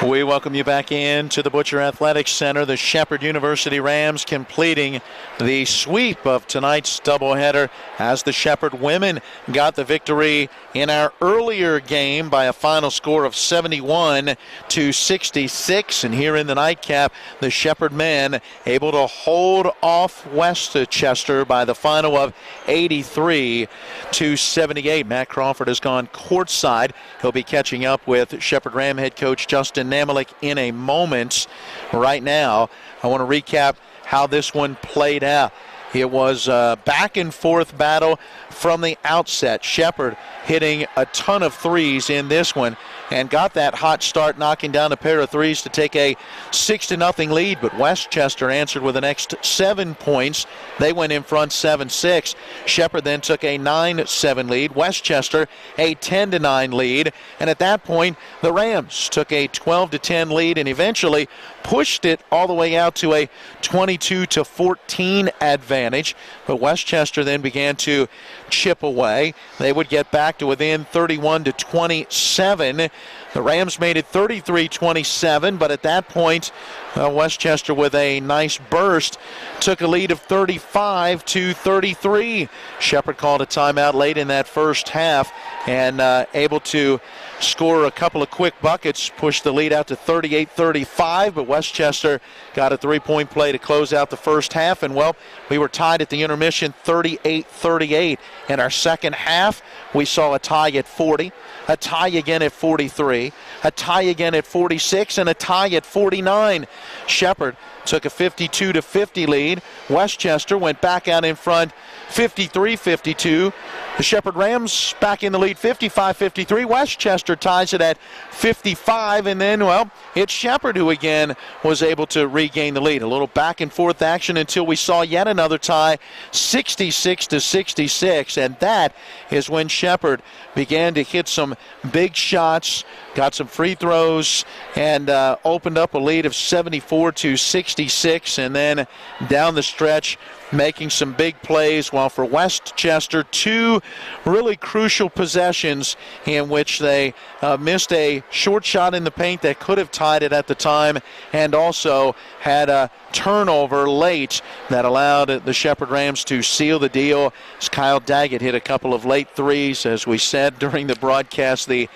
We welcome you back in to the Butcher Athletics Center. The Shepherd University Rams completing the sweep of tonight's doubleheader as the Shepherd women got the victory in our earlier game by a final score of 71-66. And here in the nightcap, the Shepherd men able to hold off Westchester by the final of 83-78. Matt Crawford has gone courtside. He'll be catching up with Shepherd Ram head coach Justin Namalik in a moment. Right now, I want to recap how this one played out. It was a back and forth battle from the outset. Shepherd hitting a ton of threes in this one and got that hot start, knocking down a pair of threes to take a 6-0 lead. But Westchester answered with the next 7 points. They went in front 7-6. Shepherd then took a 9-7 lead. Westchester a 10-9 lead. And at that point, the Rams took a 12-10 lead and eventually pushed it all the way out to a 22-14 advantage. But Westchester then began to chip away. They would get back to within 31-27. The Rams made it 33-27, but at that point, Westchester with a nice burst took a lead of 35-33. Shepherd called a timeout late in that first half and able to score a couple of quick buckets, pushed the lead out to 38-35, but Westchester got a three-point play to close out the first half, and well, we were tied at the intermission 38-38. In our second half, we saw a tie at 40, a tie again at 43, a tie again at 46, and a tie at 49. Shepherd took a 52-50 lead. Westchester went back out in front 53-52. The Shepherd Rams back in the lead 55-53. Westchester ties it at 55, and then, well, it's Shepherd who again was able to regain the lead. A little back and forth action until we saw yet another tie, 66-66, and that is when Shepherd began to hit some big shots, got some free throws, and opened up a lead of 74-66, and then down the stretch making some big plays, while for Westchester, two really crucial possessions in which they missed a short shot in the paint that could have tied it at the time, and also had a turnover late that allowed the Shepherd Rams to seal the deal. As Kyle Daggett hit a couple of late threes, as we said during the broadcast, the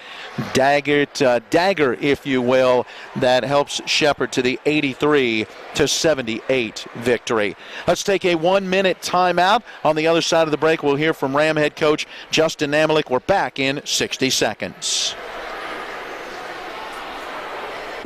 dagger, if you will, that helps Shepherd to the 83-78 victory. Let's take a 1-minute timeout. On the other side of the break, we'll hear from Ram head coach Justin Namalik. We're back in 60 seconds.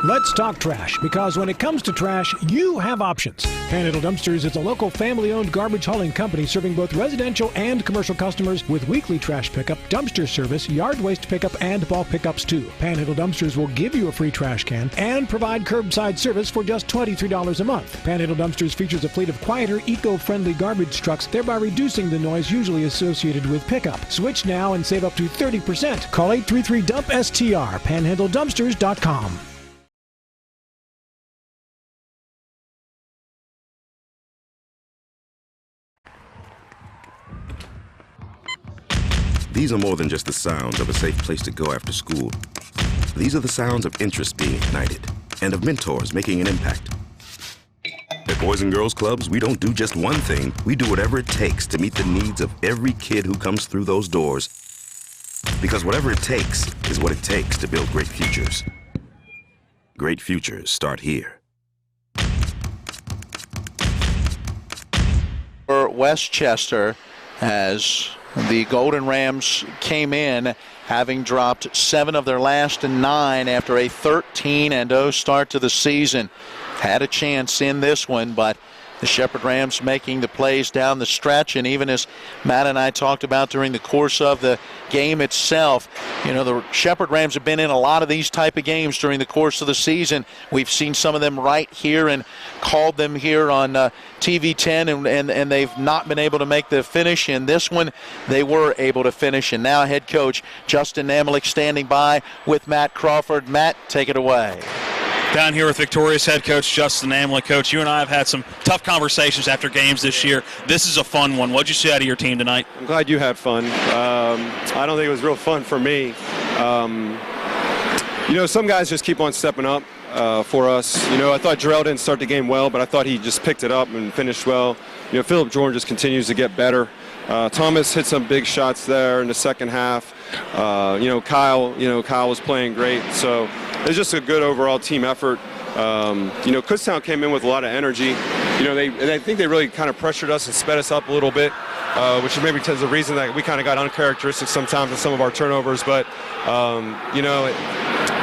Let's talk trash, because when it comes to trash, you have options. Panhandle Dumpsters is a local family-owned garbage hauling company serving both residential and commercial customers with weekly trash pickup, dumpster service, yard waste pickup, and bulk pickups too. Panhandle Dumpsters will give you a free trash can and provide curbside service for just $23 a month. Panhandle Dumpsters features a fleet of quieter, eco-friendly garbage trucks, thereby reducing the noise usually associated with pickup. Switch now and save up to 30%. Call 833-DUMP-STR, panhandledumpsters.com. These are more than just the sounds of a safe place to go after school. These are the sounds of interest being ignited and of mentors making an impact. At Boys and Girls Clubs, we don't do just one thing. We do whatever it takes to meet the needs of every kid who comes through those doors. Because whatever it takes is what it takes to build great futures. Great futures start here. For Westchester, as the Golden Rams came in having dropped 7 of their last 9 after a 13-0 start to the season. Had a chance in this one, but the Shepherd Rams making the plays down the stretch, and even as Matt and I talked about during the course of the game itself, you know, the Shepherd Rams have been in a lot of these type of games during the course of the season. We've seen some of them right here and called them here on TV 10, and they've not been able to make the finish. In this one, they were able to finish, and now head coach Justin Namalik standing by with Matt Crawford. Matt, take it away. Down here with Victoria's head coach Justin Namalik. Coach, you and I have had some tough conversations after games this year. This is a fun one. What did you see out of your team tonight? I'm glad you had fun. I don't think it was real fun for me. You know, some guys just keep on stepping up for us. You know, I thought Jarrell didn't start the game well, but I thought he just picked it up and finished well. You know, Philip Jordan just continues to get better. Thomas hit some big shots there in the second half. Kyle was playing great. So it's just a good overall team effort. Kutztown came in with a lot of energy. I think they really kind of pressured us and sped us up a little bit, which maybe is the reason that we kind of got uncharacteristic sometimes in some of our turnovers. But,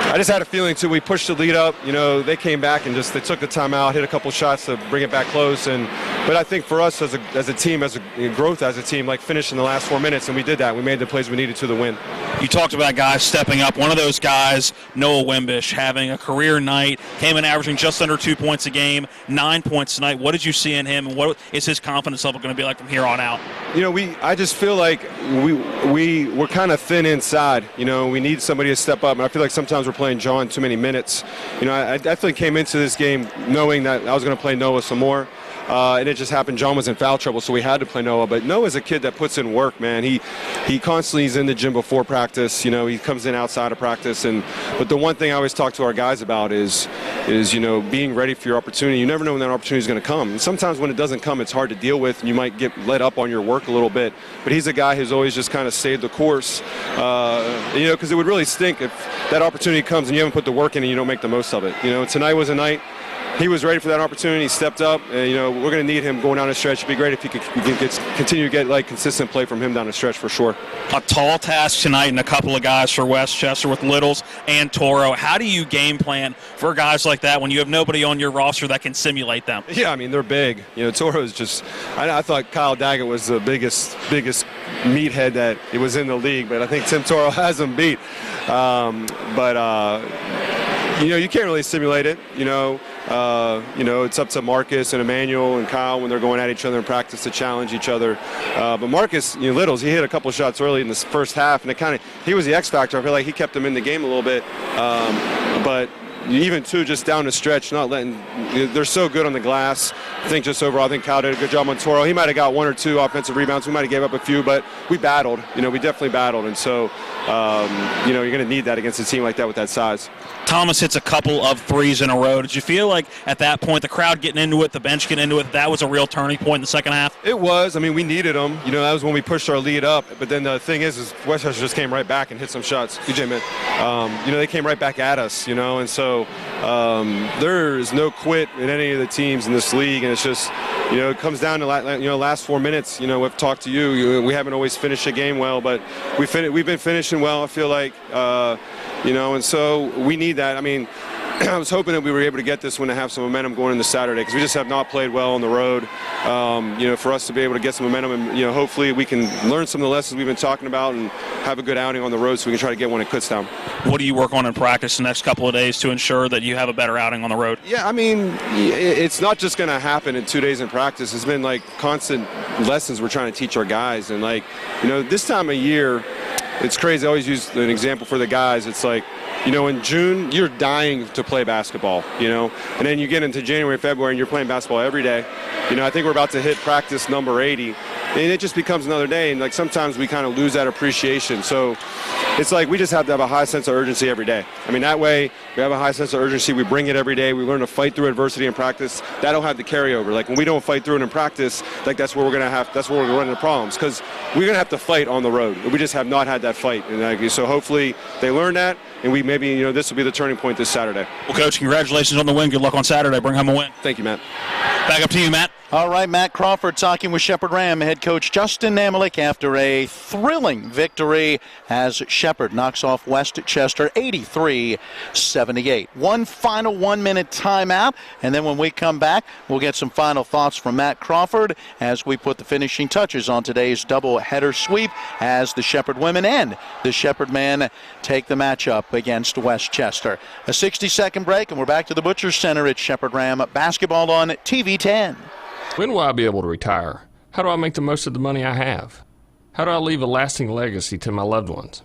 I just had a feeling, too, we pushed the lead up. They came back and they took the timeout, hit a couple shots to bring it back close. But I think for us as a team, as a growth as a team, like finishing the last 4 minutes, and we did that. We made the plays we needed to win. You talked about guys stepping up. One of those guys, Noah Wimbish, having a career night, came in averaging just under 2 points a game, 9 points tonight. What did you see in him, and what is his confidence level going to be like from here on out? I just feel like we're kind of thin inside. We need somebody to step up, and I feel like sometimes we're playing John too many minutes. I definitely came into this game knowing that I was going to play Noah some more. And it just happened John was in foul trouble, so we had to play Noah. But Noah's a kid that puts in work, man. He constantly is in the gym before practice. He comes in outside of practice. But the one thing I always talk to our guys about is being ready for your opportunity. You never know when that opportunity is going to come. And sometimes when it doesn't come, it's hard to deal with, and you might get let up on your work a little bit. But he's a guy who's always just kind of stayed the course, because it would really stink if that opportunity comes and you haven't put the work in and you don't make the most of it. Tonight was a night. he was ready for that opportunity. He stepped up, and we're going to need him going down the stretch. It'd be great if we can continue to get consistent play from him down the stretch for sure. A tall task tonight, and a couple of guys for Westchester with Littles and Toro. How do you game plan for guys like that when you have nobody on your roster that can simulate them? Yeah, I mean, they're big. Toro is just. I thought Kyle Daggett was the biggest meathead that it was in the league, but I think Tim Toro has him beat. You can't really simulate it. It's up to Marcus and Emmanuel and Kyle when they're going at each other in practice to challenge each other. But Marcus, Littles, he hit a couple shots early in this first half, and he was the X factor. I feel like he kept them in the game a little bit. But even too, just down the stretch, not letting. They're so good on the glass. I think just overall, I think Kyle did a good job on Toro. He might have got 1 or 2 offensive rebounds. We might have gave up a few, but we battled. We definitely battled, and so you're going to need that against a team like that with that size. Thomas hits a couple of threes in a row. Did you feel like at that point, the crowd getting into it, the bench getting into it, that was a real turning point in the second half? It was. I mean, we needed them. That was when we pushed our lead up. But then the thing is Westchester just came right back and hit some shots. DJ, man. They came right back at us, and so there is no quit in any of the teams in this league. And it's just, it comes down to last 4 minutes. We've talked to you. We haven't always finished a game well, but we've been finishing well, I feel like. And so we need that. I mean, I was hoping that we were able to get this one to have some momentum going into Saturday because we just have not played well on the road. For us to be able to get some momentum and, hopefully we can learn some of the lessons we've been talking about and have a good outing on the road so we can try to get one at Kutztown. What do you work on in practice the next couple of days to ensure that you have a better outing on the road? Yeah, I mean, it's not just going to happen in 2 days in practice. It's been constant lessons we're trying to teach our guys. And this time of year, it's crazy. I always use an example for the guys. It's in June, you're dying to play basketball, and then you get into January, February, and you're playing basketball every day. I think we're about to hit practice number 80, and it just becomes another day, and sometimes we kind of lose that appreciation. So it's we just have to have a high sense of urgency every day. I mean, that way we have a high sense of urgency. We bring it every day. We learn to fight through adversity in practice. That'll have the carryover. When we don't fight through it in practice, that's where we're going to have. That's where we're going to run into problems because we're going to have to fight on the road. We just have not had that fight, and so hopefully they learn that, and we maybe this will be the turning point this Saturday. Well, Coach, congratulations on the win. Good luck on Saturday. Bring home a win. Thank you, Matt. Back up to you, Matt. All right, Matt Crawford talking with Shepherd Ram head coach Justin Namalik after a thrilling victory as Shepherd knocks off Westchester 83-78. One final 1-minute timeout, and then when we come back, we'll get some final thoughts from Matt Crawford as we put the finishing touches on today's double-header sweep as the Shepherd women and the Shepherd men take the matchup against Westchester. A 60-second break, and we're back to the Butcher Center at Shepherd Ram basketball on TV 10. When will I be able to retire? How do I make the most of the money I have? How do I leave a lasting legacy to my loved ones?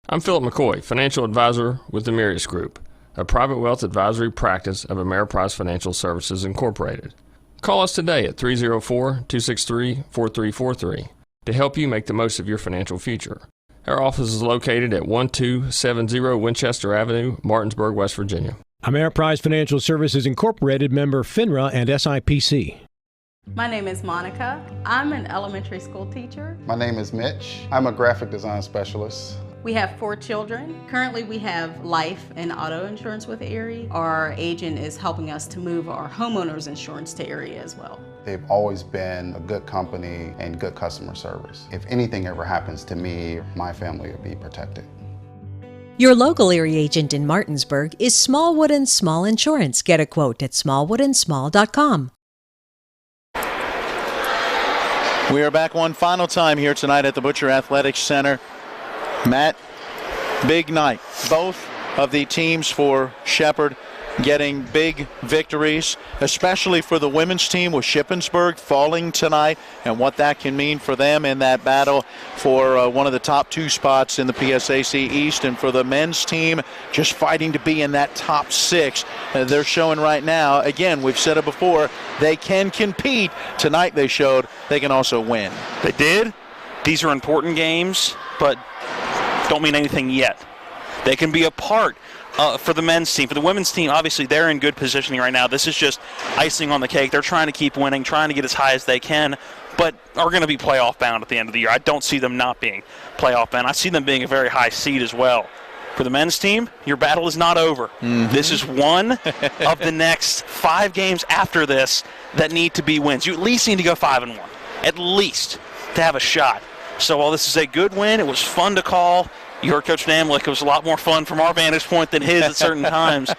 I'm Philip McCoy, financial advisor with the Mirius Group, a private wealth advisory practice of Ameriprise Financial Services Incorporated. Call us today at 304-263-4343 to help you make the most of your financial future. Our office is located at 1270 Winchester Avenue, Martinsburg, West Virginia. Ameriprise Financial Services Incorporated, member FINRA and SIPC. My name is Monica. I'm an elementary school teacher. My name is Mitch. I'm a graphic design specialist. We have 4 children. Currently we have life and auto insurance with Erie. Our agent is helping us to move our homeowners insurance to Erie as well. They've always been a good company and good customer service. If anything ever happens to me, my family will be protected. Your local Erie agent in Martinsburg is Smallwood & Small Insurance. Get a quote at smallwoodandsmall.com. We are back one final time here tonight at the Butcher Athletics Center. Matt, big night. Both of the teams for Shepherd getting big victories, especially for the women's team with Shippensburg falling tonight and what that can mean for them in that battle for one of the top 2 spots in the PSAC East, and for the men's team just fighting to be in that top 6. They're showing right now, again, we've said it before, they can compete. Tonight they showed they can also win. They did. These are important games, but don't mean anything yet. They can be a part for the men's team. For the women's team, obviously they're in good positioning right now. This is just icing on the cake. They're trying to keep winning, trying to get as high as they can, but are going to be playoff bound at the end of the year. I don't see them not being playoff bound. I see them being a very high seed as well. For the men's team, your battle is not over. This is one of the next 5 games after this that need to be wins. You at least need to go 5-1, at least, to have a shot. So while this is a good win, it was fun to call. You heard Coach Namlick, it was a lot more fun from our vantage point than his at certain times.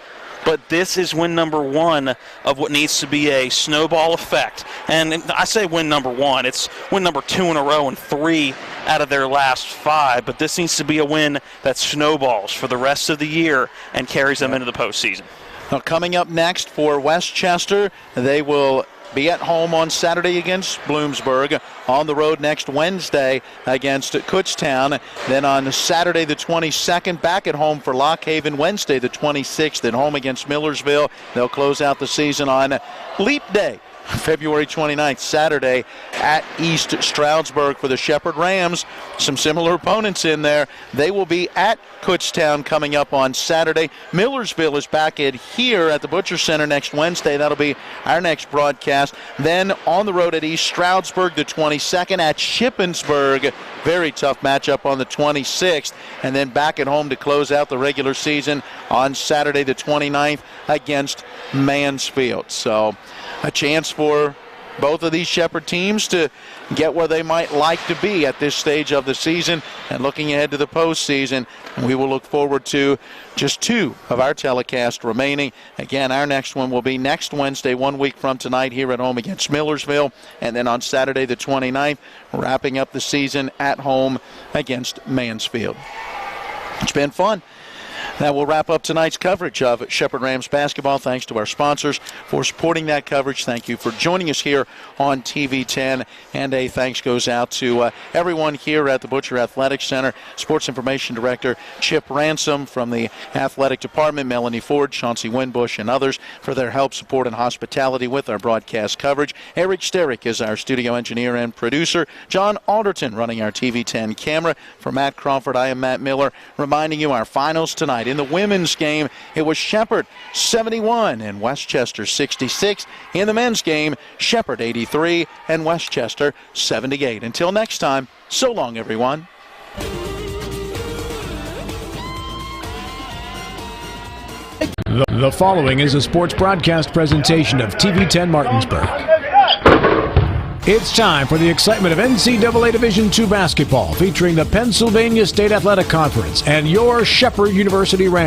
But this is win number 1 of what needs to be a snowball effect. And I say win number 1. It's win number 2 in a row and 3 out of their last 5. But this needs to be a win that snowballs for the rest of the year and carries them into the postseason. Now, coming up next for Westchester, they will be at home on Saturday against Bloomsburg, on the road next Wednesday against Kutztown, then on Saturday the 22nd back at home for Lock Haven, Wednesday the 26th at home against Millersville. They'll close out the season on Leap Day, February 29th, Saturday at East Stroudsburg for the Shepherd Rams. Some similar opponents in there. They will be at Kutztown coming up on Saturday. Millersville is back here at the Butcher Center next Wednesday. That'll be our next broadcast. Then on the road at East Stroudsburg the 22nd, at Shippensburg. Very tough matchup on the 26th. And then back at home to close out the regular season on Saturday the 29th against Mansfield. So a chance for both of these Shepherd teams to get where they might like to be at this stage of the season. And looking ahead to the postseason, we will look forward to just 2 of our telecasts remaining. Again, our next one will be next Wednesday, 1 week from tonight, here at home against Millersville. And then on Saturday the 29th, wrapping up the season at home against Mansfield. It's been fun. That will wrap up tonight's coverage of Shepherd Rams basketball. Thanks to our sponsors for supporting that coverage. Thank you for joining us here on TV 10. And a thanks goes out to everyone here at the Butcher Athletic Center. Sports Information Director Chip Ransom from the Athletic Department, Melanie Ford, Chauncey Winbush, and others for their help, support, and hospitality with our broadcast coverage. Eric Sterick is our studio engineer and producer. John Alderton running our TV 10 camera. For Matt Crawford, I am Matt Miller, reminding you our finals tonight. In the women's game, it was Shepherd 71 and Westchester 66. In the men's game, Shepherd 83 and Westchester 78. Until next time, so long, everyone. The following is a sports broadcast presentation of TV 10 Martinsburg. It's time for the excitement of NCAA Division II basketball, featuring the Pennsylvania State Athletic Conference and your Shepherd University Rams.